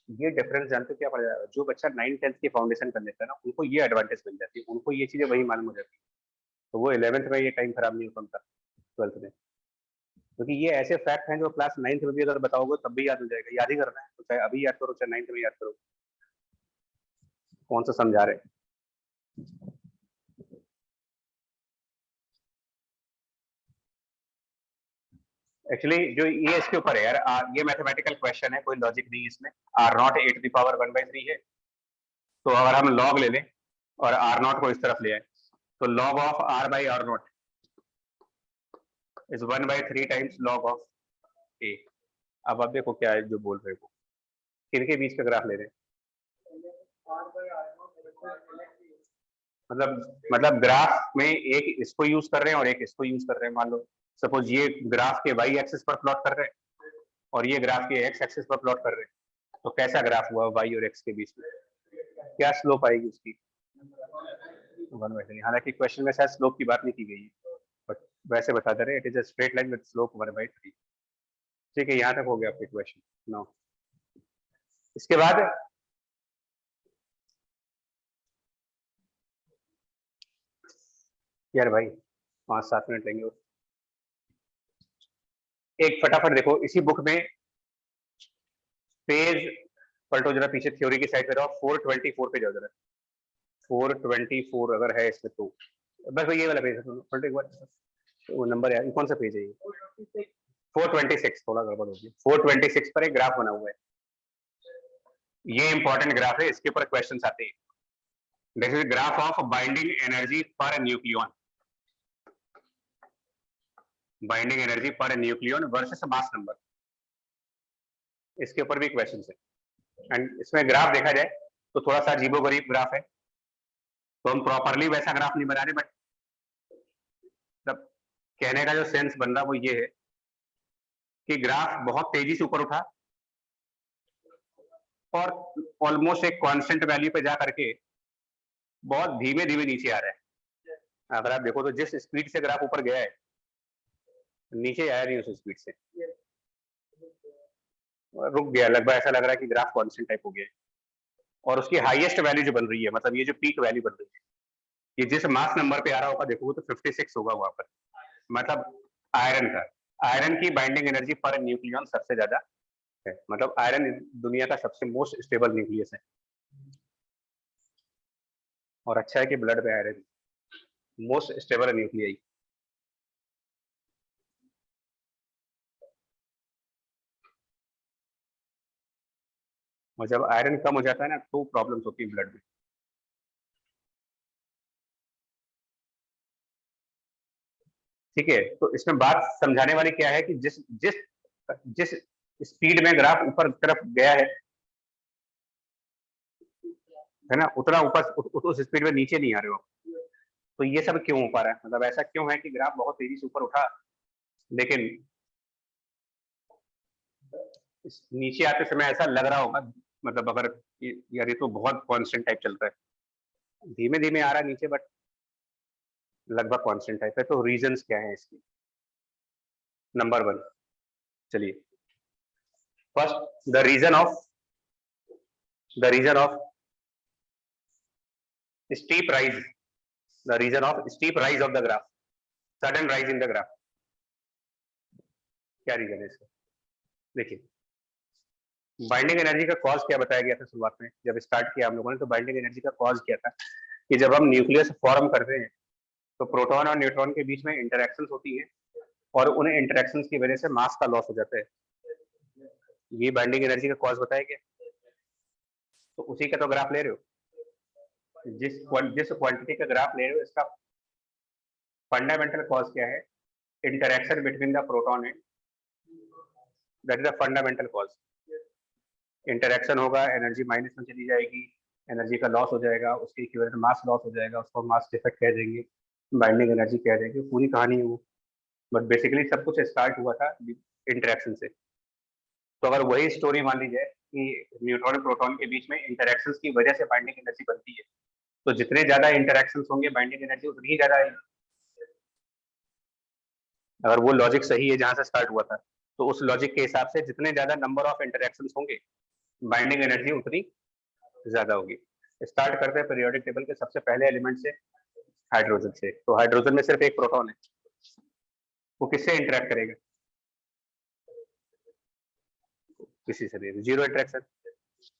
ये डिफरेंस जानते हो क्या पड़ जाएगा? जो बच्चा 9th-10th की फाउंडेशन कर लेता है ना, उनको ये एडवांटेज मिल जाती है, उनको ये चीजें वही मालूम हो जाती है, तो वो 11th में ये टाइम खराब नहीं होता उनका, 12th में। क्योंकि ये ऐसे फैक्ट हैं जो क्लास 9th में भी अगर बताओगे तब भी याद हो जाएगा। याद ही करना है तो चाहे अभी याद करो चाहे 9th में याद करो। कौन सा समझा रहे? एक्चुअली जो ये इसके ऊपर है यार, ये मैथमेटिकल क्वेश्चन है, कोई लॉजिक नहीं इसमें। R0 8⁻1/3 है, तो अगर हम लॉग ले लें और R0 को इस तरफ ले आए, तो log of R/R0 is 1/3 times log of A। अब आप देखो क्या है जो बोल रहे हो, किनके बीच का ग्राफ ले रहे हैं? मतलब ग्राफ में एक इसको यूज कर रहे हैं और एक इसको यूज कर रहे हैं। मान लो सपोज ये ग्राफ के y एक्सिस पर प्लॉट कर रहे हैं और ये ग्राफ के x एक्सिस पर प्लॉट कर रहे हैं, तो कैसा ग्राफ हुआ y और x के बीच में? क्या स्लोप आएगी उसकी? 1/3। हालांकि क्वेश्चन में शायद स्लोप की बात नहीं की गई है, बट वैसे बता दे रहे हैं it is a straight line with slope 1/3। ठीक है, यहाँ तक हो गया आपके क्वेश्चन। नो, इसके बाद यार भाई 5-7 मिनट लेंगे। एक फटाफट देखो इसी बुक में, पेज पलटो जरा पीछे, थ्योरी की साइड पे रहो, 424 पे जाओ जरा। 424 अगर है इसमें तो बस ये वाला पेज है, पलटो एक बार। वो नंबर यार कौन सा पेज है ये? 426, थोड़ा गड़बड़ हो गया। 426 पर एक ग्राफ बना हुआ है, ये इंपॉर्टेंट ग्राफ है, इसके ऊपर क्वेश्चंस आते हैं। This is graph of binding energy per nucleon, binding energy per nucleon versus mass number, इसके ऊपर भी क्वेश्चन है। एंड इसमें ग्राफ देखा जाए तो थोड़ा सा अजीबोगरीब ग्राफ है, तो हम प्रॉपरली वैसा ग्राफ नहीं बना रहे, बट मतलब कहने का जो सेंस बन रहा वो ये है कि ग्राफ बहुत तेजी से ऊपर उठा और ऑलमोस्ट एक कांस्टेंट वैल्यू पे जा करके बहुत धीमे धीमे नीचे आ रहा है। अगर आप देखो तो जिस स्पीड से ग्राफ ऊपर गया है, नीचे आया नहीं उस स्पीड से, रुक गया। लगभग ऐसा लग रहा है कि ग्राफ कांस्टेंट टाइप हो गया है। और उसकी हाईएस्ट वैल्यू जो बन रही है, मतलब ये जो पीक वैल्यू बन रही है, ये जिस मास नंबर पे आ रहा होगा देखोगे तो 56 होगा वहां पर, मतलब आयरन का। आयरन की बाइंडिंग एनर्जी पर न्यूक्लियन सबसे ज्यादा है, मतलब आयरन दुनिया का सबसे मोस्ट स्टेबल न्यूक्लियस है। और अच्छा है कि ब्लड में आयरन मोस्ट स्टेबल न्यूक्लियाई। और जब आयरन कम हो जाता है ना तो प्रॉब्लम्स होती है ब्लड में। ठीक है, तो इसमें बात समझाने वाली क्या है कि जिस जिस जिस स्पीड में ग्राफ ऊपर तरफ गया है ना, उतना ऊपर उस स्पीड में नीचे नहीं आ रहे हो। तो ये सब क्यों हो पा रहा है, मतलब ऐसा क्यों है कि ग्राफ बहुत तेजी से ऊपर उठा लेकिन नीचे आते समय ऐसा लग रहा होगा, मतलब अगर यार ये तो बहुत कांस्टेंट टाइप चल रहा है, धीमे धीमे आ रहा है नीचे बट लगभग कांस्टेंट टाइप है। तो रीजंस क्या है इसकी? नंबर 1, चलिए first, the reason of steep rise, the reason of steep rise of the graph, sudden rise in the graph, क्या रीजन है इसका? देखिए बाइंडिंग एनर्जी का कॉज क्या बताया गया था शुरुआत में जब स्टार्ट किया हम लोगों ने, तो बाइंडिंग एनर्जी का कॉज क्या था कि जब हम न्यूक्लियस फॉर्म करते हैं तो प्रोटॉन और न्यूट्रॉन के बीच में इंटरेक्शंस होती है और उन इंटरेक्शंस की वजह से मास का लॉस हो जाता है। ये बाइंडिंग एनर्जी का कॉज बताया गया, तो उसी का तो ग्राफ ले रहे हो। जिस क्वांटिटी का ग्राफ ले रहे हो इसका फंडामेंटल कॉज क्या है? Interaction between the proton and, that is the fundamental cause. Interaction होगा, एनर्जी माइनस में चली जाएगी, एनर्जी का लॉस हो जाएगा, उसके इक्विवेलेंट मास लॉस हो जाएगा, उसको मास डिफेक्ट कह देंगे, बाइंडिंग एनर्जी कह देंगे, पूरी कहानी है वो। बट बेसिकली सब कुछ स्टार्ट हुआ था इंटरेक्शन से। तो अगर वही स्टोरी मान ली जाए कि न्यूट्रॉन प्रोटॉन के बीच में इंटरेक्शंस की वजह से बाइंडिंग एनर्जी बनती है, तो जितने ज्यादा इंटरेक्शंस होंगे बाइंडिंग एनर्जी उतनी ही ज्यादा आएगी। अगर वो लॉजिक सही है जहां से स्टार्ट हुआ था, तो उस लॉजिक के हिसाब से जितने ज्यादा नंबर ऑफ इंटरेक्शंस होंगे बाइंडिंग एनर्जी उतनी ज्यादा होगी। स्टार्ट करते हैं पीरियोडिक टेबल के सबसे पहले एलिमेंट से, हाइड्रोजन से। तो हाइड्रोजन में सिर्फ एक प्रोटॉन है, वो किससे इंटरेक्ट करेगा? किसी से नहीं, जीरो इंटरेक्शन।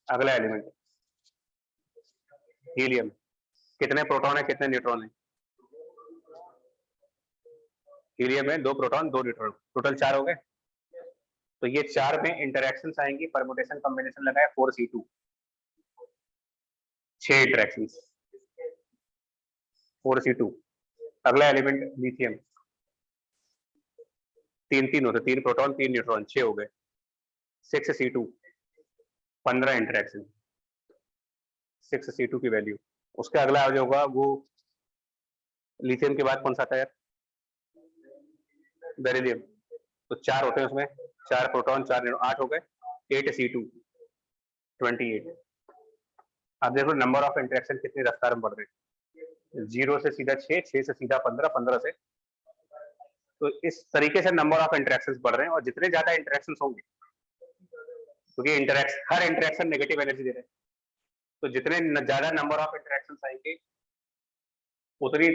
अगला एलिमेंट हीलियम, कितने प्रोटॉन है कितने न्यूट्रॉन है? हीलियम में 2 प्रोटॉन 2 न्यूट्रॉन, टोटल 4 हो गए। तो ये 4 में इंटरेक्शन आएंगी, परमुटेशन कॉम्बिनेशन लगाए 4C2, 6 इंटरेक्शन 4C2। अगला एलिमेंट लिथियम, 3 होते, 3 प्रोटॉन 3 न्यूट्रॉन, 6 हो गए, 6C2, 15 इंटरेक्शन, 6C2 की वैल्यू। उसका अगला जो होगा वो लिथियम के बाद कौन सा था यार? बेरिलियम। तो 4 होते हैं उसमें, 4 प्रोटॉन 4 न्यूट्रॉन, 8 हो गए, 8C2, 28। अब देखो नंबर ऑफ इंटरेक्शन कितनी रफ्तार में बढ़ रहे हैं, 0 से सीधा 6, 6 से सीधा 15, 15 से, तो इस तरीके से नंबर ऑफ इंटरेक्शंस बढ़ रहे हैं। और जितने ज्यादा इंटरेक्शंस होंगे, क्योंकि हर इंटरेक्शन नेगेटिव एनर्जी दे रहे हैं, तो जितने ज्यादा नंबर ऑफ इंटरेक्शंस आएंगे उतनी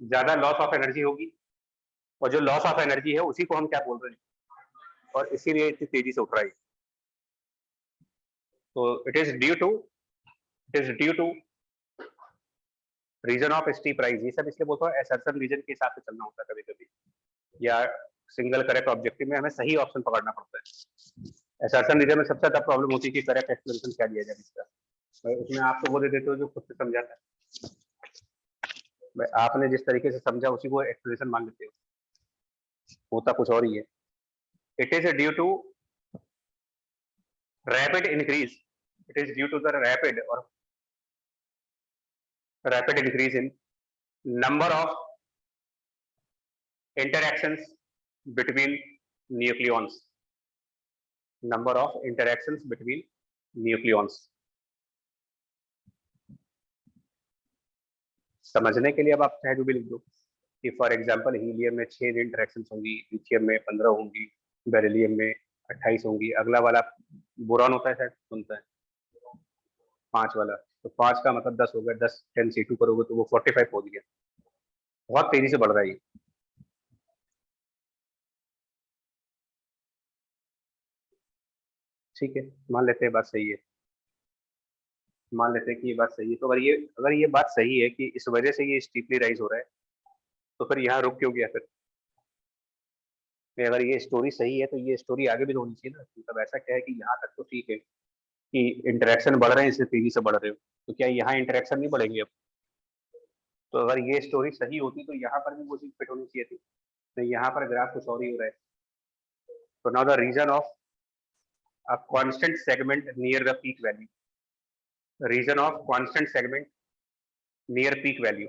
ज्यादा लॉस ऑफ एनर्जी होगी, और जो लॉस ऑफ एनर्जी है उसी को हम क्या बोल रहे हैं, और इसीलिए इतनी तेजी से उठ रहा है। तो it is due to reason of steep rise. ये सब इसलिए बोलता हूँ, एसर्शन रीजन के हिसाब से चलना होता है कभी कभी, या सिंगल करेक्ट ऑब्जेक्टिव में हमें सही ऑप्शन पकड़ना पड़ता है। एसर्शन रीजन में सबसे ज्यादा प्रॉब्लम होती है कि करेक्ट एक्सप्लेनेशन क्या दिया जाए इसका। उसमें आप तो वो दे देते हो जो खुद से समझाता है, आपने जिस तरीके से समझा उसी को एक्सप्लेनेशन मान लेते हो, होता कुछ और ही है। It is due to rapid increase, it is due to the rapid increase in number of interactions between nucleons, number of interactions between nucleons। समझने के लिए अब आप चाहे जो भी लिख दो कि फॉर एग्जांपल हीलियम में 6 इंटरेक्शंस होंगी, लिथियम में 15 होंगी, बेरिलियम में 28 होंगी। अगला वाला बोरॉन होता है शायद, सुनता है 5 वाला, तो 5 का मतलब 10 हो गया, 10 10C2 करोगे तो वो 45 हो गया। बहुत तेजी से बढ़ रहा है। ठीक है, मान लेते हैं बात सही है, मान लेते हैं कि ये बात सही है। तो अगर ये बात सही है कि इस वजह से ये स्टीपली राइज हो रहा है, तो फिर यहाँ रुक क्यों गया? फिर अगर ये स्टोरी सही है तो ये स्टोरी आगे भी तो होनी चाहिए ना। मतलब ऐसा क्या है कि यहाँ तक तो ठीक है कि इंटरेक्शन बढ़ रहे हैं, इससे तेजी से बढ़ रहे हो, तो क्या यहाँ इंटरेक्शन नहीं बढ़ेंगे अब? तो अगर ये स्टोरी सही होती तो यहाँ पर भी वो चीज फिट होनी चाहिए थी, तो यहाँ पर ग्राफ कुछ और ही हो रहा है। तो now the reason of a constant segment near the peak value, region of constant segment near peak value।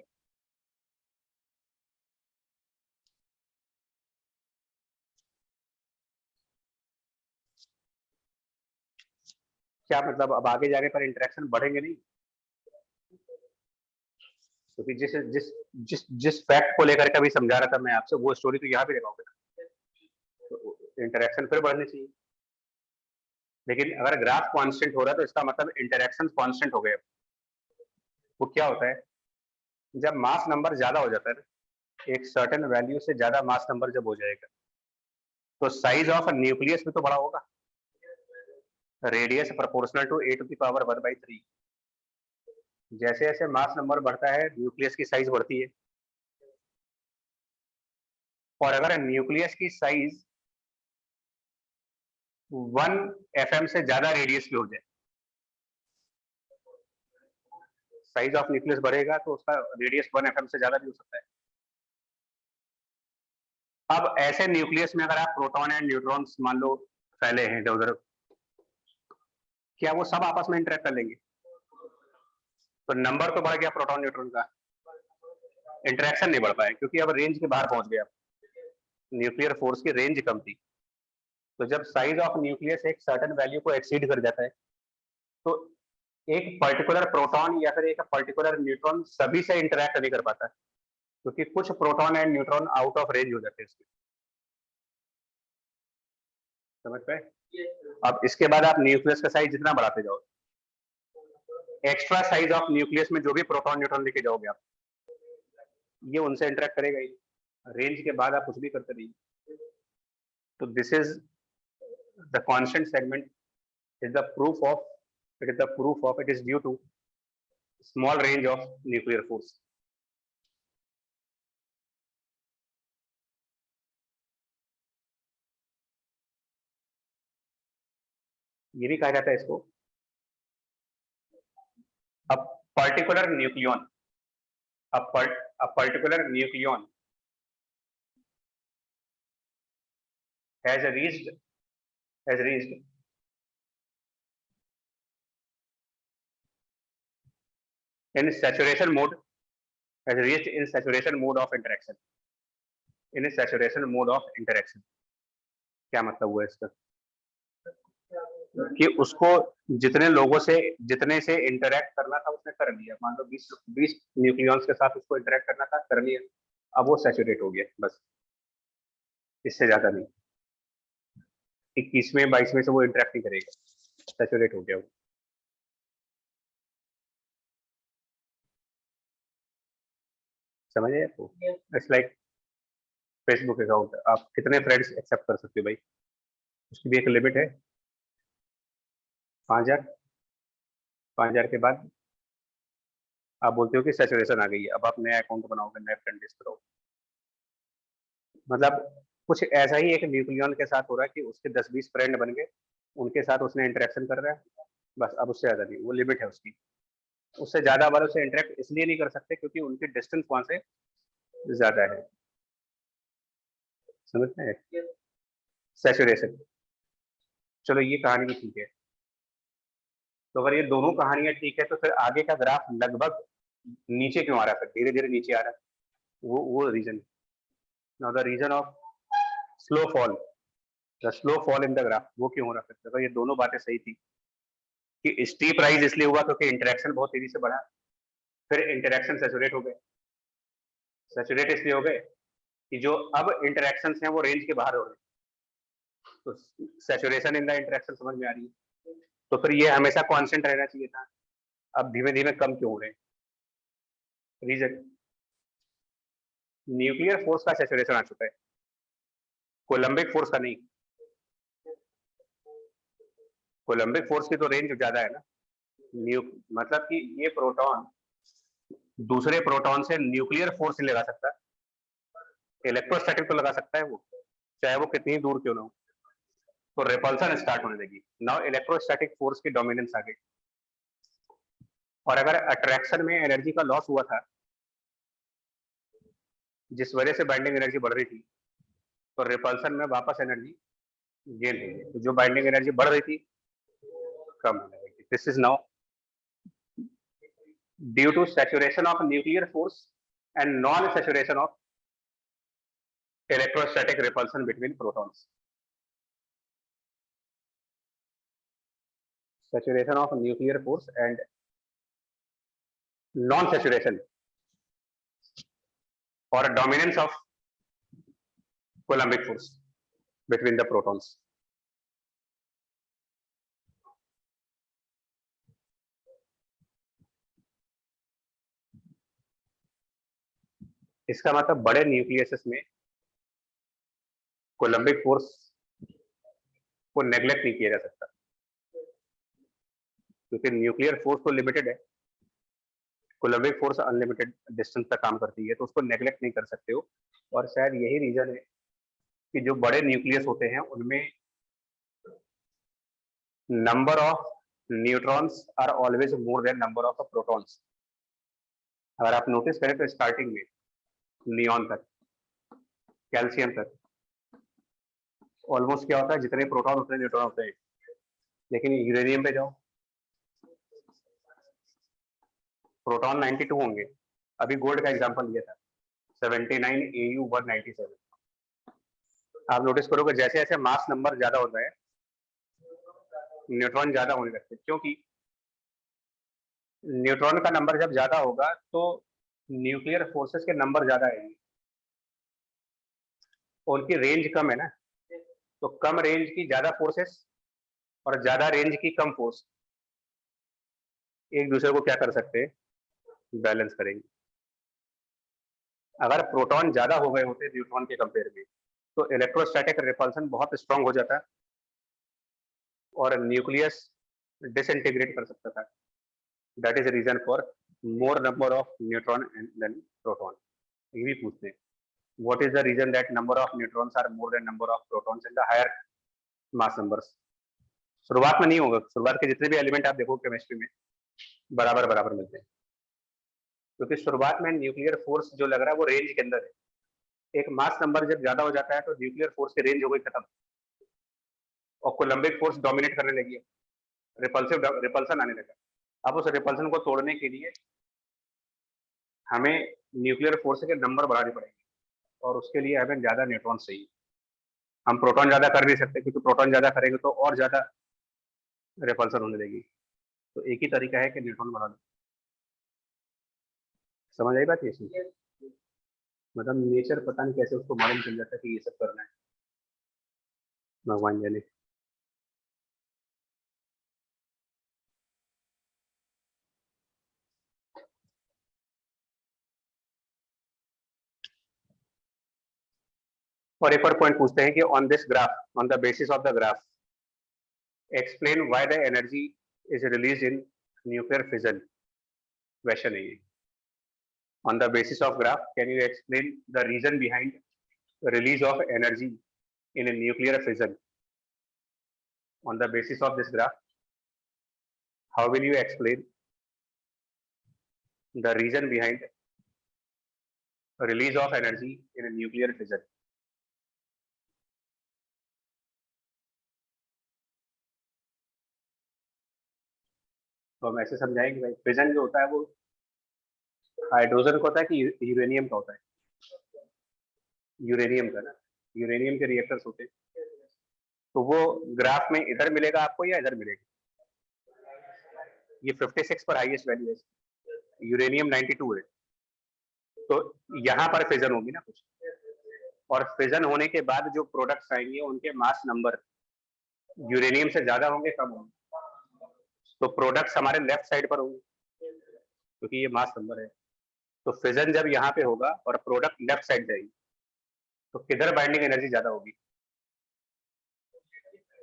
क्या मतलब अब आगे जाने पर इंटरेक्शन बढ़ेंगे नहीं? क्योंकि जिस जिस जिस जिस फैक्ट को लेकर के अभी समझा रहा था मैं आपसे, वो स्टोरी तो यहाँ भी लगाओगे ना, तो इंटरेक्शन फिर बढ़ने चाहिए। लेकिन अगर ग्राफ कांस्टेंट हो रहा है तो इसका मतलब इंटरेक्शन कांस्टेंट हो गए। वो क्या होता है, जब मास नंबर ज्यादा हो जाता है ना, एक सर्टेन वैल्यू से ज्यादा मास नंबर जब हो जाएगा, तो साइज ऑफ न्यूक्लियस भी तो बड़ा होगा। Radius proportional to a to the power 1/3। जैसे जैसे मास नंबर बढ़ता है न्यूक्लियस की साइज बढ़ती है, और अगर न्यूक्लियस की साइज 1 FM से ज्यादा रेडियस पे हो जाए, साइज ऑफ न्यूक्लियस बढ़ेगा तो उसका रेडियस 1 FM से ज्यादा भी हो सकता है। अब ऐसे न्यूक्लियस में अगर आप प्रोटॉन एंड न्यूट्रॉन्स मान लो फैले हैं इधर उधर, क्या वो सब आपस में इंटरेक्ट कर लेंगे? तो नंबर तो बढ़ गया प्रोटॉन न्यूट्रॉन का, इंटरेक्शन नहीं बढ़ पाया क्योंकि अब रेंज के बाहर पहुंच गया, न्यूक्लियर फोर्स की रेंज कम थी। तो जब साइज ऑफ न्यूक्लियस एक सर्टेन वैल्यू को एक्सीड कर जाता है, तो एक पर्टिकुलर प्रोटॉन या फिर एक पर्टिकुलर न्यूट्रॉन सभी से इंटरेक्ट नहीं कर पाता, क्योंकि कुछ proton and neutron out of range हो जाते हैं इसके। समझ पाए? अब इसके बाद आप न्यूक्लियस का साइज जितना बढ़ाते जाओ, एक्स्ट्रा साइज ऑफ न्यूक्लियस में जो भी प्रोटॉन न्यूट्रॉन लेके जाओगे आप, ये उनसे इंटरेक्ट करेगा ही। रेंज के बाद आप कुछ भी करते रहिए। तो this is the constant segment is the proof of it is due to small range of nuclear force. ये भी कहा जाता है इसको a particular nucleon has reached in saturation mode of interaction. In saturation mode of interaction क्या मतलब हुआ इसका? कि उसको जितने से इंटरेक्ट करना था उसने कर लिया। मान लो 20 न्यूक्लियॉन्स के साथ उसको इंटरेक्ट करना था, कर लिया, अब वो सैचुरेट हो गया, बस, इससे ज्यादा नहीं। 21वें 22वें से वो इंटरेक्ट नहीं करेगा, सैचुरेट हो गया वो। समझे आपको? इट्स लाइक फेसबुक अकाउंट, आप कितने फ्रेंड्स एक्सेप्ट कर सकते हो भाई, उसकी भी एक लिमिट है। 5000 के बाद आप बोलते हो कि सैचुरेशन आ गई है, अब आप नया अकाउंट बनाओगे, नए फ्रेंड लिस्ट करोगे। मतलब कुछ ऐसा ही एक न्यूक्लियन के साथ हो रहा है कि उसके 10-20 फ्रेंड बन गए, उनके साथ उसने इंटरेक्शन कर रहा है, बस, अब उससे ज्यादा नहीं, वो लिमिट है उसकी। उससे ज्यादा वालों से इंटरेक्ट इसलिए नहीं कर सकते क्योंकि उनकी डिस्टेंस वहां से ज्यादा है। समझते हैं? सैचुरेशन। चलो ये कहानी भी ठीक है। तो अगर ये दोनों कहानियां ठीक है तो फिर आगे का ग्राफ लगभग नीचे क्यों आ रहा है, फिर धीरे धीरे नीचे आ रहा है, वो reason. Now the reason of slow fall in the graph, वो क्यों हो रहा है? फिर अगर ये दोनों बातें सही थी कि स्टीप राइज इसलिए हुआ क्योंकि इंटरेक्शन बहुत तेजी से बढ़ा, फिर इंटरेक्शन सैचुरेट हो गए। सैचुरेट इसलिए हो गए कि जो अब इंटरेक्शन हैं वो रेंज के बाहर हो रहे हैं, तो सैचुरेशन इन द इंटरेक्शन समझ में आ रही है। तो फिर ये हमेशा कांस्टेंट रहना चाहिए था, अब धीमे धीमे कम क्यों हो रहे हैं? रीजन, न्यूक्लियर फोर्स का सैचुरेशन आ चुका है, कोलंबिक फोर्स का नहीं। कोलंबिक फोर्स की तो रेंज ज्यादा है ना, मतलब कि ये प्रोटॉन दूसरे प्रोटॉन से न्यूक्लियर फोर्स नहीं लगा सकता, इलेक्ट्रोस्टैटिक तो लगा सकता है वो, चाहे वो कितनी दूर क्यों ना हो। तो रिपल्सन स्टार्ट होने लगी, नाउ इलेक्ट्रोस्टैटिक फोर्स की डोमिनेंस आ गई। और अगर अट्रैक्शन में एनर्जी का लॉस हुआ था जिस वजह से बाइंडिंग एनर्जी बढ़ रही थी, तो रिपल्सन में वापस एनर्जी गेन हो गई, तो जो बाइंडिंग एनर्जी बढ़ रही थी कम होने लगी। This is now due to saturation of nuclear force and non saturation of electrostatic repulsion between protons. Saturation of nuclear force and non-saturation or a dominance of Coulombic force between the protons. इसका मतलब बड़े nucleus में Coulombic force को neglect नहीं किया जा सकता, क्योंकि न्यूक्लियर फोर्स तो लिमिटेड है, कूलम्बिक फोर्स अनलिमिटेड डिस्टेंस तक काम करती है, तो उसको नेग्लेक्ट नहीं कर सकते हो। और शायद यही रीजन है कि जो बड़े न्यूक्लियस होते हैं उनमें number of neutrons are always more than number of protons. अगर आप नोटिस करें तो स्टार्टिंग में नियॉन तक, कैल्शियम तक ऑलमोस्ट क्या होता है, जितने प्रोटॉन उतने न्यूट्रॉन होते हैं। लेकिन यूरेनियम पे जाओ, प्रोटॉन 92 होंगे। अभी गोल्ड का एग्जांपल लिया था 79 AU 197। आप नोटिस करोगे जैसे जैसे मास नंबर ज्यादा होता है न्यूट्रॉन ज्यादा होने लगते हैं, क्योंकि न्यूट्रॉन का नंबर जब ज्यादा होगा तो न्यूक्लियर फोर्सेस के नंबर ज्यादा आएंगे, उनकी रेंज कम है ना, तो कम रेंज की ज्यादा फोर्सेस और ज्यादा रेंज की कम फोर्स एक दूसरे को क्या कर सकते हैं, बैलेंस करेंगे। अगर प्रोटॉन ज्यादा हो गए होते न्यूट्रॉन के कंपेयर में तो इलेक्ट्रोस्टैटिक रिपल्सन बहुत स्ट्रांग हो जाता और न्यूक्लियस डिसइंटीग्रेट कर सकता था। That is reason for more number of neutron than proton. ये भी पूछते हैं what is the reason that number of neutrons are more than number of protons in the higher mass numbers. शुरुआत में नहीं होगा, शुरुआत के जितने भी एलिमेंट आप देखो केमिस्ट्री में बराबर बराबर मिलते हैं, क्योंकि शुरुआत में न्यूक्लियर फोर्स जो लग रहा है वो रेंज के अंदर है। एक मास नंबर जब ज्यादा हो जाता है तो न्यूक्लियर फोर्स की रेंज हो गई खत्म और कोलम्बिक फोर्स डोमिनेट करने लगी है, रिपल्सन आने लगा। अब उस रिपल्सन को तोड़ने के लिए हमें न्यूक्लियर फोर्स के नंबर बढ़ाने पड़ेंगे और उसके लिए हमें ज्यादा न्यूट्रॉन चाहिए। हम प्रोटॉन ज्यादा कर नहीं सकते, क्योंकि प्रोटॉन ज्यादा करेंगे तो और ज्यादा रिपल्सन होने लगेगी। तो एक ही तरीका है कि न्यूट्रॉन बढ़ा दो। समझ आई बात? ये मतलब नेचर पता नहीं कैसे उसको मालूम चल जाता है कि ये सब करना है, भगवान जाने। और एक और पॉइंट पूछते हैं कि on this graph, on the basis of the graph, explain why the energy is release in nuclear fission. Question है ये। On the basis of graph, can you explain the reason behind release of energy in a nuclear fission? On the basis of this graph, how will you explain the reason behind release of energy in a nuclear fission? तो हम ऐसे समझाएंगे भाई, fission जो होता है वो hydrogen का होता है कि यूरेनियम का होता है? यूरेनियम का ना, यूरेनियम के रिएक्टर्स होते हैं। तो वो ग्राफ में इधर मिलेगा आपको या इधर मिलेगा? ये 56 पर हाईएस्ट वैल्यू है, यूरेनियम 92 है, तो यहाँ पर फिजन होगी ना कुछ, और फिजन होने के बाद जो प्रोडक्ट्स आएंगे उनके मास नंबर यूरेनियम से ज्यादा होंगे कम होंगे? तो प्रोडक्ट्स हमारे लेफ्ट साइड पर होंगे क्योंकि ये मास नंबर है। तो फिजन जब यहाँ पे होगा और प्रोडक्ट लेफ्ट साइड जाएगी तो किधर बाइंडिंग एनर्जी ज्यादा होगी?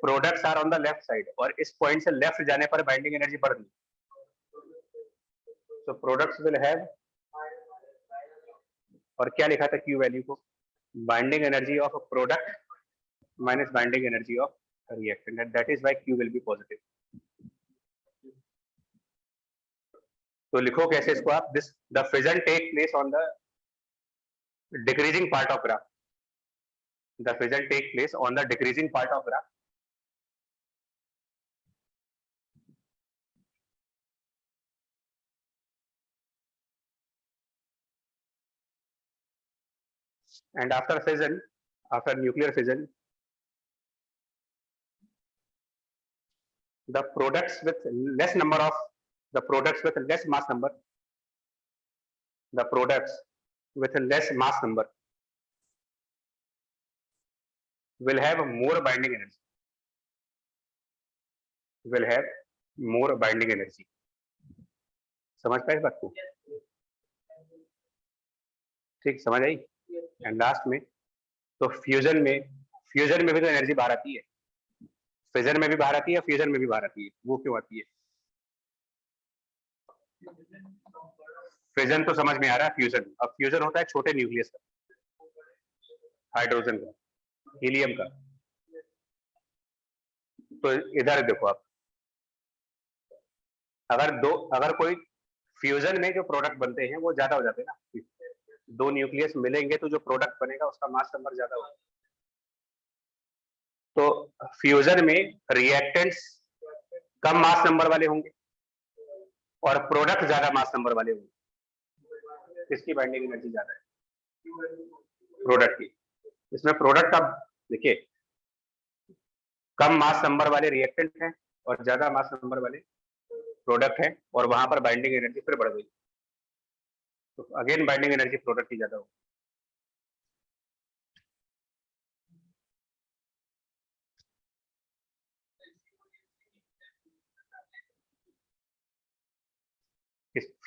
Products are on the left side और इस पॉइंट से लेफ्ट जाने पर बाइंडिंग एनर्जी बढ़ गई। तो प्रोडक्ट्स विल हैव, और क्या लिखा था क्यू वैल्यू को, binding energy of product minus binding energy of reactant, that is why Q will be positive. तो लिखो कैसे इसको आप, this the fission take place on the decreasing part of graph, the fission take place on the decreasing part of graph, and after fission, after nuclear fission, the products with less number of, the products with less mass number, the products with less mass number will have more binding energy, will have more binding energy. समझ पाए इस बात को? ठीक, समझ आई? And last में तो fusion में भी तो एनर्जी बाहर आती है, फिजन में भी बाहर आती है, फ्यूजन में भी बाहर आती है। वो क्यों आती है? फिजन तो समझ में आ रहा है, फ्यूजन, अब फ्यूजन होता है छोटे न्यूक्लियस का, हाइड्रोजन का, हीलियम का। तो इधर देखो आप, अगर कोई फ्यूजन में जो प्रोडक्ट बनते हैं वो ज्यादा हो जाते हैं ना, दो न्यूक्लियस मिलेंगे तो जो प्रोडक्ट बनेगा उसका मास नंबर ज्यादा होगा। तो फ्यूजन में रिएक्टेंट्स कम मास नंबर वाले होंगे और प्रोडक्ट ज्यादा मास नंबर वाले होंगे। किसकी बाइंडिंग एनर्जी ज्यादा है? प्रोडक्ट की। इसमें प्रोडक्ट का देखिए, कम मास नंबर वाले रिएक्टेंट हैं और ज्यादा मास नंबर वाले प्रोडक्ट हैं, और वहां पर बाइंडिंग एनर्जी फिर बढ़ गई, तो अगेन बाइंडिंग एनर्जी प्रोडक्ट की ज्यादा होगी।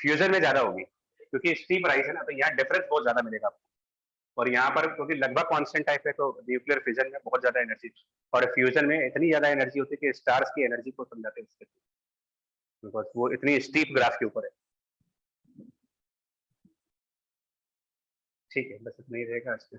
फ्यूजन में ज्यादा होगी क्योंकि स्टीप राइज है ना, तो यहाँ डिफरेंस बहुत ज्यादा मिलेगा आपको। और यहाँ पर क्योंकि लगभग कांस्टेंट टाइप है, तो न्यूक्लियर फिजन में बहुत ज्यादा एनर्जी, और फ्यूजन में इतनी ज्यादा एनर्जी होती है कि स्टार्स की एनर्जी को समझाते हैं इसके, बिकॉज वो इतनी स्टीप ग्राफ के ऊपर है। ठीक है, बस इतना ही रहेगा आज के।